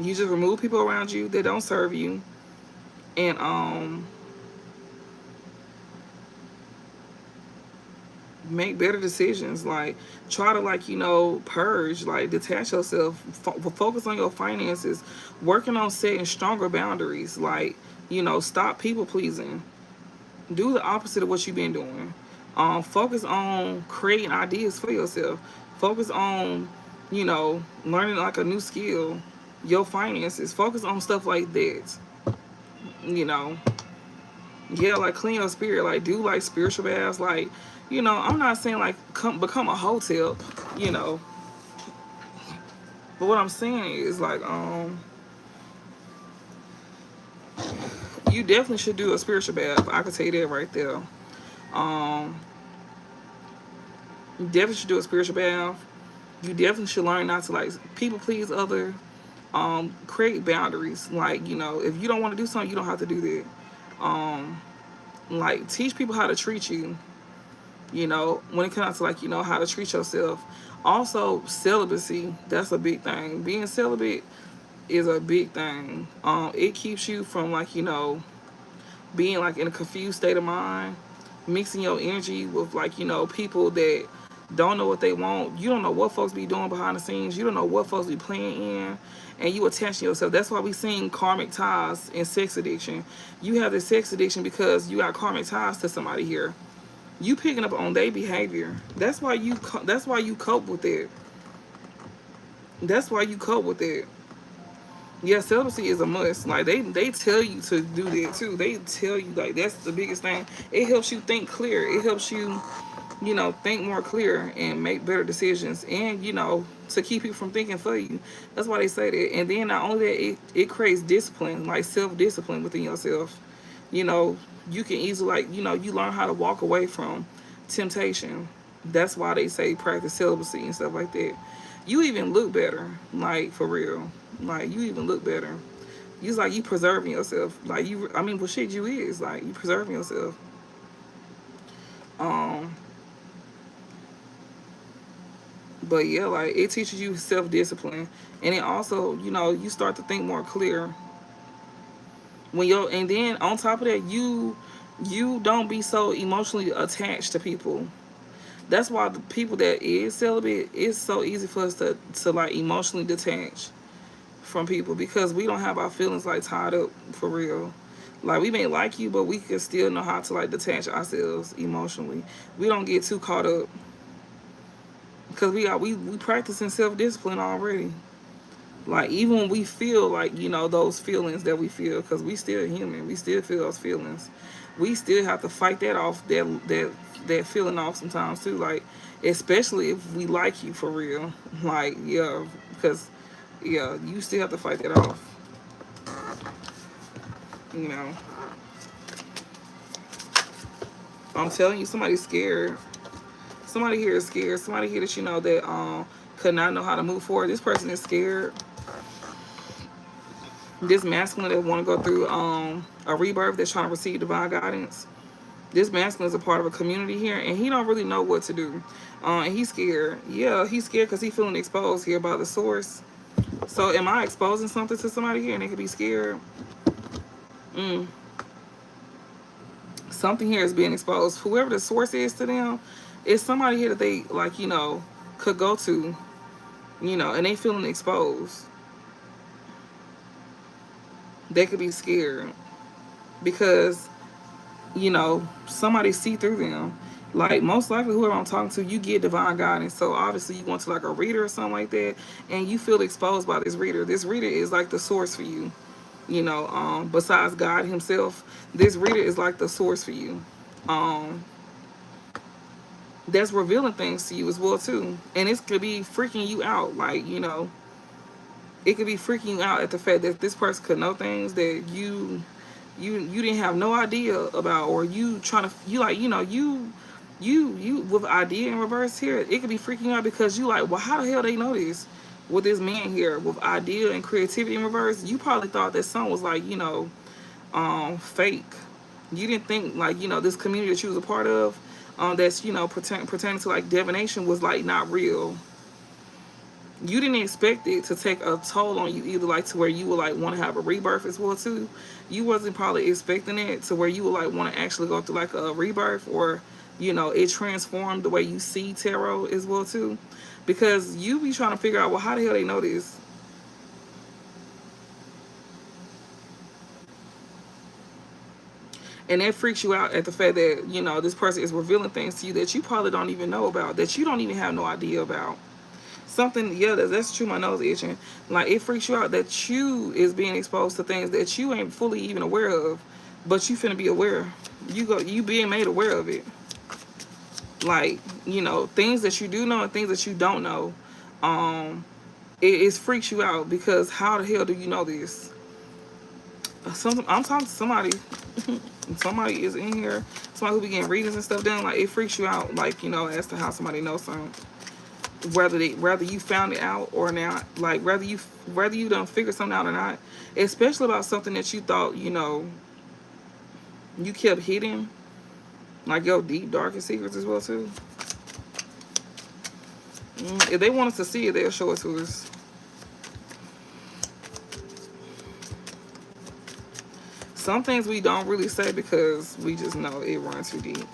A: you just remove people around you that don't serve you, and make better decisions. Like, try to, like, you know, purge, like, detach yourself, focus on your finances, working on setting stronger boundaries. Like, you know, stop people pleasing, do the opposite of what you've been doing. Focus on creating ideas for yourself. Focus on, you know, learning like a new skill. Your finances. Focus on stuff like that. You know, yeah, like clean your spirit. Like, do like spiritual baths. Like, you know, I'm not saying like become a hotel. You know, but what I'm saying is like you definitely should do a spiritual bath. I can tell you that right there. Um, you definitely should do a spiritual bath. You definitely should learn not to like people please other. Create boundaries. Like, you know, if you don't want to do something, you don't have to do that. Like, teach people how to treat you. You know, when it comes to like, you know, how to treat yourself. Also, celibacy. That's a big thing. Being celibate is a big thing. It keeps you from like, you know, being like in a confused state of mind, mixing your energy with like, you know, people that don't know what they want. You don't know what folks be doing behind the scenes. You don't know what folks be playing in, and you attaching yourself. That's why we seen karmic ties and sex addiction. You have this sex addiction because you got karmic ties to somebody here. You picking up on their behavior. That's why you. That's why you cope with it. That's why you cope with it. Yeah, celibacy is a must. Like, they tell you to do that too. They tell you like that's the biggest thing. It helps you think clear. It helps you, you know, think more clear and make better decisions, and, you know, to keep people from thinking for you. That's why they say that. And then not only that, it creates discipline, like self-discipline within yourself. You know, you can easily, like, you know, you learn how to walk away from temptation. That's why they say practice celibacy and stuff like that. You even look better, like, for real. Like, you even look better. It's like you preserving yourself. Like, you, I mean, well, shit, you is like you preserving yourself. Um, but yeah, like, it teaches you self discipline, and it also, you know, you start to think more clear when you're. And then on top of that, you don't be so emotionally attached to people. That's why the people that is celibate, it's so easy for us to like emotionally detach from people, because we don't have our feelings like tied up for real. Like, we may like you, but we can still know how to like detach ourselves emotionally. We don't get too caught up because we practicing self discipline already. Like, even when we feel like, you know, those feelings that we feel, because we still human, we still feel those feelings. We still have to fight that off, that feeling off sometimes too. Like, especially if we like you for real. Like, yeah, because yeah, you still have to fight that off. You know, I'm telling you, somebody's scared. Somebody here is scared. Somebody here that you know that could not know how to move forward. This person is scared. This masculine that want to go through a rebirth, that's trying to receive divine guidance. This masculine is a part of a community here, and he don't really know what to do. And he's scared. Yeah, he's scared because he's feeling exposed here by the source. So am I exposing something to somebody here and they could be scared? Mm. Something here is being exposed. Whoever the source is to them, it's somebody here that they, like, you know, could go to, you know, and they feeling exposed. They could be scared because, you know, somebody see through them. Like, most likely whoever I'm talking to, you get divine guidance. So obviously you went to like a reader or something like that, and you feel exposed by this reader. This reader is like the source for you. You know, besides God himself, this reader is like the source for you. Um, that's revealing things to you as well too. And it could be freaking you out. Like, you know, it could be freaking you out at the fact that this person could know things that you didn't have no idea about, or you trying to, you like, you know, you with idea in reverse here, it could be freaking you out because you like, well, how the hell they know this? With this man here with idea and creativity in reverse, you probably thought that something was like, you know, fake. You didn't think like, you know, this community that you was a part of, that's, you know, pertaining to like divination was like not real. You didn't expect it to take a toll on you either, like to where you would like want to have a rebirth as well too. You wasn't probably expecting it to where you would like want to actually go through like a rebirth, or, you know, it transformed the way you see tarot as well too, because you be trying to figure out, well, how the hell they know this. And that freaks you out at the fact that, you know, this person is revealing things to you that you probably don't even know about, that you don't even have no idea about. Something, yeah, that's true, my nose itching. Like, it freaks you out that you is being exposed to things that you ain't fully even aware of, but you finna be aware. You being made aware of it. Like, you know, things that you do know and things that you don't know. It freaks you out because how the hell do you know this? I'm talking to somebody. Somebody is in here. Somebody who be getting readings and stuff done. Like, it freaks you out. Like, you know, as to how somebody knows something. Whether you found it out or not. Like, whether you done figure something out or not. Especially about something that you thought, you know, you kept hidden. Like your deep, darkest secrets as well too. If they want us to see it, they'll show it to us. Some things we don't really say because we just know it runs too deep.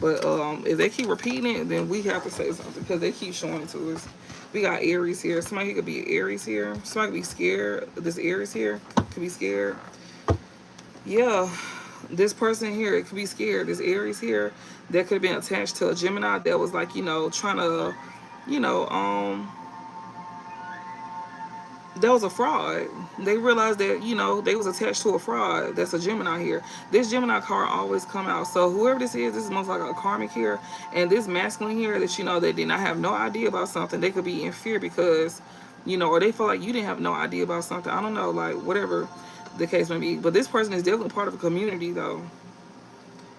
A: But if they keep repeating it, then we have to say something because they keep showing it to us. We got Aries here. Somebody could be Aries here. Somebody could be scared. This Aries here could be scared. Yeah, this person here, it could be scared. This Aries here, that could have been attached to a Gemini that was like, you know, trying to, you know, that was a fraud. They realized that, you know, they was attached to a fraud. That's a Gemini here. This Gemini card always come out. So whoever this is most like a karmic here. And this masculine here that, you know, they did not have no idea about something. They could be in fear because, you know, or they feel like you didn't have no idea about something. I don't know, like, whatever the case may be. But this person is definitely part of a community, though.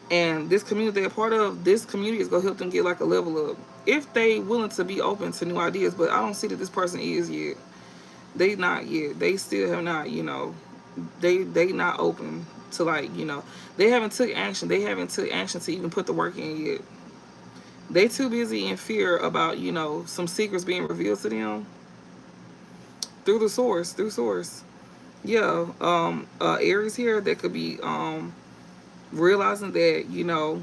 A: And this community they're part of, this community is going to help them get, like, a level up. If they willing to be open to new ideas. But I don't see that this person is yet. They not yet. They still have not, you know, they not open to, like, you know, they haven't took action. They haven't took action to even put the work in yet. They too busy in fear about, you know, some secrets being revealed to them through the source, through source. Yeah, Aries here that could be realizing that, you know,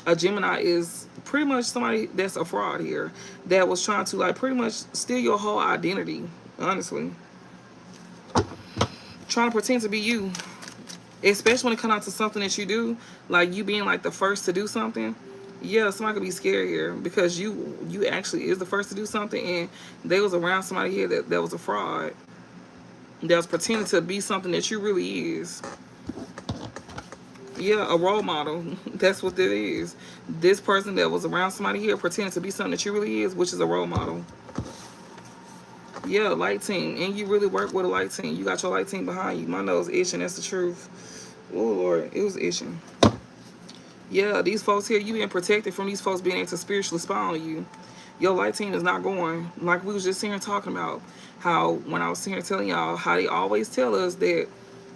A: a Gemini is pretty much somebody that's a fraud here that was trying to, like, pretty much steal your whole identity. Honestly, trying to pretend to be you, especially when it comes out to something that you do, like you being like the first to do something. Yeah, somebody could be scared here because you actually is the first to do something, and they was around somebody here that was a fraud, that was pretending to be something that you really is. Yeah, a role model. That's what that is. This person that was around somebody here pretending to be something that you really is, which is a role model. Yeah, light team. And you really work with a light team. You got your light team behind you. My nose itching. That's the truth. Oh, Lord. It was itching. Yeah, these folks here, you being protected from these folks being able to spiritually spy on you. Your light team is not going. Like we was just sitting here talking about how, when I was sitting here telling y'all how they always tell us that,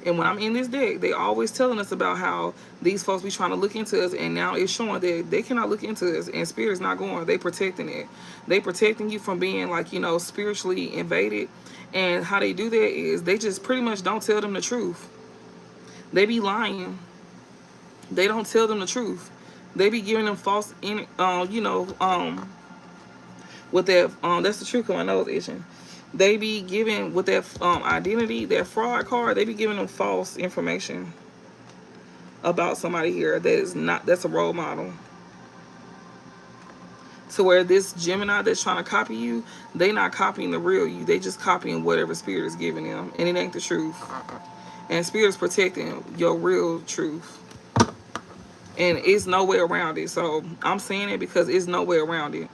A: and when I'm in this deck, they always telling us about how these folks be trying to look into us, and now it's showing that they cannot look into us, and spirit is not going. They protecting it. They protecting you from being, like, you know, spiritually invaded. And how they do that is they just pretty much don't tell them the truth. They be lying. They don't tell them the truth. They be giving them false, you know, with that, that's the truth, because my nose itching. They be giving, with that identity, that fraud card, they be giving them false information about somebody here that is not, that's a role model. To where this Gemini that's trying to copy you, they not copying the real you. They just copying whatever spirit is giving them. And it ain't the truth. And spirit is protecting your real truth. And it's no way around it. So I'm saying it because it's no way around it.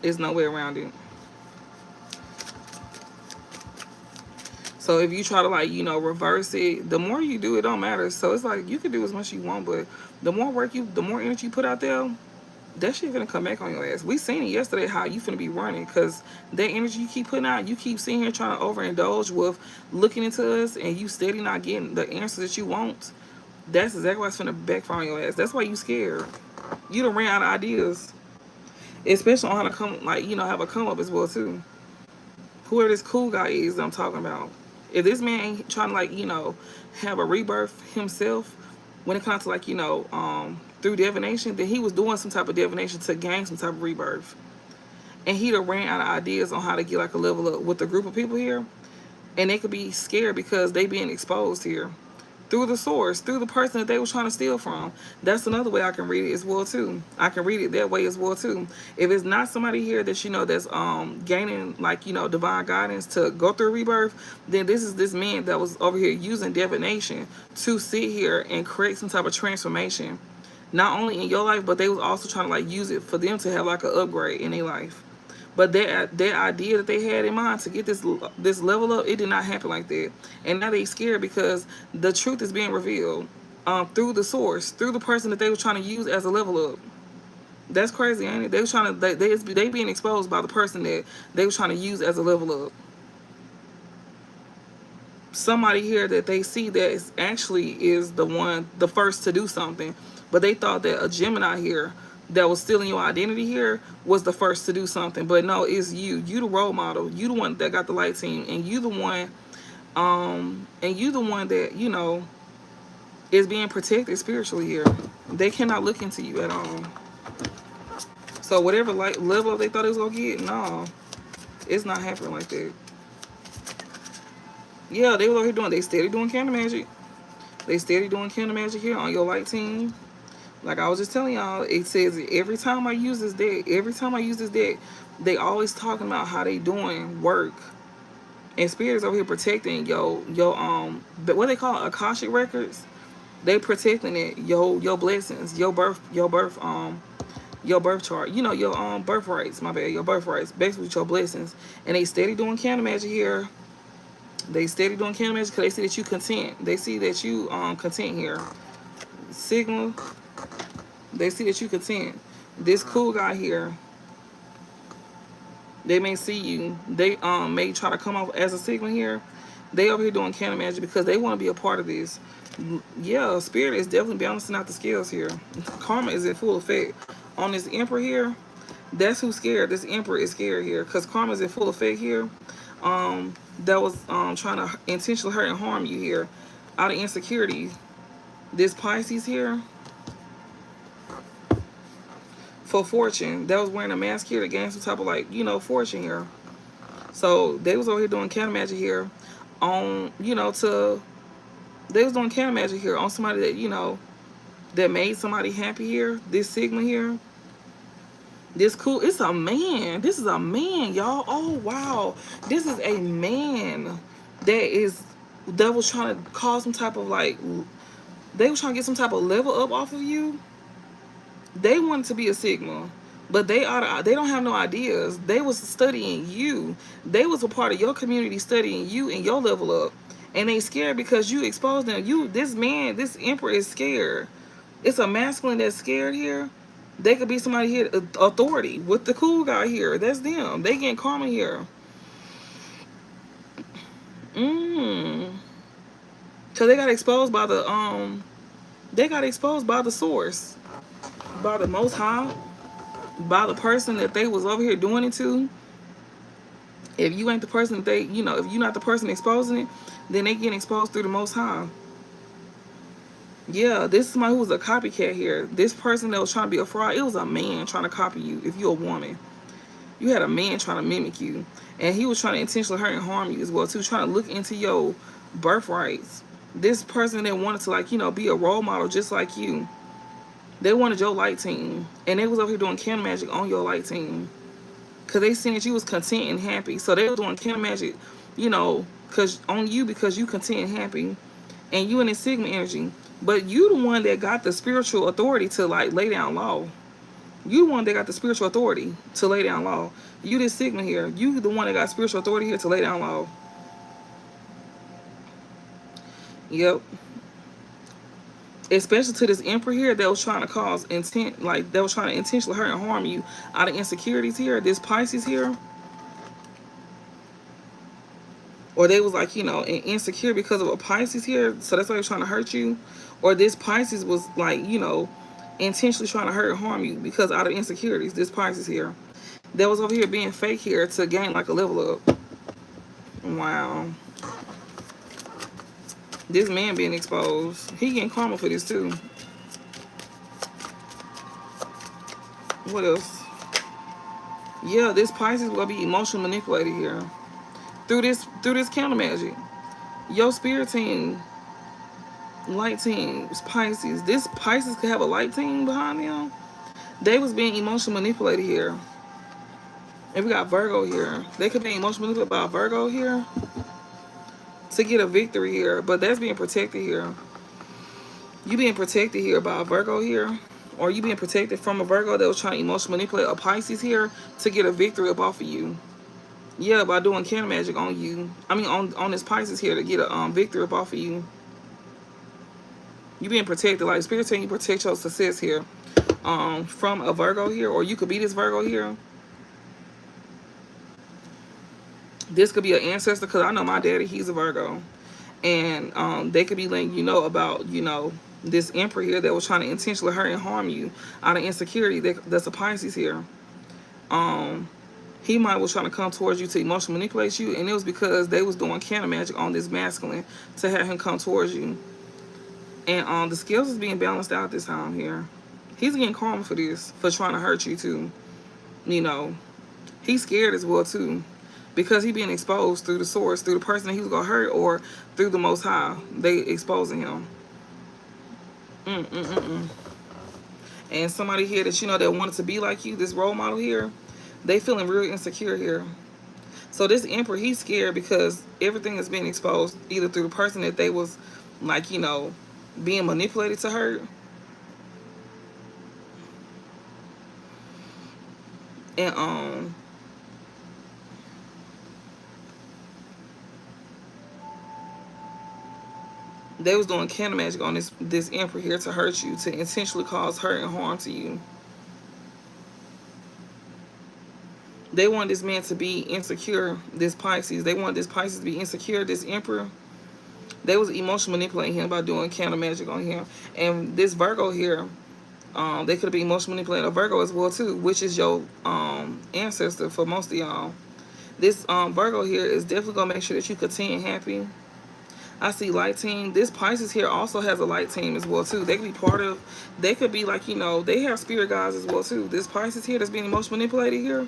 A: It's no way around it. So if you try to, like, you know, reverse it, the more you do, it don't matter. So it's like you can do as much as you want, but the more work the more energy you put out there, that shit finna come back on your ass. We seen it yesterday how you finna be running, because that energy you keep putting out, you keep sitting here trying to overindulge with looking into us, and you steady not getting the answers that you want. That's exactly what's finna backfire on your ass. That's why you scared. You done ran out of ideas, especially on how to come, like, have a come up as well too. Whoever this cool guy is that I'm talking about. If this man ain't trying to, like, have a rebirth himself when it comes to, like, through divination, then he was doing some type of divination to gain some type of rebirth. And he'd have ran out of ideas on how to get like a level up with a group of people here. And they could be scared because they being exposed here through the source, through the person that they was trying to steal from. That's another way I can read it as well too. I can read it that way as well too. If it's not somebody here that that's gaining, like, divine guidance to go through rebirth, then this is this man that was over here using divination to sit here and create some type of transformation, not only in your life, but they was also trying to, like, use it for them to have like an upgrade in their life. But that idea that they had in mind to get this level up, it did not happen like that. And now they scared because the truth is being revealed through the source, through the person that they were trying to use as a level up. That's crazy, ain't it? They was trying to they being exposed by the person that they was trying to use as a level up. Somebody here that they see that is actually is the first to do something, but they thought that a Gemini here that was stealing your identity here was the first to do something. But no, it's you. You the role model. You the one that got the light team, and you the one that is being protected spiritually here. They cannot look into you at all. So whatever level they thought it was gonna get, no, it's not happening like that. Yeah, they was over here they steady doing candle magic. They steady doing candle magic here on your light team. Like I was just telling y'all, it says every time I use this deck, they always talking about how they doing work. And Spirit is over here protecting what they call Akashic records. They protecting it, your blessings, your birth chart. Your birthrights, my bad, your birthrights, basically with your blessings. And they steady doing candle magic here. They steady doing candle magic because they see that you content. They see that you content here. Signal. They see that you content. This cool guy here, they may see you. They may try to come off as a Sigma here. They over here doing candle magic because they want to be a part of this. Yeah, Spirit is definitely balancing out the scales here. Karma is in full effect. On this Emperor here, that's who's scared. This Emperor is scared here because karma is in full effect here. That was trying to intentionally hurt and harm you here out of insecurity. This Pisces here, for fortune, that was wearing a mask here to gain some type of, like, fortune here. So they was over here doing candle magic here on, they was doing candle magic here on somebody that, that made somebody happy here. This Sigma here. This cool, it's a man. This is a man, y'all. Oh, wow. This is a man that was trying to cause some type of, like, they was trying to get some type of level up off of you. They wanted to be a Sigma, but they don't have no ideas. They was studying you. They was a part of your community studying you and your level up. And they scared because you exposed them. This man, this Emperor is scared. It's a masculine that's scared here. They could be somebody here, authority, with the cool guy here. That's them. They getting karma here. So they got exposed by the source, by the Most High, by the person that they was over here doing it to. If you ain't the person that they, if you're not the person exposing it, then they getting exposed through the Most High. Yeah, this is somebody who was a copycat here. This person that was trying to be a fraud, it was a man trying to copy you. If you're a woman, you had a man trying to mimic you, and he was trying to intentionally hurt and harm you as well too, trying to look into your birthrights. This person that wanted to, like, be a role model just like you. They wanted your light team, and they was over here doing candle magic on your light team because they seen that you was content and happy. So they were doing candle magic, because you content and happy, and you in this Sigma energy. But you the one that got the spiritual authority to, like, lay down law. You the one that got the spiritual authority to lay down law. You this Sigma here. You the one that got spiritual authority here to lay down law. Yep. especially to this emperor here that was trying to cause intent, like that was trying to intentionally hurt and harm you out of insecurities here. This Pisces here, or they was like, you know, insecure because of a Pisces here, so that's why they're trying to hurt you. Or this Pisces was like, you know, intentionally trying to hurt and harm you because out of insecurities. This Pisces here, that was over here being fake here to gain like a level up. Wow. This man being exposed, he getting karma for this too. What else? Yeah, this Pisces will be emotionally manipulated here through this counter magic. Your spirit team, light team, Pisces. This Pisces could have a light team behind them. They was being emotionally manipulated here. And we got Virgo here. They could be emotionally manipulated by Virgo here to get a victory here, but that's being protected here. You being protected here by a Virgo here, or you being protected from a Virgo that was trying to emotionally manipulate a Pisces here to get a victory up off of you. Yeah, by doing candle magic on you. I mean, on this Pisces here to get a victory up off of you. You being protected, like Spirit telling you protect your success here, from a Virgo here, or you could be this Virgo here. This could be an ancestor, because I know my daddy, he's a Virgo. And they could be letting you know about, you know, this emperor here that was trying to intentionally hurt and harm you out of insecurity. That's a Pisces here. He might was trying to come towards you to emotionally manipulate you, and it was because they was doing candle magic on this masculine to have him come towards you. And the skills is being balanced out this time here. He's getting karma for this, for trying to hurt you too. You know, he's scared as well too, because he being exposed through the source, through the person that he was gonna hurt, or through the Most High. They exposing him. And somebody here that you know that wanted to be like you, this role model here, they feeling real insecure here. So this emperor, he's scared because everything is being exposed either through the person that they was like, you know, being manipulated to hurt. And they was doing candle magic on this emperor here to hurt you, to intentionally cause hurt and harm to you. They want this man to be insecure, this Pisces. They want this Pisces to be insecure, this emperor. They was emotionally manipulating him by doing candle magic on him. And this Virgo here, they could be emotionally manipulating a Virgo as well too, which is your ancestor for most of y'all. This Virgo here is definitely gonna make sure that you continue happy. I see light team. This Pisces here also has a light team as well too. They could be part of, they could be like, you know, they have spirit guides as well too. This Pisces here that's being emotionally manipulated here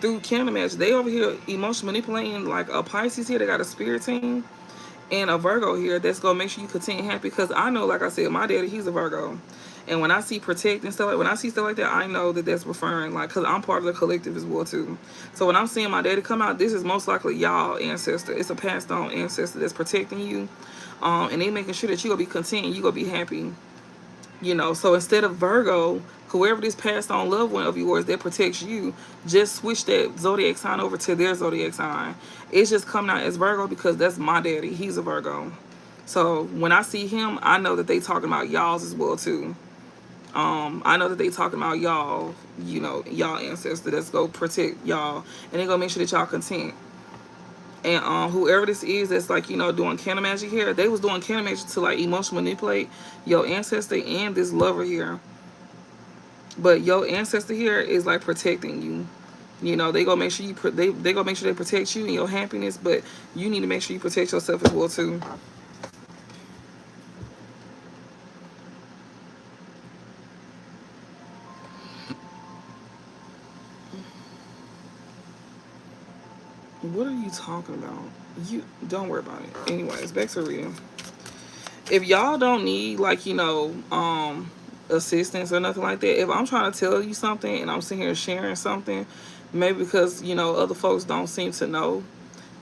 A: through candle magic. They over here emotionally manipulating like a Pisces here. They got a spirit team. And a Virgo here that's gonna make sure you continue happy, because I know, like I said, my daddy, he's a Virgo, and when I see protect and stuff, like when I see stuff like that, I know that that's referring, like, because I'm part of the collective as well too. So when I'm seeing my daddy come out, this is most likely y'all ancestor. It's a passed on ancestor that's protecting you, and they making sure that you gonna be content, you gonna be happy. You know, so instead of Virgo, whoever this passed on loved one of yours that protects you, just switch that zodiac sign over to their zodiac sign. It's just coming out as Virgo because that's my daddy. He's a Virgo. So when I see him, I know that they talking about y'all's as well too. I know that they talking about y'all, you know, y'all ancestor that's go protect y'all, and they gonna make sure that y'all content. And whoever this is that's like, you know, doing candle magic here, they was doing candle magic to like emotionally manipulate your ancestor and this lover here. But your ancestor here is like protecting you. You know, they gonna make sure they gonna make sure they protect you and your happiness, but you need to make sure you protect yourself as well too. What are you talking about? You don't worry about it. Anyways, back to reading. If y'all don't need like, you know, assistance or nothing like that, if I'm trying to tell you something and I'm sitting here sharing something, maybe because, you know, other folks don't seem to know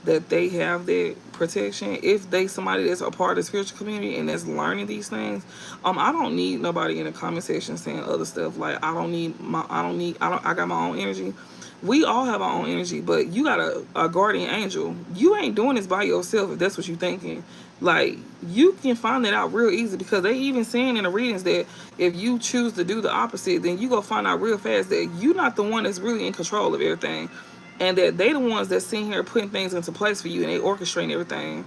A: that they have that protection, if they somebody that's a part of the spiritual community and that's learning these things, I don't need nobody in the comment section saying other stuff like I got my own energy. We all have our own energy, but you got a guardian angel. You ain't doing this by yourself if that's what you're thinking. Like, you can find that out real easy, because they even saying in the readings that if you choose to do the opposite, then you go find out real fast that you're not the one that's really in control of everything, and that they the ones that's sitting here putting things into place for you, and they orchestrating everything.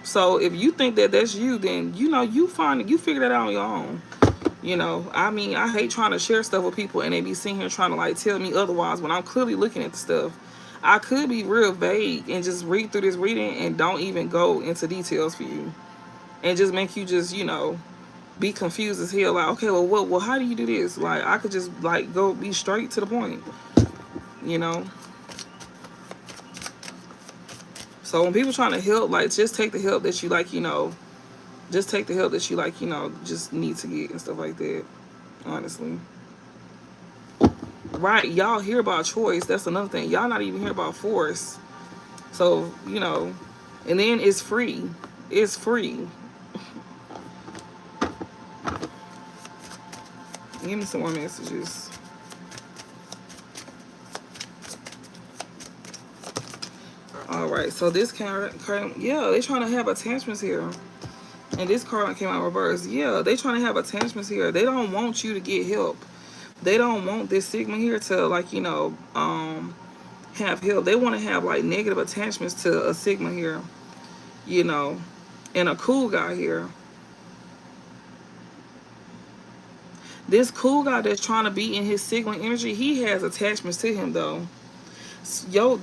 A: So if you think that that's you, then you figure that out on your own. I mean, I hate trying to share stuff with people and they be sitting here trying to like tell me otherwise when I'm clearly looking at the stuff. I could be real vague and just read through this reading and don't even go into details for you, and just make you just be confused as hell. Like, okay, well, what? Well, how do you do this? Like, I could just like go be straight to the point, you know. So when people trying to help, like, just take the help that you like, just take the help that you like, just need to get and stuff like that. Honestly. Right, y'all hear about choice. That's another thing. Y'all not even hear about force. So, and then it's free. It's free. Give me some more messages. All right, so this card, yeah, they trying to have attachments here. And this card came out reverse. Yeah, they trying to have attachments here. They don't want you to get help. They don't want this Sigma here to like, have help. They want to have like negative attachments to a Sigma here, and a cool guy here. This cool guy that's trying to be in his Sigma energy, he has attachments to him though. Your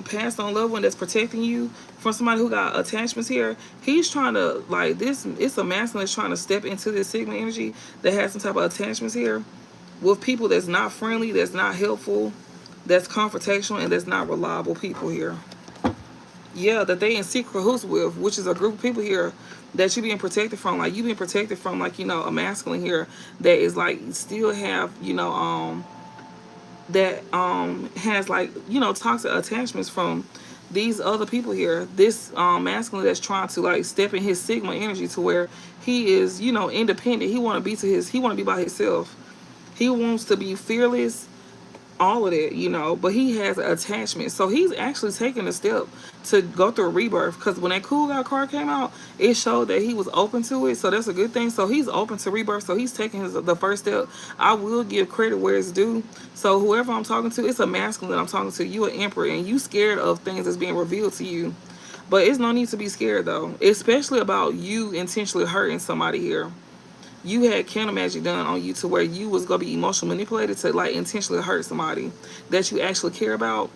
A: passed on loved one that's protecting you from somebody who got attachments here, he's trying to like this. It's a masculine that's trying to step into this Sigma energy that has some type of attachments here with people that's not friendly, that's not helpful, that's confrontational, and that's not reliable people here. Yeah, that they in secret cahoots with, which is a group of people here that you being protected from. Like, you being protected from, like, a masculine here that is like still have, that has like, toxic attachments from these other people here. This masculine that's trying to like step in his Sigma energy to where he is, independent. He want to be by himself. He wants to be fearless, all of that, but he has an attachment. So he's actually taking a step to go through a rebirth, because when that cool guy card came out, it showed that he was open to it. So that's a good thing. So he's open to rebirth. So he's taking the first step. I will give credit where it's due. So whoever I'm talking to, it's a masculine that I'm talking to. You an emperor, and you scared of things that's being revealed to you. But it's no need to be scared though, especially about you intentionally hurting somebody here. You had candle magic done on you to where you was gonna be emotionally manipulated to like intentionally hurt somebody that you actually care about.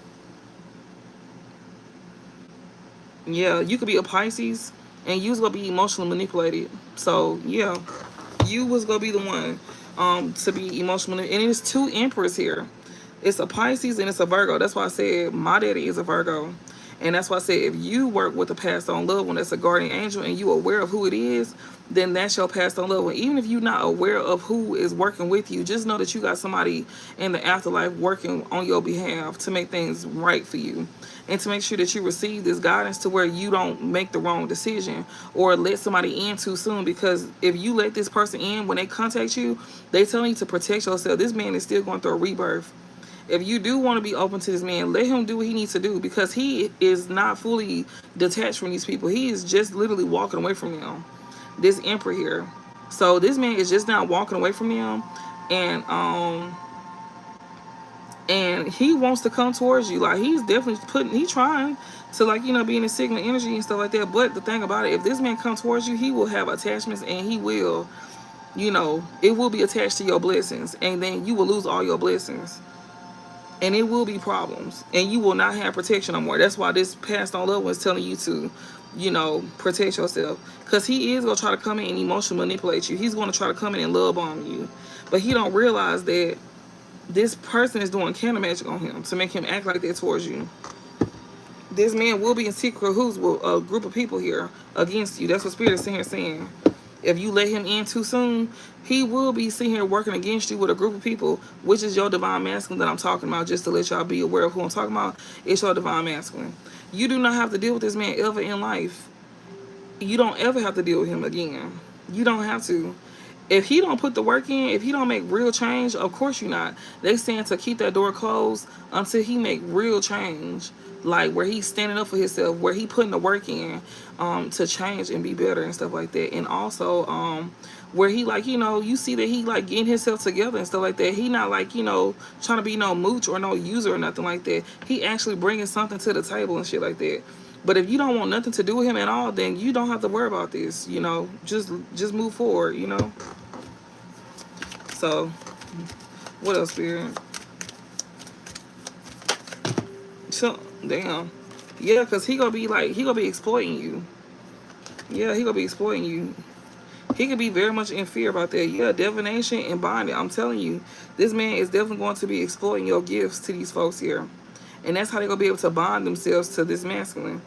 A: Yeah, you could be a Pisces and you was gonna be emotionally manipulated. So yeah, you was gonna be the one to be emotionally, and it's two emperors here. It's a Pisces and it's a Virgo. That's why I said my daddy is a Virgo. And that's why I said if you work with a passed on loved one that's a guardian angel and you aware of who it is, then that's your passed on loved one. Even if you're not aware of who is working with you, just know that you got somebody in the afterlife working on your behalf to make things right for you. And to make sure that you receive this guidance to where you don't make the wrong decision or let somebody in too soon. Because if you let this person in, when they contact you, they telling you to protect yourself. This man is still going through a rebirth. If you do want to be open to this man, let him do what he needs to do, because he is not fully detached from these people. He is just literally walking away from them. This emperor here. So this man is just not walking away from them, and he wants to come towards you. Like, he's definitely he's trying to like, be in the Sigma energy and stuff like that. But the thing about it, if this man comes towards you, he will have attachments, and he will, it will be attached to your blessings, and then you will lose all your blessings. And it will be problems, and you will not have protection no more. That's why this passed on loved one is telling you to, protect yourself, because he is going to try to come in and emotionally manipulate you. He's going to try to come in and love on you, but he don't realize that this person is doing candle magic on him to make him act like that towards you. This man will be in secret cahoots with a group of people here against you. That's what Spirit is sitting here saying. If you let him in too soon, he will be sitting here working against you with a group of people, which is your divine masculine that I'm talking about. Just to let y'all be aware of who I'm talking about, it's your divine masculine. You do not have to deal with this man ever in life. You don't ever have to deal with him again. You don't have to. If he don't put the work in, if he don't make real change, of course you're not. They saying to keep that door closed until he make real change, like where he's standing up for himself, where he putting the work in, to change and be better and stuff like that. And also, where he like, you see that he like getting himself together and stuff like that. He not like, trying to be no mooch or no user or nothing like that. He actually bringing something to the table and shit like that. But if you don't want nothing to do with him at all, then you don't have to worry about this. Just move forward. So, what else, Spirit? So, damn. Yeah, because he gonna be exploiting you. Yeah, he gonna be exploiting you. He could be very much in fear about that. Yeah, divination and bonding. I'm telling you, this man is definitely going to be exploiting your gifts to these folks here. And that's how they're gonna be able to bond themselves to this masculine.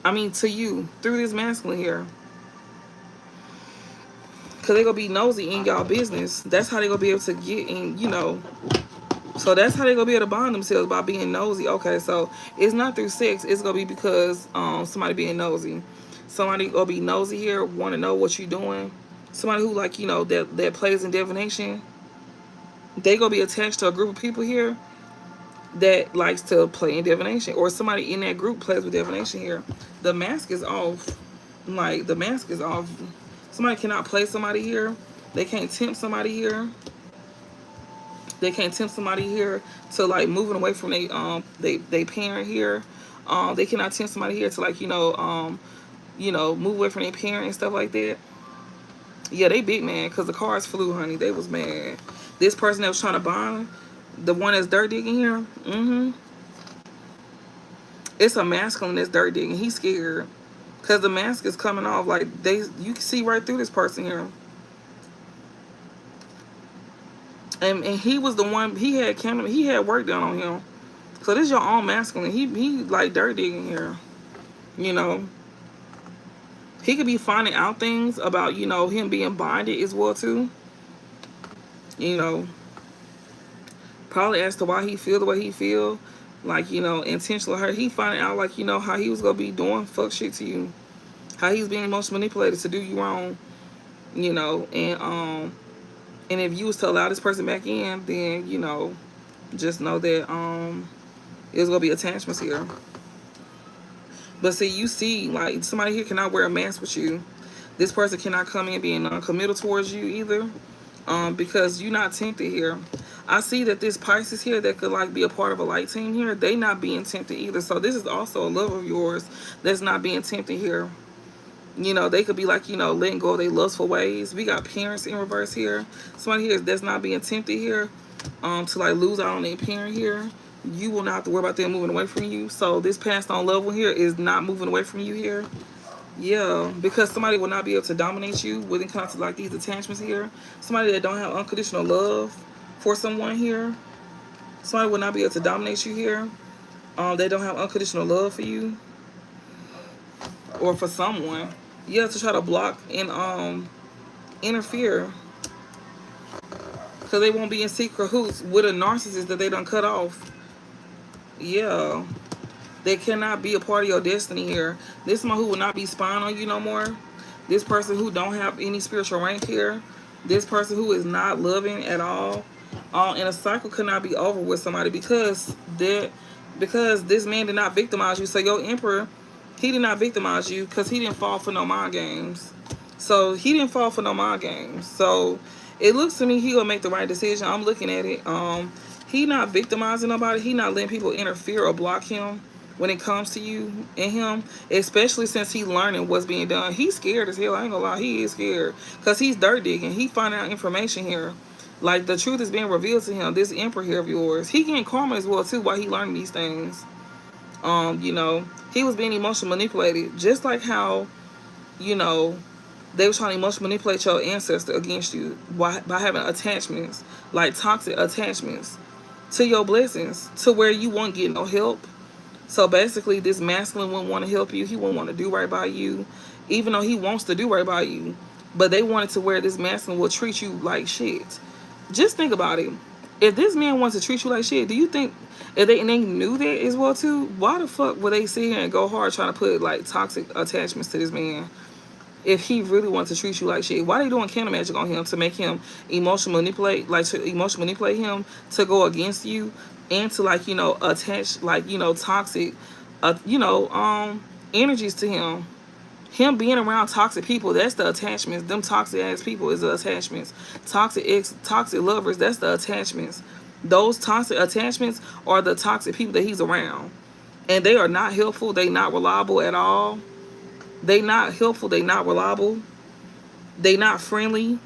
A: I mean, to you, through this masculine here. Because they're going to be nosy in y'all business. That's how they're going to be able to get in, So that's how they're going to be able to bond themselves, by being nosy. Okay, so it's not through sex. It's going to be because somebody being nosy. Somebody going to be nosy here, want to know what you're doing. Somebody who, like, that plays in divination. They going to be attached to a group of people here that likes to play in divination. Or somebody in that group plays with divination here. The mask is off. Like, the mask is off. Somebody cannot play somebody here. They can't tempt somebody here. They can't tempt somebody here to like moving away from they parent here. They cannot tempt somebody here to like move away from their parent and stuff like that. Yeah, they big mad because the cars flew, honey. They was mad. This person that was trying to bond, the one that's dirt digging here. It's a masculine that's dirt digging. He's scared. Because the mask is coming off. Like, you can see right through this person here. And he was the one, he had work done on him. So this is your own masculine. He like dirt digging here. He could be finding out things about, him being bonded as well too. Probably as to why he feel the way he feel. Like, intentionally hurt. He finding out, like, how he was going to be doing fuck shit to you. How he's being emotionally manipulated to do you wrong. And if you was to allow this person back in, then, just know that there's going to be attachments here. But see, you see, like, somebody here cannot wear a mask with you. This person cannot come in being non-committal towards you either. Because you're not tempted here. I see that this Pisces here that could like be a part of a light team here, they not being tempted either. So this is also a love of yours that's not being tempted here. They could be like, letting go of their lustful ways. We got parents in reverse here. Somebody here that's not being tempted here to like lose out on their parent here. You will not have to worry about them moving away from you. So this passed on love one here is not moving away from you here. Yeah, because somebody will not be able to dominate you within concept like these attachments here. Somebody that don't have unconditional love for someone here. Somebody will not be able to dominate you here. They don't have unconditional love for you or for someone. Yeah, to try to block and interfere because they won't be in secret hoots with a narcissist that they done cut off. Yeah. They cannot be a part of your destiny here. This one who will not be spying on you no more. This person who don't have any spiritual rank here. This person who is not loving at all. And a cycle cannot be over with somebody because this man did not victimize you. So your emperor, he did not victimize you because he didn't fall for no mind games. So he didn't fall for no mind games. So it looks to me he gonna make the right decision. I'm looking at it. He not victimizing nobody. He not letting people interfere or block him when it comes to you and him, especially since he's learning what's being done. He's scared as hell. I ain't gonna lie. He is scared because he's dirt digging. He finding out information here. Like, the truth is being revealed to him. This emperor here of yours, he getting karma as well too while he learning these things. He was being emotionally manipulated, just like how, they were trying to emotionally manipulate your ancestor against you by having attachments, like toxic attachments to your blessings, to where you won't get no help. So basically, this masculine wouldn't want to help you. He wouldn't want to do right by you, even though he wants to do right by you. But they wanted to where this masculine will treat you like shit. Just think about it. If this man wants to treat you like shit, do you think if they knew that as well too, why the fuck would they sit here and go hard trying to put like toxic attachments to this man? if he really wants to treat you like shit. Why they doing candle magic on him to make him emotional manipulate, like to emotional manipulate him to go against you and to like, you know, attach like, you know, toxic, you know, energies to him. Him being around toxic people, that's the attachments. Them toxic ass people is the attachments. Toxic lovers, that's the attachments. Those toxic attachments are the toxic people that he's around. And they are not helpful. They not reliable at all. They not helpful. They not reliable. They not friendly.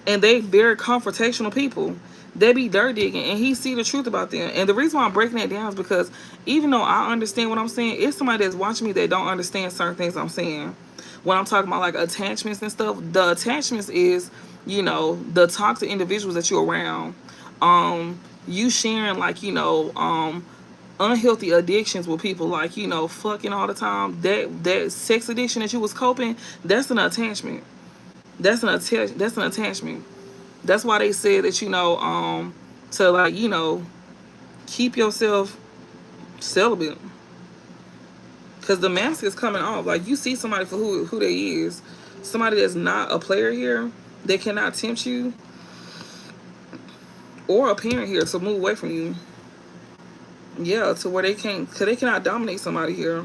A: And they very confrontational people. They be dirt digging, and he see the truth about them. And the reason why I'm breaking that down is because even though I understand what I'm saying, it's somebody that's watching me that don't understand certain things I'm saying. When I'm talking about like attachments and stuff, the attachments is, you know, the toxic individuals that you're around. You sharing like, you know, unhealthy addictions with people, like, you know, fucking all the time. That sex addiction that you was coping, that's an attachment. That's an attachment. That's why they said that, you know, to like, you know, keep yourself celibate, because the mask is coming off. Like, you see somebody for who they is, somebody that's not a player here. They cannot tempt you, or a parent here to move away from you. Yeah, to where they can't, because they cannot dominate somebody here.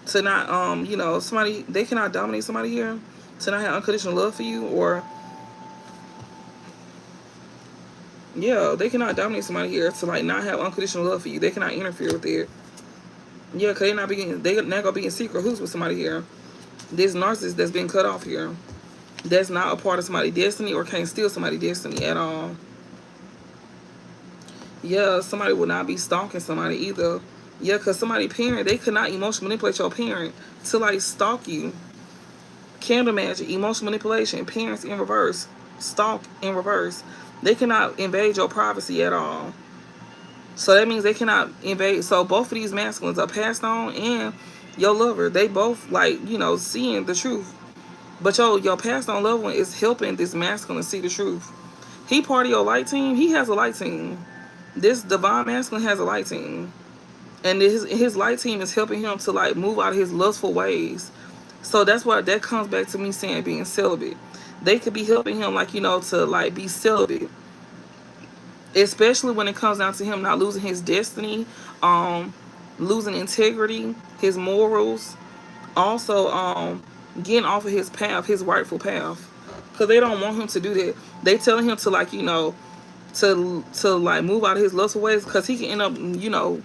A: To not, you know, somebody, they cannot dominate somebody here. To not have unconditional love for you, or yeah, they cannot dominate somebody here. To like not have unconditional love for you, they cannot interfere with it. Yeah, because they're not gonna be in secret who's with somebody here. This narcissist that's been cut off here, that's not a part of somebody's destiny or can't steal somebody's destiny at all. Yeah, somebody will not be stalking somebody either. Yeah, because somebody parent, they could not emotionally manipulate your parent to like stalk you. Candle magic, emotional manipulation, parents in reverse, stalk in reverse. They cannot invade your privacy at all. So that means they cannot invade. So both of these masculines are passed on, and your lover, they both like, you know, seeing the truth. But your passed on loved one is helping this masculine see the truth. He part of your light team. He has a light team. This divine masculine has a light team. And his light team is helping him to like move out of his lustful ways. So that's why that comes back to me saying being celibate. They could be helping him, like, you know, to like be celibate, especially when it comes down to him not losing his destiny, losing integrity, his morals, also getting off of his path, his rightful path, because they don't want him to do that. They telling him to like, you know, to like move out of his lustful ways, because he can end up, you know,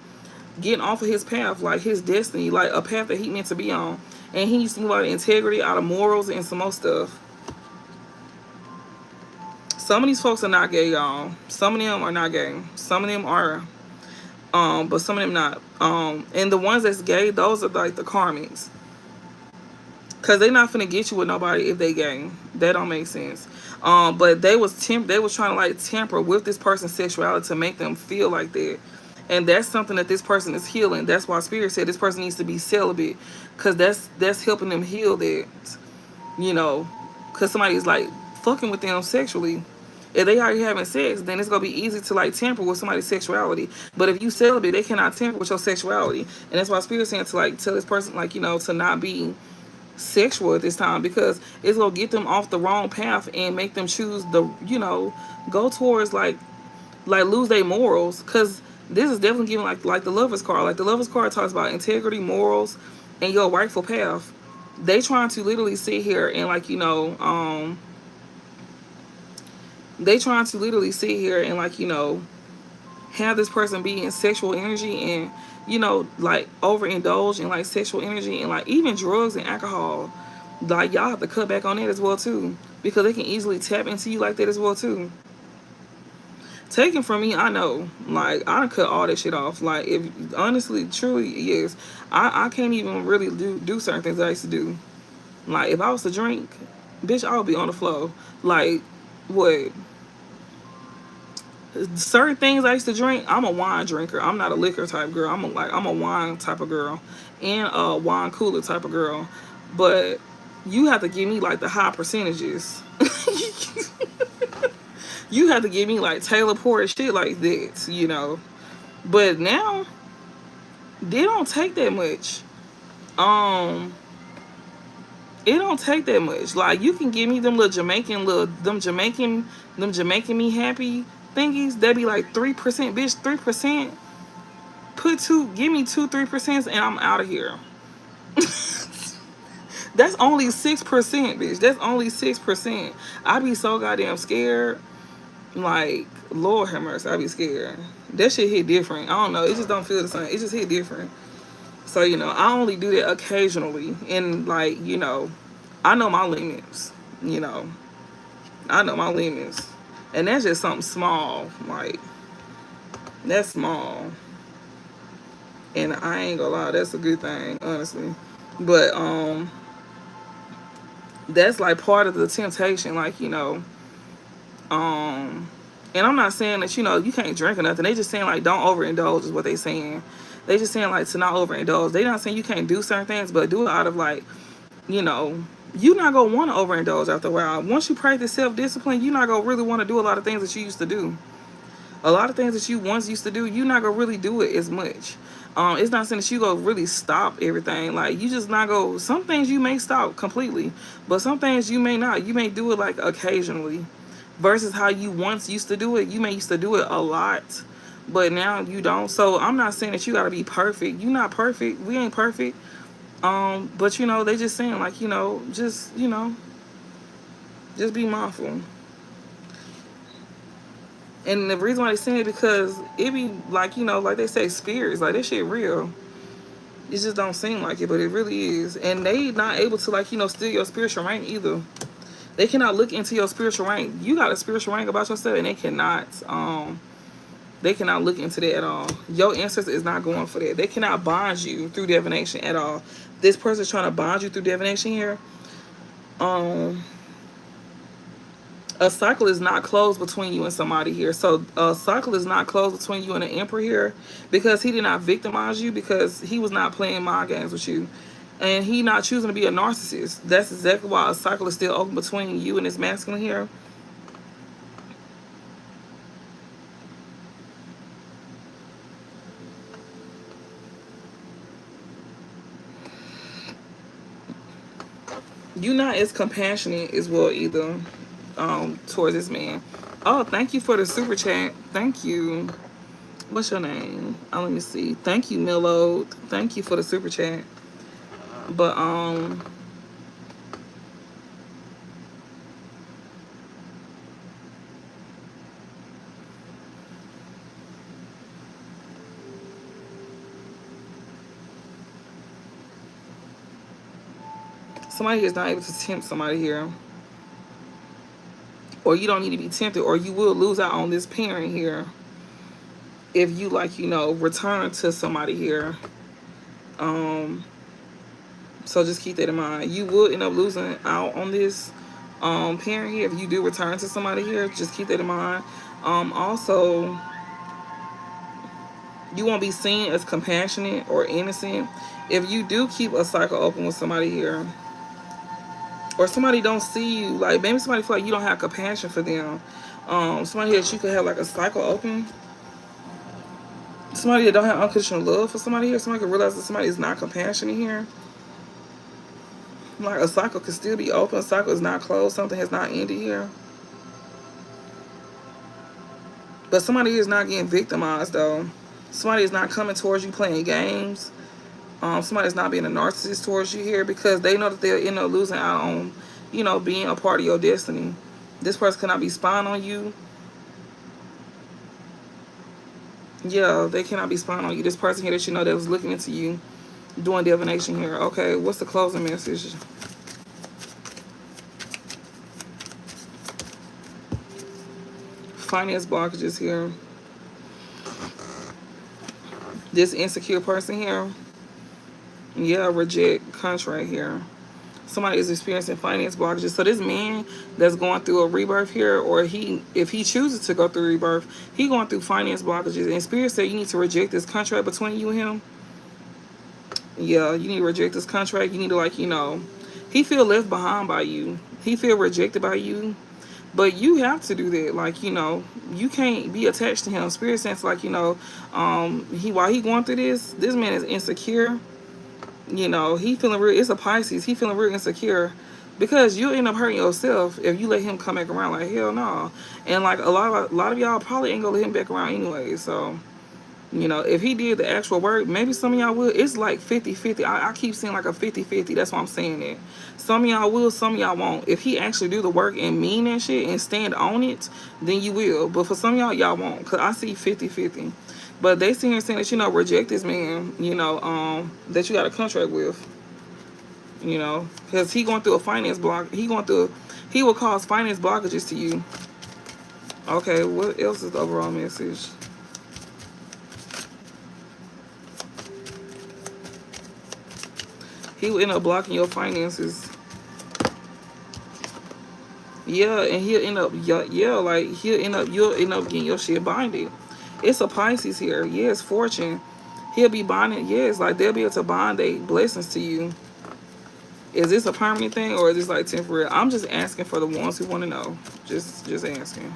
A: getting off of his path, like his destiny, like a path that he meant to be on. And he needs to move out of integrity, out of morals, and some more stuff. Some of these folks are not gay, y'all. Some of them are not gay. Some of them are, but some of them not. And the ones that's gay, those are like the karmics. Cause they not finna get you with nobody if they gay. That don't make sense. But they was trying to like temper with this person's sexuality to make them feel like that. And that's something that this person is healing. That's why Spirit said this person needs to be celibate. Cause that's helping them heal that. You know, cause somebody's like fucking with them sexually. If they already having sex, then it's gonna be easy to like tamper with somebody's sexuality. But if you celibate, they cannot tamper with your sexuality. And that's why Spirit's saying to like tell this person, like, you know, to not be sexual at this time, because it's gonna get them off the wrong path and make them choose the, you know, go towards like lose their morals. Because this is definitely giving like the Lover's card. Like the Lover's card talks about integrity, morals, and your rightful path. They trying to literally sit here and like, you know, they trying to literally sit here and like, you know, have this person be in sexual energy and, you know, like overindulge in like sexual energy and like even drugs and alcohol. Like y'all have to cut back on that as well too, because they can easily tap into you like that as well too. Taken from me, I know, like I done cut all that shit off. Like, if honestly, truly, yes, I can't even really do certain things I used to do. Like if I was to drink, bitch, I would be on the floor. Like what? Certain things I used to drink, I'm a wine drinker. I'm not a liquor type girl. I'm a wine type of girl and a wine cooler type of girl. But you have to give me like the high percentages. You have to give me like Taylor Port shit like that, you know. But now they don't take that much. It don't take that much. Like, you can give me them little Jamaican, them Jamaican me happy thingies. That be like 3%, bitch. 3%. Give me 3%, and I'm out of here. That's only 6%, bitch. That's only 6%. I be so goddamn scared. Like, Lord have mercy, I be scared. That shit hit different. I don't know. It just don't feel the same. It just hit different. So, I only do that occasionally. And, like, I know my limits. You know, I know my limits. And that's just something small. Like, that's small. And I ain't gonna lie, that's a good thing, honestly. But, that's like part of the temptation. Like, and I'm not saying that, you can't drink or nothing. They just saying, like, don't overindulge is what they saying. They just saying, like, to not overindulge. They not saying you can't do certain things, but do it out of, like, you know, you're not going to want to overindulge after a while. Once you practice self-discipline, you're not going to really want to do a lot of things that you used to do. A lot of things that you once used to do, you're not going to really do it as much. It's not saying that you go really stop everything. Like, you just not go. Some things you may stop completely, but some things you may not. You may do it, like, occasionally. Versus how you once used to do it. You may used to do it a lot, but now you don't. So I'm not saying that you got to be perfect. You're not perfect. We ain't perfect. But they just saying, like, just be mindful. And the reason why they saying it, because it be like, like they say, spirits, like, that shit real. It just don't seem like it, but it really is. And they not able to, like, steal your spiritual rank either. They cannot look into your spiritual rank. You got a spiritual rank about yourself, and they cannot look into that at all. Your ancestors is not going for that. They cannot bond you through divination at all. This person's trying to bond you through divination here. A cycle is not closed between you and somebody here. So a cycle is not closed between you and the emperor here, because he did not victimize you, because he was not playing mind games with you. And he not choosing to be a narcissist. That's exactly why a cycle is still open between you and this masculine here. You're not as compassionate as well either, towards this man. Oh, thank you for the super chat. Thank you. What's your name? Oh, let me see. Thank you, Milo. Thank you for the super chat. But somebody is not able to tempt somebody here. Or you don't need to be tempted, or you will lose out on this parent here if you, like, return to somebody here. So just keep that in mind. You will end up losing out on this parent here if you do return to somebody here. Just keep that in mind. Also, you won't be seen as compassionate or innocent if you do keep a cycle open with somebody here. Or somebody don't see you, like, maybe somebody feel like you don't have compassion for them. Somebody that you could have, like, a cycle open. Somebody that don't have unconditional love for somebody here. Somebody could realize that somebody is not compassionate here. Like, a cycle could still be open. A cycle is not closed. Something has not ended here. But somebody is not getting victimized, though. Somebody is not coming towards you playing games. Somebody is not being a narcissist towards you here, because they know that they'll end up losing out on, being a part of your destiny. This person cannot be spying on you. Yeah, they cannot be spying on you. This person here that that was looking into you, doing divination here. Okay, what's the closing message? Finance blockages here. This insecure person here. Yeah, reject contract here. Somebody is experiencing finance blockages. So this man that's going through a rebirth here, or if he chooses to go through rebirth, he going through finance blockages. And Spirit said you need to reject this contract between you and him. Yeah, you need to reject this contract. You need to, like, he feel left behind by you. He feel rejected by you. But you have to do that. Like, you can't be attached to him. Spirit sense, like, while he going through this man is insecure. You know, he feeling real. It's a Pisces. He feeling real insecure because you end up hurting yourself if you let him come back around. Like hell no. And like a lot of y'all probably ain't gonna let him back around anyway. So you know, if he did the actual work, maybe some of y'all will. It's like 50-50. I keep saying like a 50-50. That's why I'm saying it. Some of y'all will, some of y'all won't. If he actually do the work and mean that shit and stand on it, then you will. But for some of y'all, y'all won't. Because I see 50-50. But they sit here saying that, you know, reject this man, you know, that you got a contract with. You know, because he going through a finance block. He will cause finance blockages to you. Okay, what else is the overall message? He will end up blocking your finances. Yeah, and he'll end up, yeah, like you'll end up getting your shit bonded. It's a Pisces here. Yes, fortune. He'll be bonded. Yes, like they'll be able to bond their blessings to you. Is this a permanent thing or is this like temporary? I'm just asking for the ones who want to know. Just asking.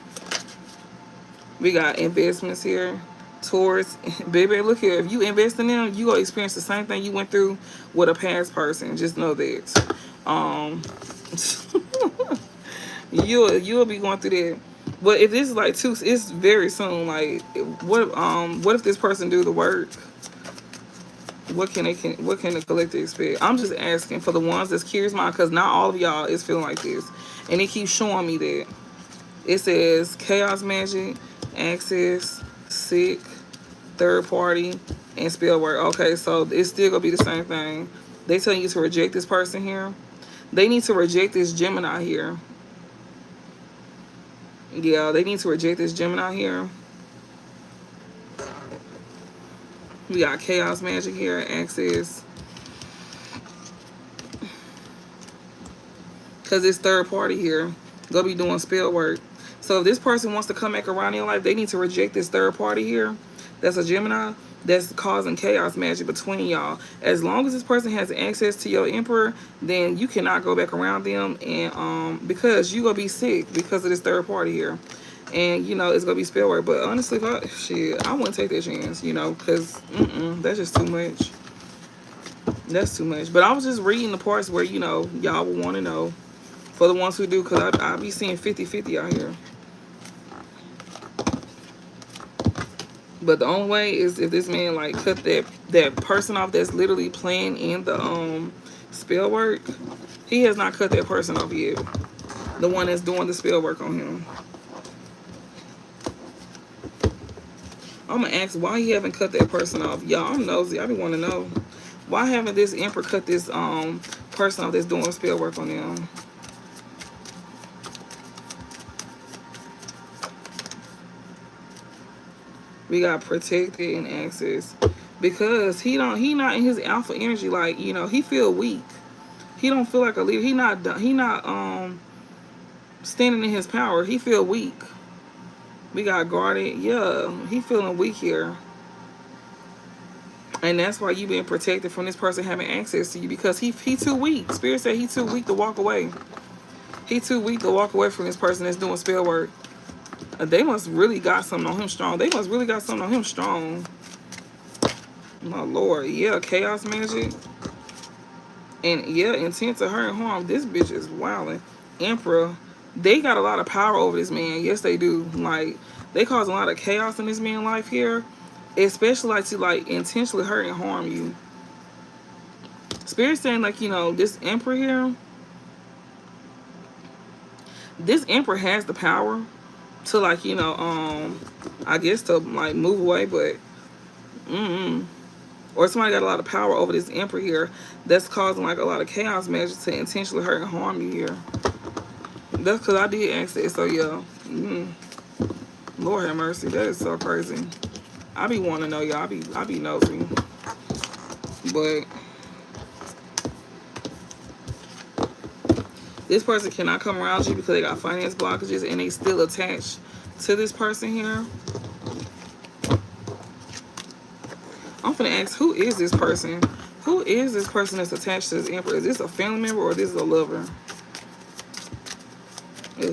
A: We got investments here. Taurus, baby, look here. If you invest in them, you gonna experience the same thing you went through with a past person. Just know that. You'll be going through that. But if this is like two, it's very soon. Like, what if this person do the work? What can the collective expect? I'm just asking for the ones that's curious mind, because not all of y'all is feeling like this, and it keeps showing me that. It says chaos magic, access, sick, third party, and spell work. Okay, so it's still gonna be the same thing. They telling you to reject this person here. They need to reject this Gemini here. Yeah, they need to reject this Gemini here. We got chaos magic here, access. Because it's third party here. Go be doing spell work. So if this person wants to come back around in your life, they need to reject this third party here. That's a Gemini that's causing chaos magic between y'all. As long as this person has access to your emperor, then you cannot go back around them, and because you gonna be sick because of this third party here. And you know it's gonna be spell work. But honestly, I wouldn't take that chance, you know, because that's just too much. That's too much. But I was just reading the parts where, you know, y'all will want to know. For the ones who do, because I be seeing 50-50 out here. But the only way is if this man like cut that person off that's literally playing in the spell work. He has not cut that person off yet. The one that's doing the spell work on him. I'm gonna ask why he haven't cut that person off. Y'all, I'm nosy. I be want to know why haven't this emperor cut this person off that's doing spell work on them. We got protected and access, because he not in his alpha energy. Like, you know, he feel weak. He don't feel like a leader. He not standing in his power. He feel weak. We got guarded. Yeah, he feeling weak here, and that's why you being protected from this person having access to you, because he too weak. Spirit said he too weak to walk away. He too weak to walk away from this person that's doing spell work. They must really got something on him strong. They must really got something on him strong. My Lord. Yeah, chaos magic. And yeah, intent to hurt and harm. This bitch is wilding. Emperor. They got a lot of power over this man. Yes, they do. Like, they cause a lot of chaos in this man's life here. Especially like to like intentionally hurt and harm you. Spirit saying like, you know, this emperor here. This emperor has the power to like, you know, I guess to like move away, but or somebody got a lot of power over this emperor here that's causing like a lot of chaos magic to intentionally hurt and harm you here. That's because I did ask that. So yeah, Lord have mercy. That is so crazy. I be wanting to know, y'all. I be nosy, but this person cannot come around you because they got finance blockages and they still attached to this person here. I'm finna ask, who is this person? Who is this person that's attached to this emperor? Is this a family member or this is a lover?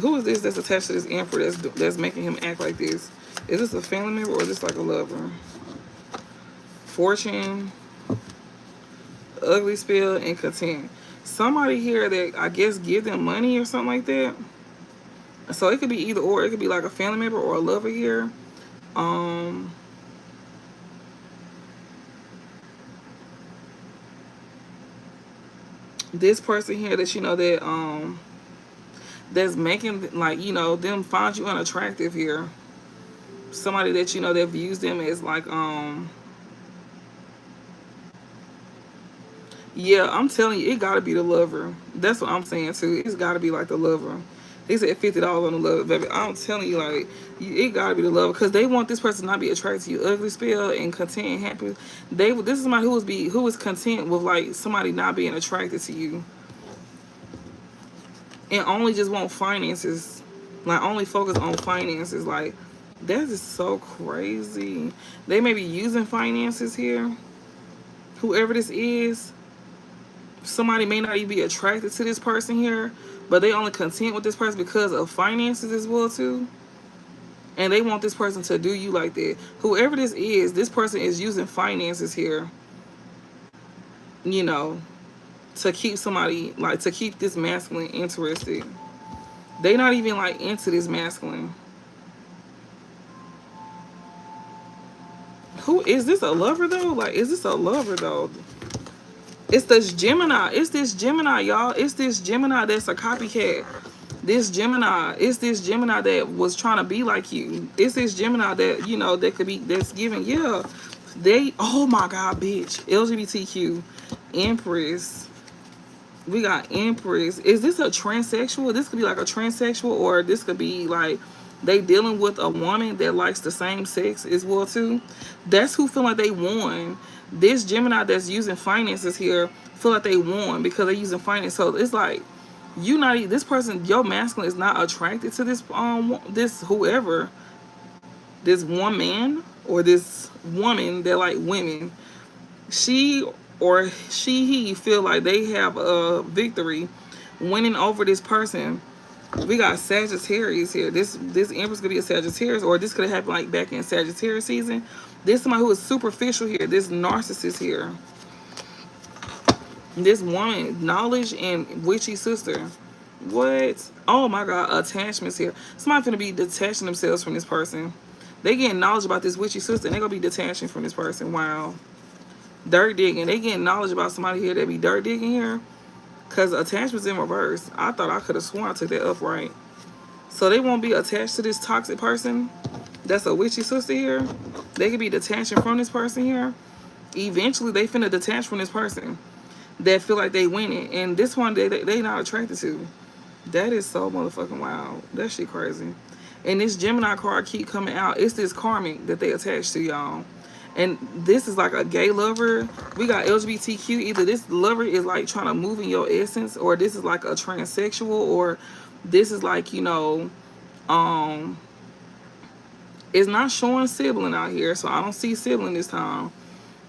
A: Who is this that's attached to this emperor that's making him act like this? Is this a family member or is this like a lover? Fortune. ugly spell, and content. Somebody here that I guess give them money or something like that. So it could be either or. It could be like a family member or a lover here. Um, this person here that you know that that's making like you know them find you unattractive here. Somebody that you know that views them as like yeah, I'm telling you, it gotta be the lover. That's what I'm saying too. It's gotta be like the lover. They said $50 on the lover, baby. I'm telling you, like, it gotta be the lover because they want this person not be attracted to you. Ugly spell and content and happy. This is somebody who is content with like somebody not being attracted to you and only just want finances, like only focus on finances. Like that is so crazy. They may be using finances here. Whoever this is, somebody may not even be attracted to this person here, but they only content with this person because of finances as well too. And they want this person to do you like that. Whoever this person is using finances here, you know, to keep somebody, like to keep this masculine interested. They not even like into this masculine. Who is this, a lover though? Like, is this a lover though? It's this Gemini. It's this Gemini, y'all. It's this Gemini that's a copycat. This Gemini. It's this Gemini that was trying to be like you. It's this Gemini that, you know, that could be, that's giving, yeah. They, oh my God, bitch. LGBTQ. Empress. We got Empress. Is this a transsexual? This could be like a transsexual, or this could be like they dealing with a woman that likes the same sex as well too. That's who feel like they won. This Gemini that's using finances here feel like they won because they're using finance. So it's like you not, this person, your masculine is not attracted to this whoever, this one man or this woman that like women. She or he feel like they have a victory winning over this person. We got Sagittarius here. This Empress could be a Sagittarius, or this could have happened like back in Sagittarius season. This is somebody who is superficial here. This narcissist here. This woman, knowledge and witchy sister. What? Oh my God, attachments here. Somebody finna be detaching themselves from this person. They getting knowledge about this witchy sister and they gonna be detaching from this person. Wow. Dirt digging. They getting knowledge about somebody here that be dirt digging here. Because attachment's in reverse. I thought I could have sworn I took that upright. So they won't be attached to this toxic person. That's a witchy sister here. They could be detaching from this person here. Eventually, they finna detach from this person that feel like they winning. And this one, they not attracted to. That is so motherfucking wild. That shit crazy. And this Gemini card keep coming out. It's this karmic that they attach to, y'all. And this is like a gay lover. We got LGBTQ. Either this lover is like trying to move in your essence, or this is like a transsexual, or this is like, you know, it's not showing sibling out here, so I don't see sibling this time.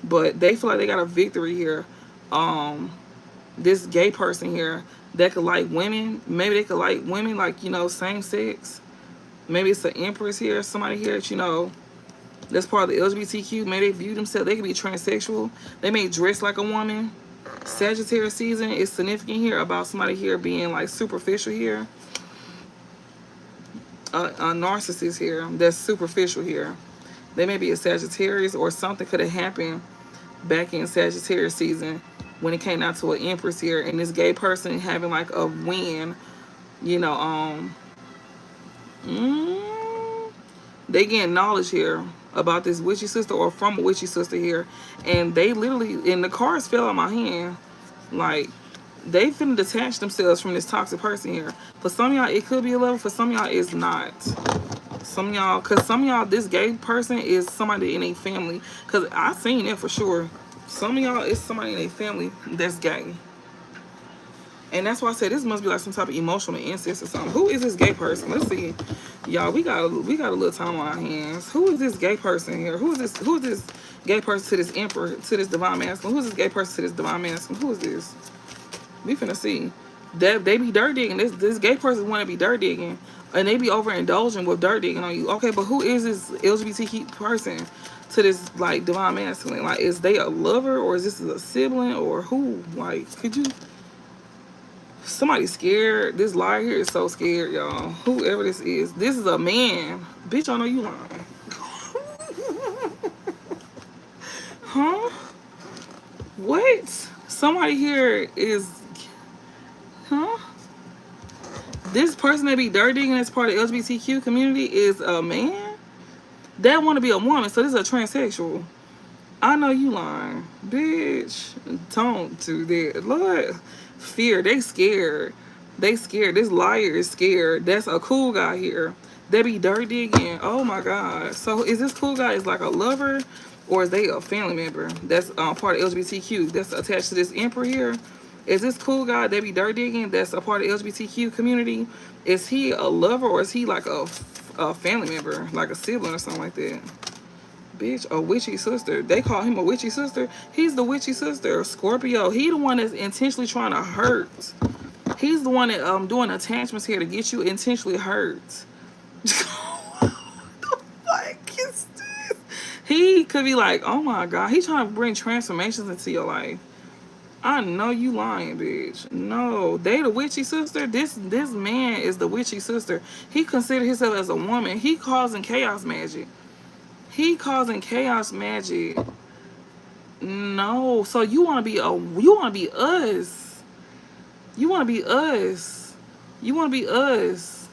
A: But they feel like they got a victory here. This gay person here that could like women. Maybe they could like women, like, you know, same sex. Maybe it's an Empress here, somebody here that, you know, that's part of the LGBTQ. Maybe they view themselves, they could be transsexual. They may dress like a woman. Sagittarius season is significant here about somebody here being like superficial here. A narcissist here that's superficial here. They may be a Sagittarius, or something could have happened back in Sagittarius season when it came out to an Empress here, and this gay person having like a win, you know, they getting knowledge here about this witchy sister, or from a witchy sister here, and they literally, and the cards fell out my hand, like they finna detach themselves from this toxic person here. For some of y'all, it could be a lover. For some of y'all, it's not. Some of y'all, because some of y'all, this gay person is somebody in a family, because I seen it for sure. Some of y'all, it's somebody in a family that's gay. And that's why I said this must be like some type of emotional incest or something. Who is this gay person? Let's see. Y'all, we got a little time on our hands. Who is this gay person here? Who is this gay person to this emperor, to this divine masculine? Who is this gay person to this divine masculine? Who is this? We finna see. That they be dirt digging. This gay person wanna be dirt digging. And they be overindulging with dirt digging on you. Okay, but who is this LGBTQ person to this like divine masculine? Like, is they a lover or is this a sibling or who? Like, could you? Somebody scared. This liar here is so scared, y'all. Whoever this is a man. Bitch, I know you lying. Huh? What? Somebody here is, huh? This person that be dirty and that's part of the LGBTQ community is a man that want to be a woman. So this is a transsexual. I know you lying, bitch. Don't do that, Lord. Fear. They scared. They scared. This liar is scared. That's a cool guy here. They be dirty again. Oh my God. So is this cool guy is like a lover, or is they a family member that's part of LGBTQ that's attached to this emperor here? Is this cool guy that be dirty again that's a part of the LGBTQ community? Is he a lover or is he like a family member, like a sibling or something like that? Bitch, a witchy sister. They call him a witchy sister. He's the witchy sister. Scorpio. He the one that's intentionally trying to hurt. He's the one that doing attachments here to get you intentionally hurt. What the fuck is this? He could be like, oh my God, he's trying to bring transformations into your life. I know you lying, bitch. No, they the witchy sister. This man is the witchy sister. He considered himself as a woman. He causing chaos magic. He causing chaos magic. No, so you want to be us. You want to be us. You want to be us.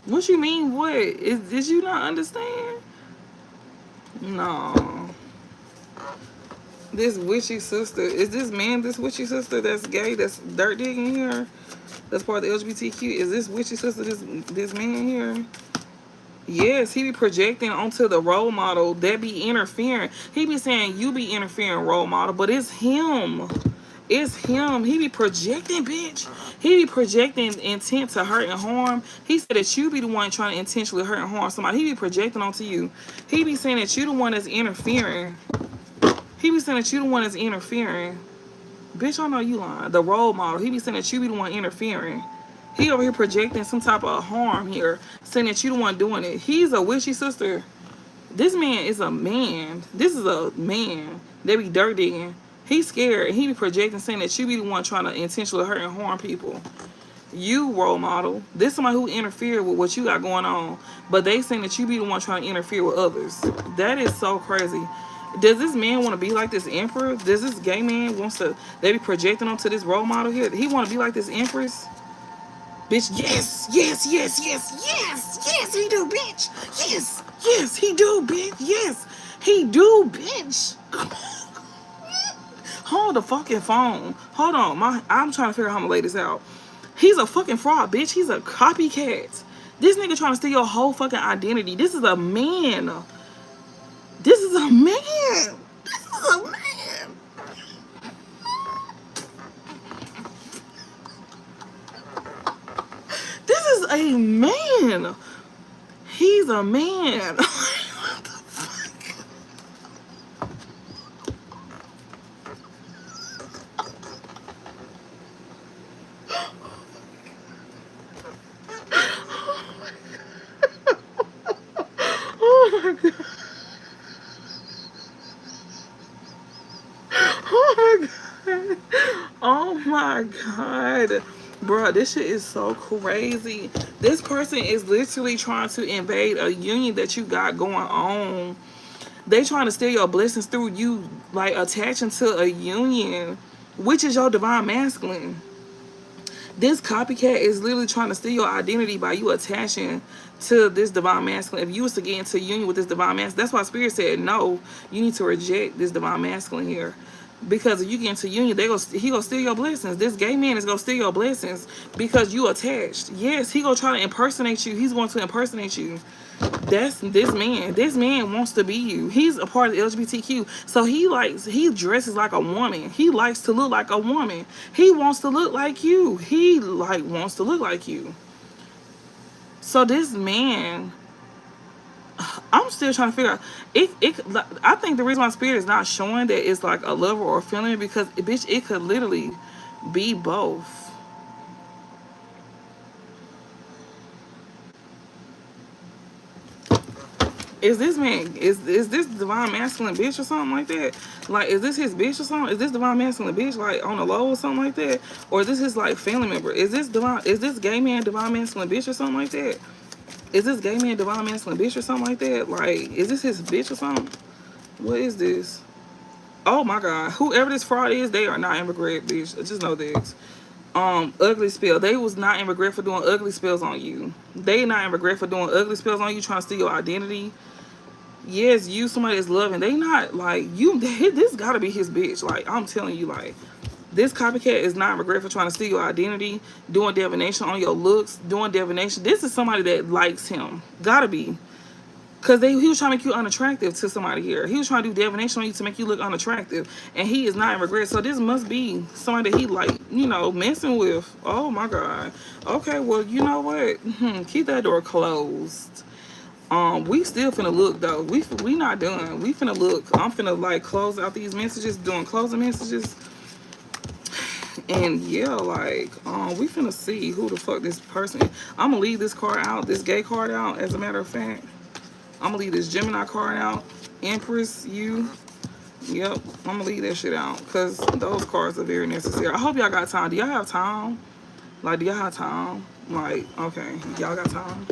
A: What you mean? What did you not understand? No. This witchy sister, is this man this witchy sister that's gay, that's dirt digging here, that's part of the LGBTQ? Is this witchy sister this man here? Yes, he be projecting onto the role model that be interfering. He be saying you be interfering role model, but it's him. It's him. He be projecting, bitch. He be projecting intent to hurt and harm. He said that you be the one trying to intentionally hurt and harm somebody. He be projecting onto you. He be saying that you the one that's interfering. He be saying that you the one that's interfering. Bitch, I know you lying. The role model. He be saying that you be the one interfering. He over here projecting some type of harm here, saying that you the one doing it. He's a witchy sister. This man is a man. This is a man. They be dirt digging. He's scared. And he be projecting, saying that you be the one trying to intentionally hurt and harm people. You role model. This somebody who interfered with what you got going on. But they saying that you be the one trying to interfere with others. That is so crazy. Does this man want to be like this emperor? Does this gay man wants to, they be projecting onto this role model here? He want to be like this empress? Bitch, yes, yes, yes, yes, yes, yes, he do, bitch. Yes, yes, he do, bitch. Yes, he do, bitch. Hold the fucking phone. Hold on, I'm trying to figure out how I'm gonna lay this out. He's a fucking fraud, bitch. He's a copycat. This nigga trying to steal your whole fucking identity. This is a man. This is a man. This is a man. This is a man. He's a man. What the fuck? Oh my God. Oh my God. Oh my God. Bro, this shit is so crazy. This person is literally trying to invade a union that you got going on. They trying to steal your blessings through you, like, attaching to a union, which is your divine masculine. This copycat is literally trying to steal your identity by you attaching to this divine masculine. If you was to get into union with this divine masculine, that's why Spirit said, no, you need to reject this divine masculine here. Because if you get into union, he gonna steal your blessings. This gay man is gonna steal your blessings because you attached. Yes, he gonna try to impersonate you. He's going to impersonate you. That's this man. This man wants to be you. He's a part of the LGBTQ. So he dresses like a woman. He likes to look like a woman. He wants to look like you. He wants to look like you. So this man, I'm still trying to figure out I think the reason why Spirit is not showing that it's like a lover or a feeling, because bitch, it could literally be both. Is this man, is this divine masculine bitch or something like that? Like, is this his bitch or something? Is this divine masculine bitch like on the low or something like that? Or is this his like family member? Is this gay man divine masculine bitch or something like that? Is this gay man divine masculine bitch or something like that? Like, is this his bitch or something? What is this? Oh my god. Whoever this fraud is, they are not in regret, bitch. Just know this. Ugly spell. They was not in regret for doing ugly spells on you. They not in regret for doing ugly spells on you, trying to steal your identity. Yes, you somebody that's loving. They not like you. This gotta be his bitch. Like, I'm telling you, like, this copycat is not in regret for trying to steal your identity, doing divination on your looks, doing divination. This is somebody that likes him. Gotta be. Cause he was trying to make you unattractive to somebody here. He was trying to do divination on you to make you look unattractive, and he is not in regret. So this must be somebody that he like, you know, messing with. Oh my god. Okay, well, you know what? Keep that door closed. We still finna look though. We not done. We finna look. I'm finna like close out these messages, doing closing messages, and yeah, like we finna see who the fuck this person is. I'm gonna leave this card out, this gay card out. As a matter of fact. I'm gonna leave this Gemini card out. Empress, you. Yep, I'm gonna leave that shit out because those cards are very necessary. I hope y'all got time. Do y'all have time? Like, do y'all have time? Like, okay, y'all got time?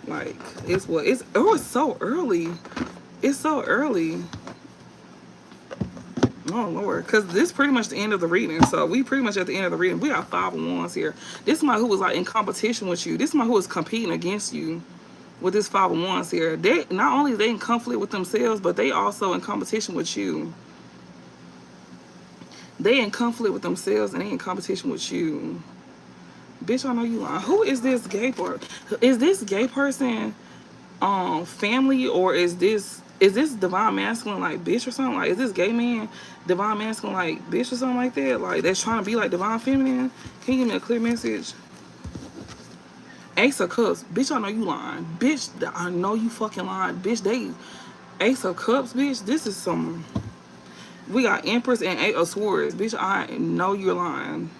A: Like, it's what? It's so early. It's so early. Oh Lord, because this is pretty much the end of the reading. So we pretty much at the end of the reading. We got 5 of Wands here. This is somebody who was like in competition with you. This is somebody who was competing against you. With this 5 of Wands here, they not only they in conflict with themselves, but they also in competition with you. They in conflict with themselves and they in competition with you. Bitch, I know you lying. Who is this gay person? Is this gay person family, or is this divine masculine like bitch or something? Like, is this gay man divine masculine like bitch or something like that? Like, that's trying to be like divine feminine? Can you give me a clear message? Ace of Cups, bitch, I know you lying. Bitch, I know you fucking lying. Bitch, they Ace of Cups, bitch, this is some. We got Empress and 8 of Swords. Bitch, I know you're lying.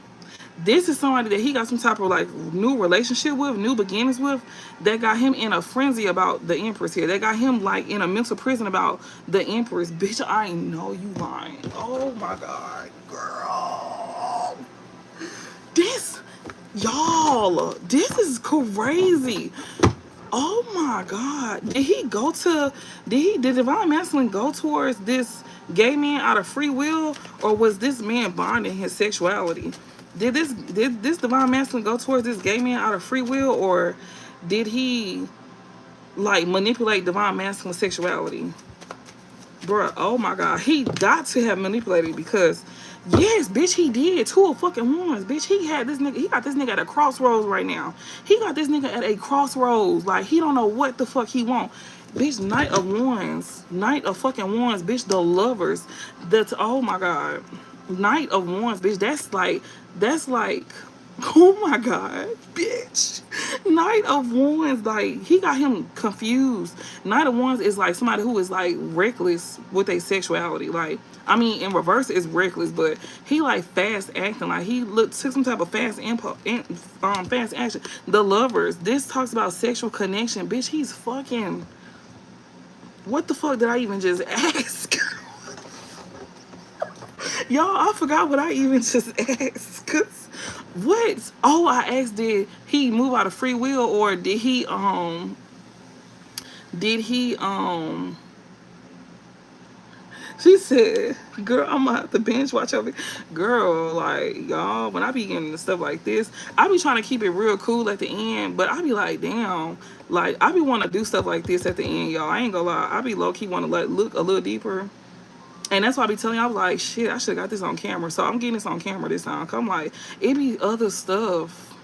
A: This is somebody that he got some type of like new relationship with, new beginnings with, that got him in a frenzy about the Empress here. That got him like in a mental prison about the Empress. Bitch, I know you lying. Oh my god, girl. This, y'all, this is crazy. Oh my god. Did Divine Masculine go towards this gay man out of free will, or was this man bonding his sexuality? Did this Divine Masculine go towards this gay man out of free will, or did he like manipulate Divine Masculine sexuality? Bruh, oh my god. He got to have manipulated, because yes, bitch, he did. 2 of fucking Wands, bitch. He got this nigga at a crossroads right now. He got this nigga at a crossroads. Like, he don't know what the fuck he want. Bitch, Knight of Wands. Knight of fucking Wands, bitch. The Lovers. Oh my god. Knight of Wands, bitch. That's like, oh my god, bitch. Knight of Wands, like, he got him confused. Knight of Wands is like somebody who is like reckless with their sexuality. Like, I mean, in reverse is reckless, but he like fast acting. Like, he took some type of fast action. The Lovers, this talks about sexual connection. Bitch, he's fucking, what the fuck did I even just ask? Y'all, I forgot what I even just asked. What? Oh, I asked, did he move out of free will, or did he she said, girl, I'm gonna have to binge watch over. Girl, like, y'all, when I be getting stuff like this, I be trying to keep it real cool at the end, but I be like, damn, like, I be wanting to do stuff like this at the end, y'all. I ain't gonna lie. I be low-key want to like look a little deeper. And that's why I be telling you, I was like, shit, I should have got this on camera. So I'm getting this on camera this time. Cause I'm like, it be other stuff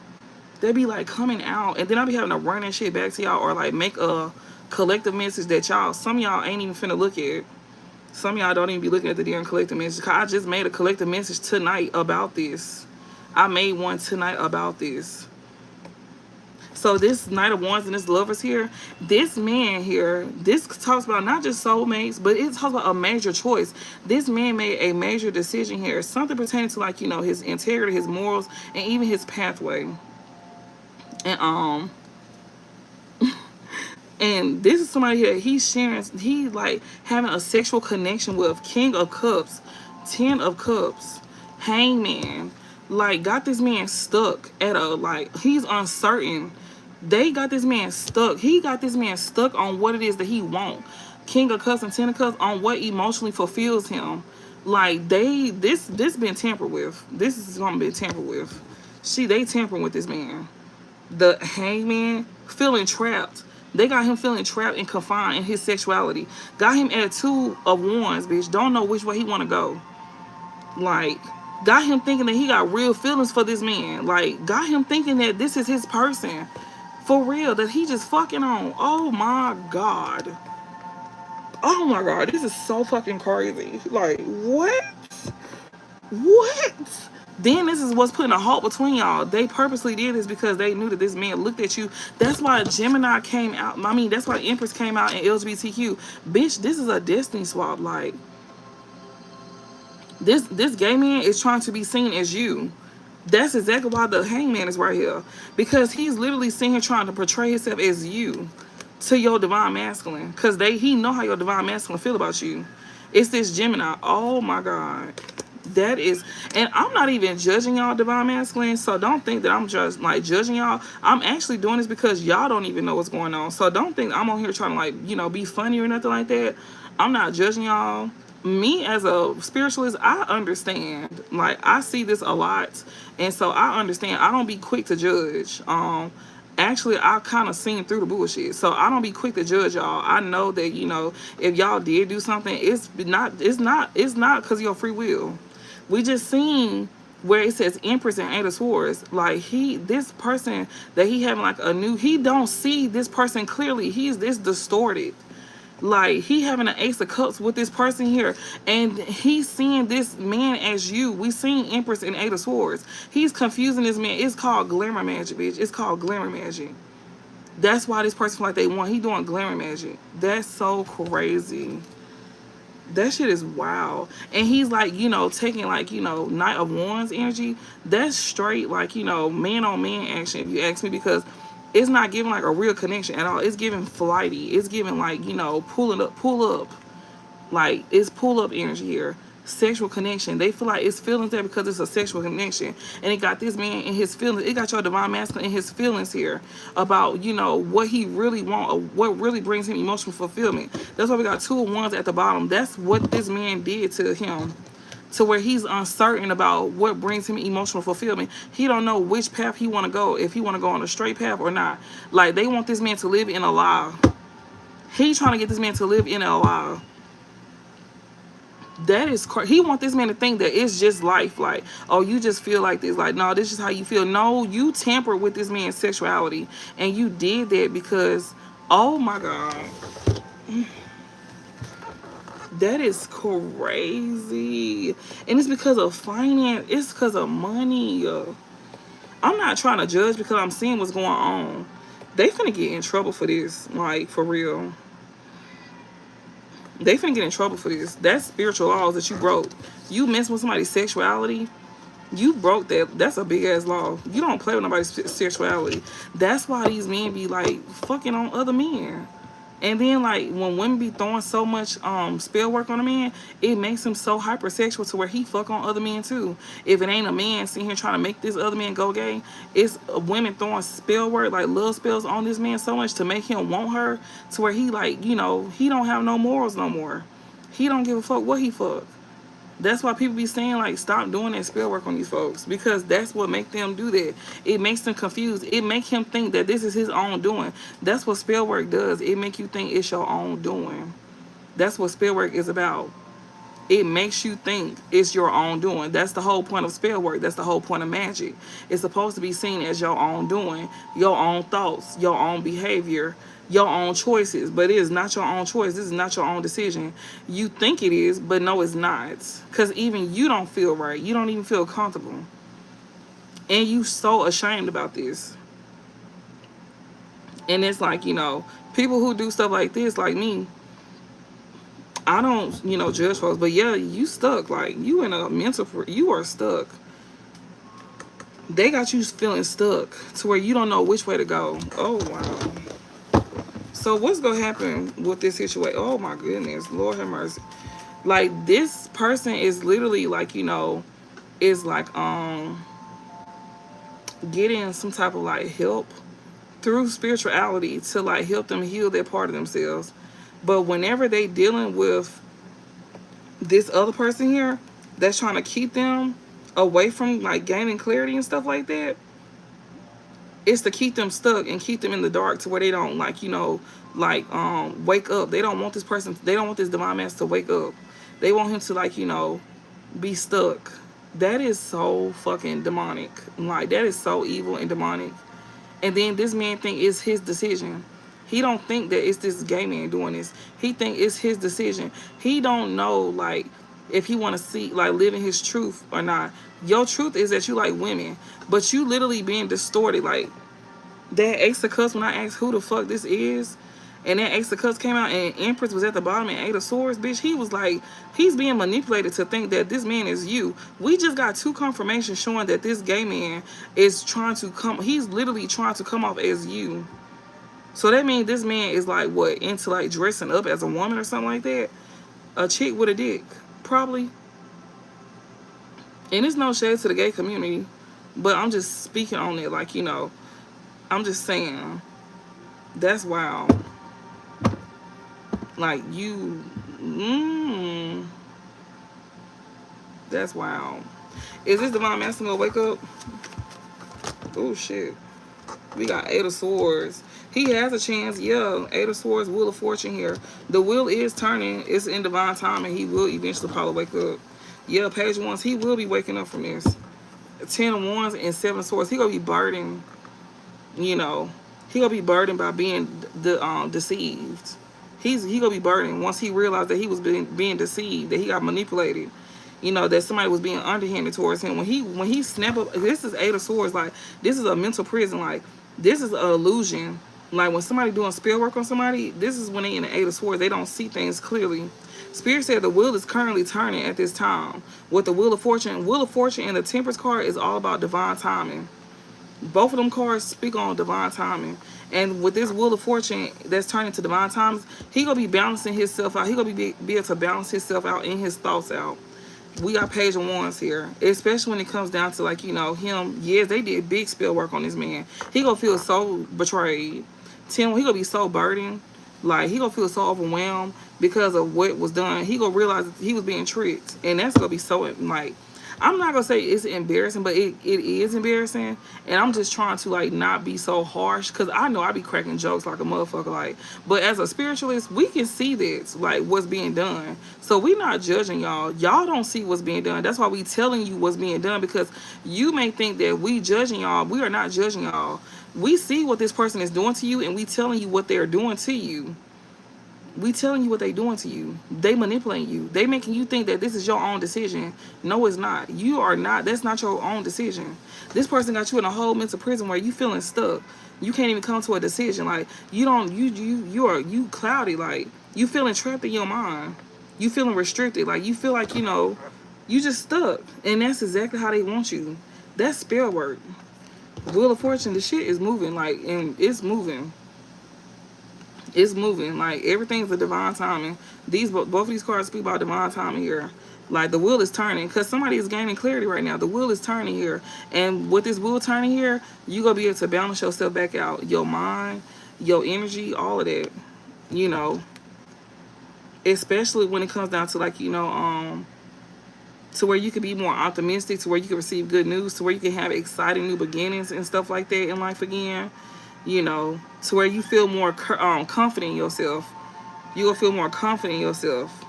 A: that be like coming out. And then I be having to run that shit back to y'all, or like make a collective message that y'all, some of y'all ain't even finna look at. Some of y'all don't even be looking at the damn collective message. Cause I just made a collective message tonight about this. I made one tonight about this. So this Knight of Wands and this Lovers here, this man here, this talks about not just soulmates, but it talks about a major choice. This man made a major decision here, something pertaining to, like, you know, his integrity, his morals, and even his pathway. And And this is somebody here, he's sharing, he like having a sexual connection with King of Cups, 10 of Cups, Hangman. Like, got this man stuck at a, like, he's uncertain. They got this man stuck. He got this man stuck on what it is that he want. King of Cups and 10 of Cups on what emotionally fulfills him. Like, this been tampered with. This is gonna be tampered with. They tampering with this man. The Hangman feeling trapped. They got him feeling trapped and confined in his sexuality. Got him at 2 of Wands, bitch. Don't know which way he want to go. Like, got him thinking that he got real feelings for this man. Like, got him thinking that this is his person. For real. That he just fucking on. Oh my God. Oh my God. This is so fucking crazy. Like, what? What? Then this is what's putting a halt between y'all. They purposely did this because they knew that this man looked at you. That's why Gemini came out. I mean, that's why Empress came out in LGBTQ. Bitch, this is a destiny swap. Like, this gay man is trying to be seen as you. That's exactly why the Hangman is right here. Because he's literally sitting here trying to portray himself as you to your divine masculine. Because he know how your divine masculine feel about you. It's this Gemini. Oh my God. That is, and I'm not even judging y'all divine masculine, so don't think that I'm just like judging y'all. I'm actually doing this because y'all don't even know what's going on. So don't think I'm on here trying to, like, you know, be funny or nothing like that. I'm not judging y'all. Me as a spiritualist, I understand. Like, I see this a lot, and so I understand. I don't be quick to judge. Actually, I kind of seen through the bullshit, so I don't be quick to judge y'all. I know that, you know, if y'all did do something, it's not because of your free will. We just seen where it says Empress and 8 of Swords. Like, this person that he having like a new, he don't see this person clearly. He's this distorted. Like, he having an Ace of Cups with this person here, and he's seeing this man as you. We seen Empress and 8 of Swords. He's confusing this man. It's called glamour magic, bitch. It's called glamour magic. That's why this person feel like they want. He doing glamour magic. That's so crazy. That shit is wild. And he's like, you know, taking like, you know, Knight of Wands energy. That's straight like, you know, man on man action, if you ask me, because it's not giving like a real connection at all. It's giving flighty. It's giving like, you know, pull up. Like, it's pull up energy here. Sexual connection. They feel like it's feelings there because it's a sexual connection. And it got this man in his feelings. It got your divine masculine in his feelings here about, you know, what he really wants, or what really brings him emotional fulfillment. That's why we got 2 of Wands at the bottom. That's what this man did to him, to where he's uncertain about what brings him emotional fulfillment. He don't know which path he want to go, if he want to go on a straight path or not. Like, they want this man to live in a lie. He trying to get this man to live in a lie. That is crazy. He want this man to think that it's just life. Like, oh, you just feel like this. Like, no, this is how you feel. No, you tampered with this man's sexuality. And you did that because, oh my God. That is crazy. And it's because of finance. It's because of money. I'm not trying to judge because I'm seeing what's going on. They finna get in trouble for this. Like, for real. They finna get in trouble for this. That's spiritual laws that you broke. You mess with somebody's sexuality, you broke that. That's a big ass law. You don't play with nobody's sexuality. That's why these men be like fucking on other men. And then, like, when women be throwing so much spell work on a man, it makes him so hypersexual to where he fuck on other men too. If it ain't a man sitting here trying to make this other man go gay, it's women throwing spell work, like love spells on this man so much to make him want her, to where he, like, you know, he don't have no morals no more. He don't give a fuck what he fuck. That's why people be saying, like, stop doing that spell work on these folks, because that's what make them do that. It makes them confused. It make him think that this is his own doing. That's what spell work does. It make you think it's your own doing. That's what spell work is about. It makes you think it's your own doing. That's the whole point of spell work. That's the whole point of magic. It's supposed to be seen as your own doing, your own thoughts, your own behavior, your own choices. But it is not your own choice. This is not your own decision. You think it is, but no, it's not. Because even you don't feel right. You don't even feel comfortable. And you so ashamed about this. And it's like, you know, people who do stuff like this, like me, I don't, you know, judge folks, but yeah, you stuck. Like, you in a mental, you are stuck. They got you feeling stuck to where you don't know which way to go. Oh, wow. So what's gonna happen with this situation? Oh my goodness, Lord have mercy. Like this person is literally like, you know, is like getting some type of like help through spirituality to like help them heal that part of themselves. But whenever they dealing with this other person here that's trying to keep them away from like gaining clarity and stuff like that, it's to keep them stuck and keep them in the dark to where they don't like, you know, like wake up. They don't want this person, they don't want this divine master to wake up. They want him to like, you know, be stuck. That is so fucking demonic. Like that is so evil and demonic. And then this man think it's his decision. He don't think that it's this gay man doing this. He think it's his decision. He don't know like if he want to see like living his truth or not. Your truth is that you like women, but you literally being distorted. Like that Ace of Cups, when I asked who the fuck this is, and then Ace of Cups came out and Empress was at the bottom and Eight of Swords, bitch, he was like, he's being manipulated to think that this man is you. We just got 2 confirmations showing that this gay man is trying to come, he's literally trying to come off as you. So that means this man is like, what, into like dressing up as a woman or something like that? A chick with a dick, probably. And it's no shade to the gay community, but I'm just speaking on it like, you know, I'm just saying, that's wild. Like you, that's wild. Is this divine masculine gonna wake up? Oh shit. We got Eight of Swords. He has a chance, yeah. Eight of Swords, Wheel of Fortune here. The wheel is turning. It's in divine time, and he will eventually probably wake up. Yeah, Page of Wands, he will be waking up from this. 10 of Wands and 7 of Swords. He gonna be burdened, you know. He gonna be burdened by being deceived. He gonna be burdened once he realized that he was being deceived, that he got manipulated. You know, that somebody was being underhanded towards him. When he snap up, this is Eight of Swords. Like this is a mental prison. Like this is an illusion. Like when somebody doing spell work on somebody, this is when they in the Eight of Swords. They don't see things clearly. Spirit said the wheel is currently turning at this time. With the Wheel of Fortune and the Temperance card is all about divine timing. Both of them cards speak on divine timing. And with this Wheel of Fortune that's turning to divine times, he gonna be balancing himself out. He gonna be able to balance himself out and his thoughts out. We got Page of Wands here, especially when it comes down to like, you know, him. Yes, they did big spell work on this man. He gonna feel so betrayed. He gonna be so burdened. Like he gonna feel so overwhelmed because of what was done. He gonna realize that he was being tricked, and that's gonna be so like, I'm not gonna say it's embarrassing, but it is embarrassing. And I'm just trying to like not be so harsh, because I know I be cracking jokes like a motherfucker. Like, but as a spiritualist, we can see this, like what's being done. So we not judging y'all. Y'all don't see what's being done. That's why we telling you what's being done, because you may think that we judging y'all. We are not judging y'all. We see what this person is doing to you, and we telling you what they're doing to you. We telling you what they doing to you. They manipulating you. They making you think that this is your own decision. No, it's not. You are not. That's not your own decision. This person got you in a whole mental prison where you feeling stuck. You can't even come to a decision. Like you don't. You cloudy. Like you feeling trapped in your mind. You feeling restricted. Like you feel like, you know, you just stuck. And that's exactly how they want you. That's spell work. Wheel of Fortune. The shit is moving. Like, and it's moving. It's moving. Like everything's a divine timing. Both of these cards speak about divine timing here. Like the wheel is turning, because somebody is gaining clarity right now. The wheel is turning here, and with this wheel turning here, you gonna be able to balance yourself back out. Your mind, your energy, all of that. You know, especially when it comes down to like, you know, to where you can be more optimistic, to where you can receive good news, to where you can have exciting new beginnings and stuff like that in life again. You know, to where you feel more confident in yourself. You will feel more confident in yourself.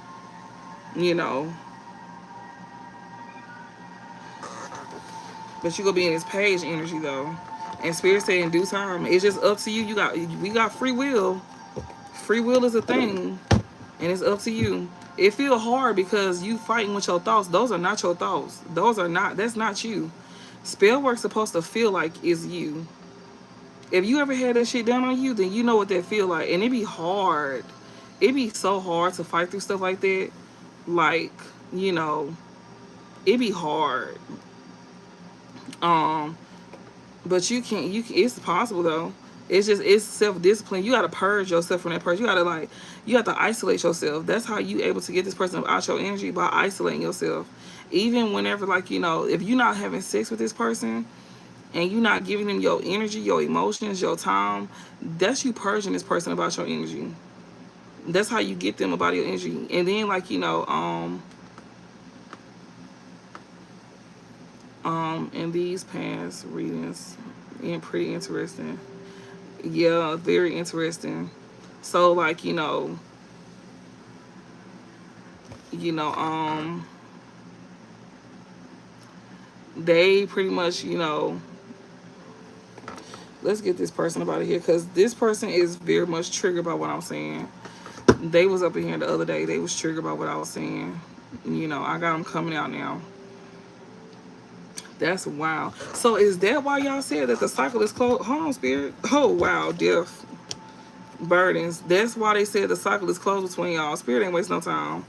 A: You know. But you gonna be in this Page energy though. And Spirit said in due time. It's just up to you. We got free will. Free will is a thing. And it's up to you. It feel hard because you fighting with your thoughts. Those are not your thoughts. That's not you. Spell work's supposed to feel like it's you. If you ever had that shit done on you, then you know what that feel like. And it be hard. It be so hard to fight through stuff like that. Like, you know, it be hard. But it's possible though. It's self-discipline. You gotta purge yourself from that person. You have to isolate yourself. That's how you able to get this person out your energy, by isolating yourself. Even whenever, like, if you're not having sex with this person and you're not giving them your energy, your emotions, your time, that's you purging this person about your energy. That's how you get them about your energy. And then, like, in these past readings, and pretty interesting. Yeah, very interesting. So, like, you know, they pretty much, let's get this person up out of here, because this person is very much triggered by what I'm saying. They was up in here the other day. They was triggered by what I was saying. I got them coming out now. That's wow. So is that why y'all said that the cycle is closed? Hold on, spirit. Oh wow, death, burdens. That's why they said the cycle is closed between y'all. Spirit ain't waste no time.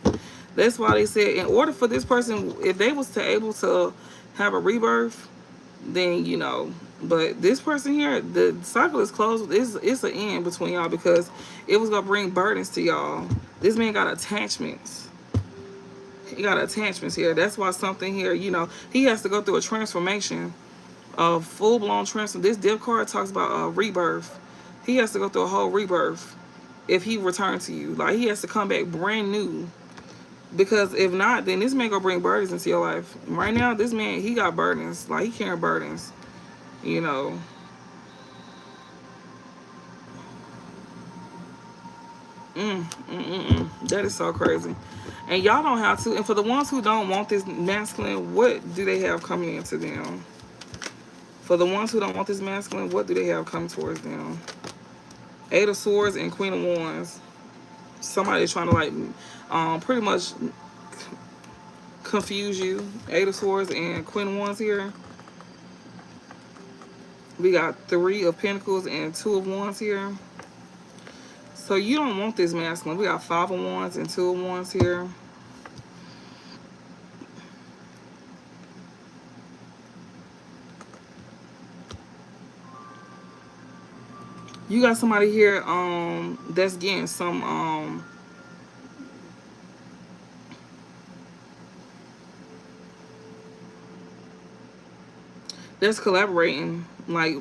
A: That's why they said, in order for this person, if they was to able to have a rebirth, then But this person here, the cycle is closed. It's an end between y'all, because it was gonna bring burdens to y'all. This man got attachments. He got attachments here. That's why something here, he has to go through a transformation, a full blown transformation. This death card talks about a rebirth. He has to go through a whole rebirth if he returns to you. Like, he has to come back brand new. Because if not, then this man gonna bring burdens into your life. Right now, this man, he got burdens. Like, he carrying burdens. You know. That is so crazy. And y'all don't have to. And for the ones who don't want this masculine, what do they have coming into them? For the ones who don't want this masculine, what do they have coming towards them? Eight of Swords and Queen of Wands. Somebody trying to, like, pretty much confuse you. Eight of Swords and Queen of Wands here. We got Three of Pentacles and Two of Wands here. So you don't want this masculine. We got Five of Wands and Two of Wands here. You got somebody here that's getting some that's collaborating, like,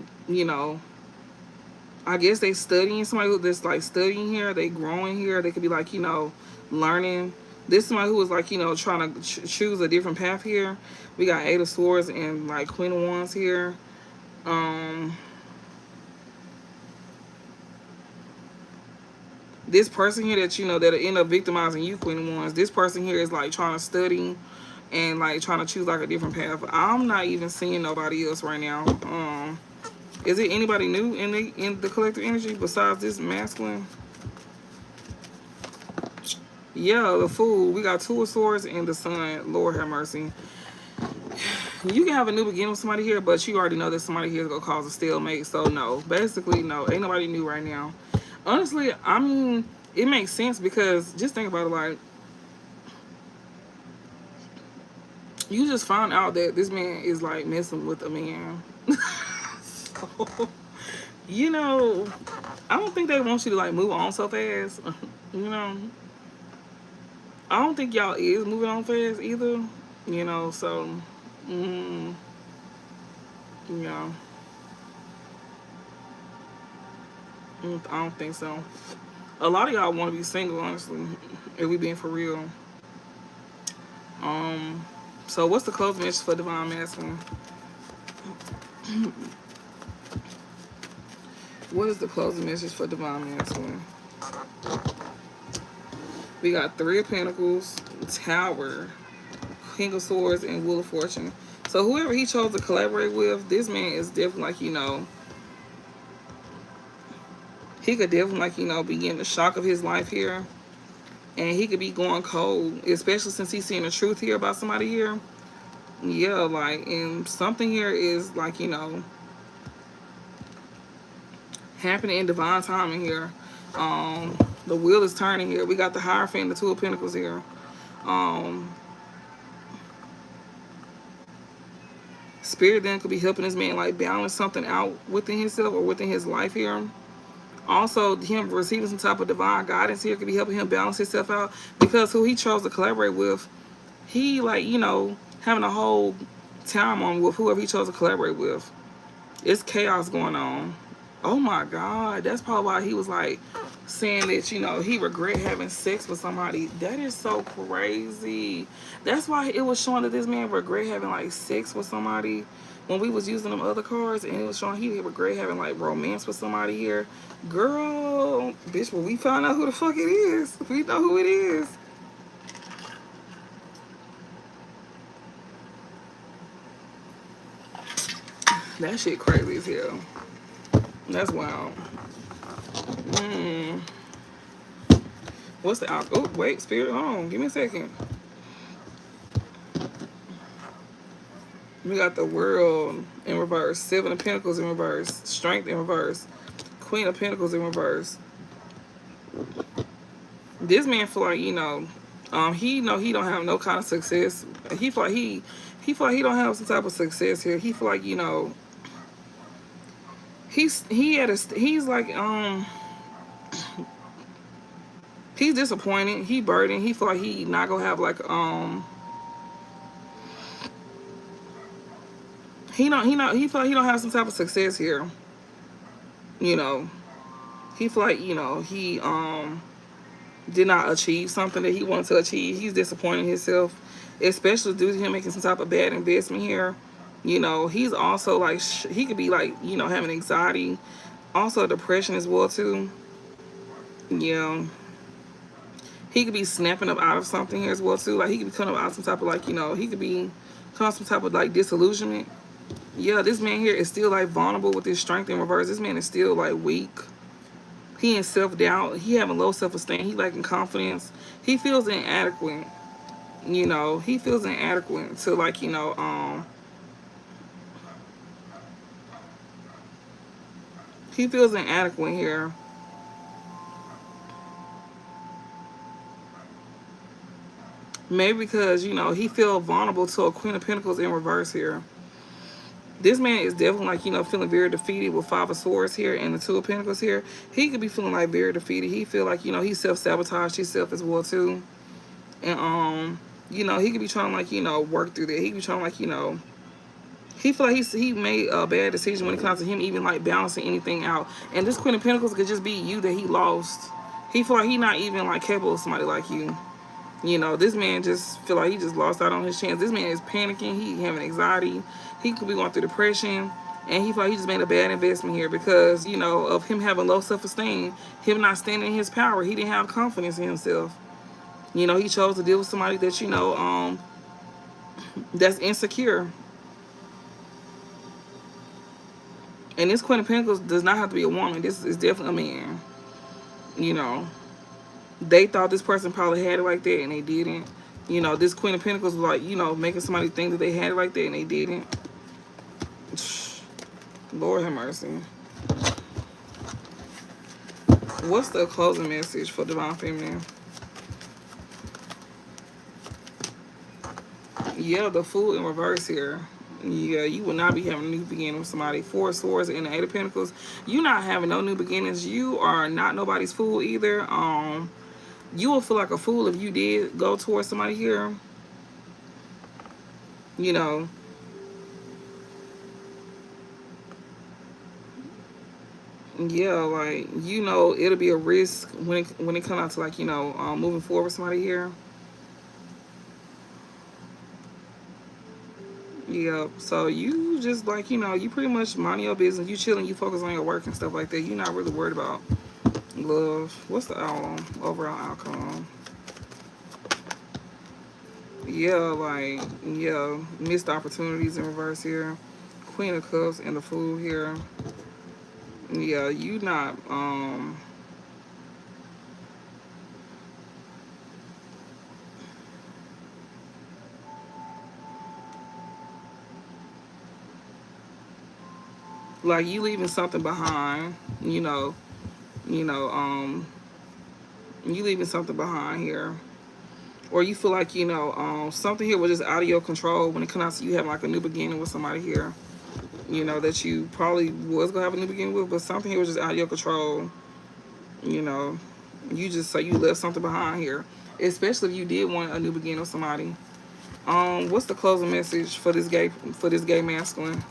A: I guess they studying. Somebody that's like studying here, they growing here. They could be like, learning. This is somebody who was like, trying to choose a different path here. We got Eight of Swords and like Queen of Wands here. This person here that that'll end up victimizing you, Queen of Wands. This person here is like trying to study and like trying to choose like a different path. I'm not even seeing nobody else right now. Is it anybody new in the collective energy besides this masculine? Yeah, the Fool. We got Two of Swords and the Sun. Lord have mercy. You can have a new beginning with somebody here, but you already know that somebody here is gonna cause a stalemate. So no, basically no, ain't nobody new right now. Honestly, I mean, it makes sense, because just think about it, like, you just found out that this man is like messing with a man. So, I don't think they want you to like move on so fast. I don't think y'all is moving on fast either. So, yeah. I don't think so. A lot of y'all want to be single, honestly, if we being for real. So what's the closing message for Divine Masculine? What is the closing message for Divine Masculine? We got Three of Pentacles, Tower, King of Swords, and Wheel of Fortune. So whoever he chose to collaborate with, this man is definitely like, he could definitely like, be getting the shock of his life here. And he could be going cold, especially since he's seeing the truth here about somebody here. Yeah, like, and something here is like, happening in divine timing here. The wheel is turning here. We got the Hierophant and the Two of Pentacles here. spirit then could be helping this man like balance something out within himself or within his life here. Also, him receiving some type of divine guidance here could be helping him balance himself out, because who he chose to collaborate with, he like, you know, having a whole time on with whoever he chose to collaborate with. It's chaos going on. Oh my God, that's probably why he was like saying that, you know, he regret having sex with somebody. That is so crazy. That's why it was showing that this man regret having like sex with somebody when we was using them other cards, and it was showing he regret having like romance with somebody here. Girl, bitch, when we find out who the fuck it is, we know who it is. That shit crazy as hell. That's wild. Mm. What's the out? Oh, wait, spirit, hold on. Give me a second. We got the world in reverse, Seven of Pentacles in reverse, Strength in reverse, Queen of Pentacles in reverse. This man feel like, you know, he know he don't have no kind of success. He feel like he feel like he don't have some type of success here. He feel like, you know, he's like he's disappointed. He burdened. He feel like he not gonna have like he feel like he don't have some type of success here. You know, he feel like, you know, he did not achieve something that he wanted to achieve. He's disappointed in himself, especially due to him making some type of bad investment here. You know, he's also like he could be like, you know, having anxiety, also depression as well too. Yeah, he could be snapping up out of something here as well too. Like he could be coming up out of some type of like, you know, he could be coming some type of like disillusionment. Yeah, this man here is still like vulnerable with his strength in reverse. This man is still like weak. He in self-doubt. He having low self-esteem. He lacking confidence. He feels inadequate. You know, he feels inadequate to like, you know, he feels inadequate here. Maybe because, you know, he feels vulnerable to a Queen of Pentacles in reverse here. This man is definitely like, you know, feeling very defeated with Five of Swords here and the Two of Pentacles here. He could be feeling like very defeated. He feel like, you know, he self-sabotaged himself as well too. And you know, he could be trying to like, you know, work through that. He could be trying to like, you know, he feel like he made a bad decision when it comes to him even like balancing anything out. And this Queen of Pentacles could just be you that he lost. He feel like he not even like capable of somebody like you. You know, this man just feel like he just lost out on his chance. This man is panicking. He having anxiety. He could be going through depression. And he feel like he just made a bad investment here because, you know, of him having low self-esteem, him not standing in his power. He didn't have confidence in himself. You know, he chose to deal with somebody that, you know, that's insecure. And this Queen of Pentacles does not have to be a woman. This is definitely a man. You know, they thought this person probably had it like that and they didn't. You know, this Queen of Pentacles was like, you know, making somebody think that they had it like that and they didn't. Lord have mercy. What's the closing message for Divine Feminine? Yeah, the Fool in reverse here. Yeah, you will not be having a new beginning with somebody. Four of Swords and the Eight of Pentacles. You not having no new beginnings. You are not nobody's fool either. You will feel like a fool if you did go towards somebody here. You know. Yeah, like, you know, it'll be a risk when it comes out to like, you know, moving forward with somebody here. Yeah, so you just like, you know, you pretty much mind your business. You chilling, you focus on your work and stuff like that. You're not really worried about love. What's the overall outcome? Yeah, like, yeah, missed opportunities in reverse here. Queen of Cups and the Fool here. Yeah, you not, like you leaving something behind, you know, you know, you leaving something behind here. or you feel like, you know, something here was just out of your control when it comes out to you having like a new beginning with somebody here, you know, that you probably was gonna have a new beginning with, but something here was just out of your control, you know. You just say you left something behind here, especially if you did want a new beginning with somebody. What's the closing message for this gay masculine?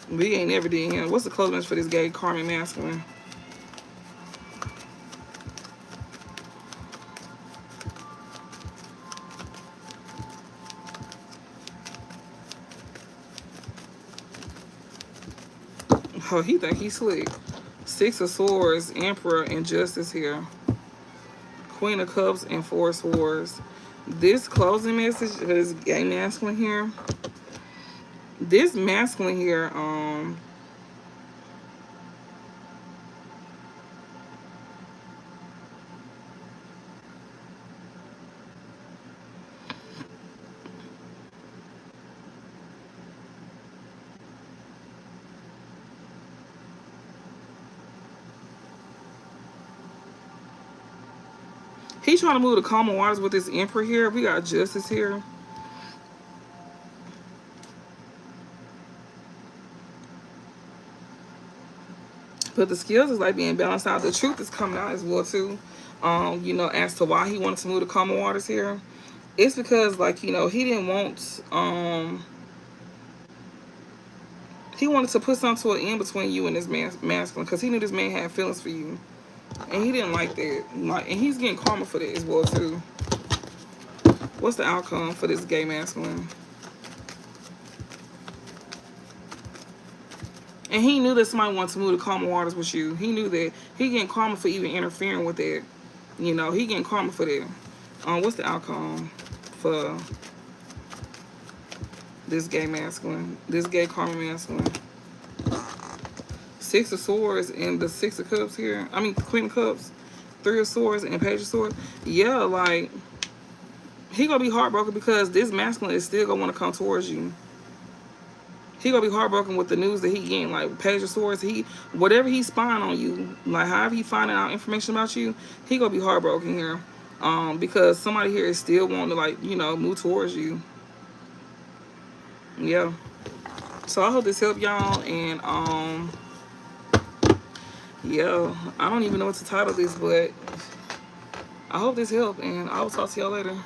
A: We ain't never did him. What's the closing message for this gay karmic masculine? Oh, he think he's slick. Six of Swords, Emperor, and Justice here. Queen of Cups and Four of Swords. This closing message for this gay masculine here. This masculine here, he's trying to move to calmer waters with this Emperor here. We got Justice here. But the skills is like being balanced out. The truth is coming out as well too. You know, as to why he wanted to move to calmer waters here. It's because, like, you know, he didn't want he wanted to put something to an end between you and this masculine, because he knew this man had feelings for you. And he didn't like that. Like, and he's getting karma for that as well too. What's the outcome for this gay masculine? And he knew that somebody wanted to move to calmer waters with you. He knew that. He getting karma for even interfering with that. You know, he getting karma for that. What's the outcome for this gay masculine? This gay karma masculine. Six of Swords and the Six of Cups here. I mean, Queen of Cups. Three of Swords and Page of Swords. Yeah, like, he gonna be heartbroken because this masculine is still gonna want to come towards you. He gonna be heartbroken with the news that he getting. Like, Page of Swords, whatever he's spying on you, like however he finding out information about you, he gonna be heartbroken here. Because somebody here is still wanting to, like, you know, move towards you. Yeah. So I hope this helped y'all, and yeah, I don't even know what to title this, but I hope this helped, and I will talk to y'all later.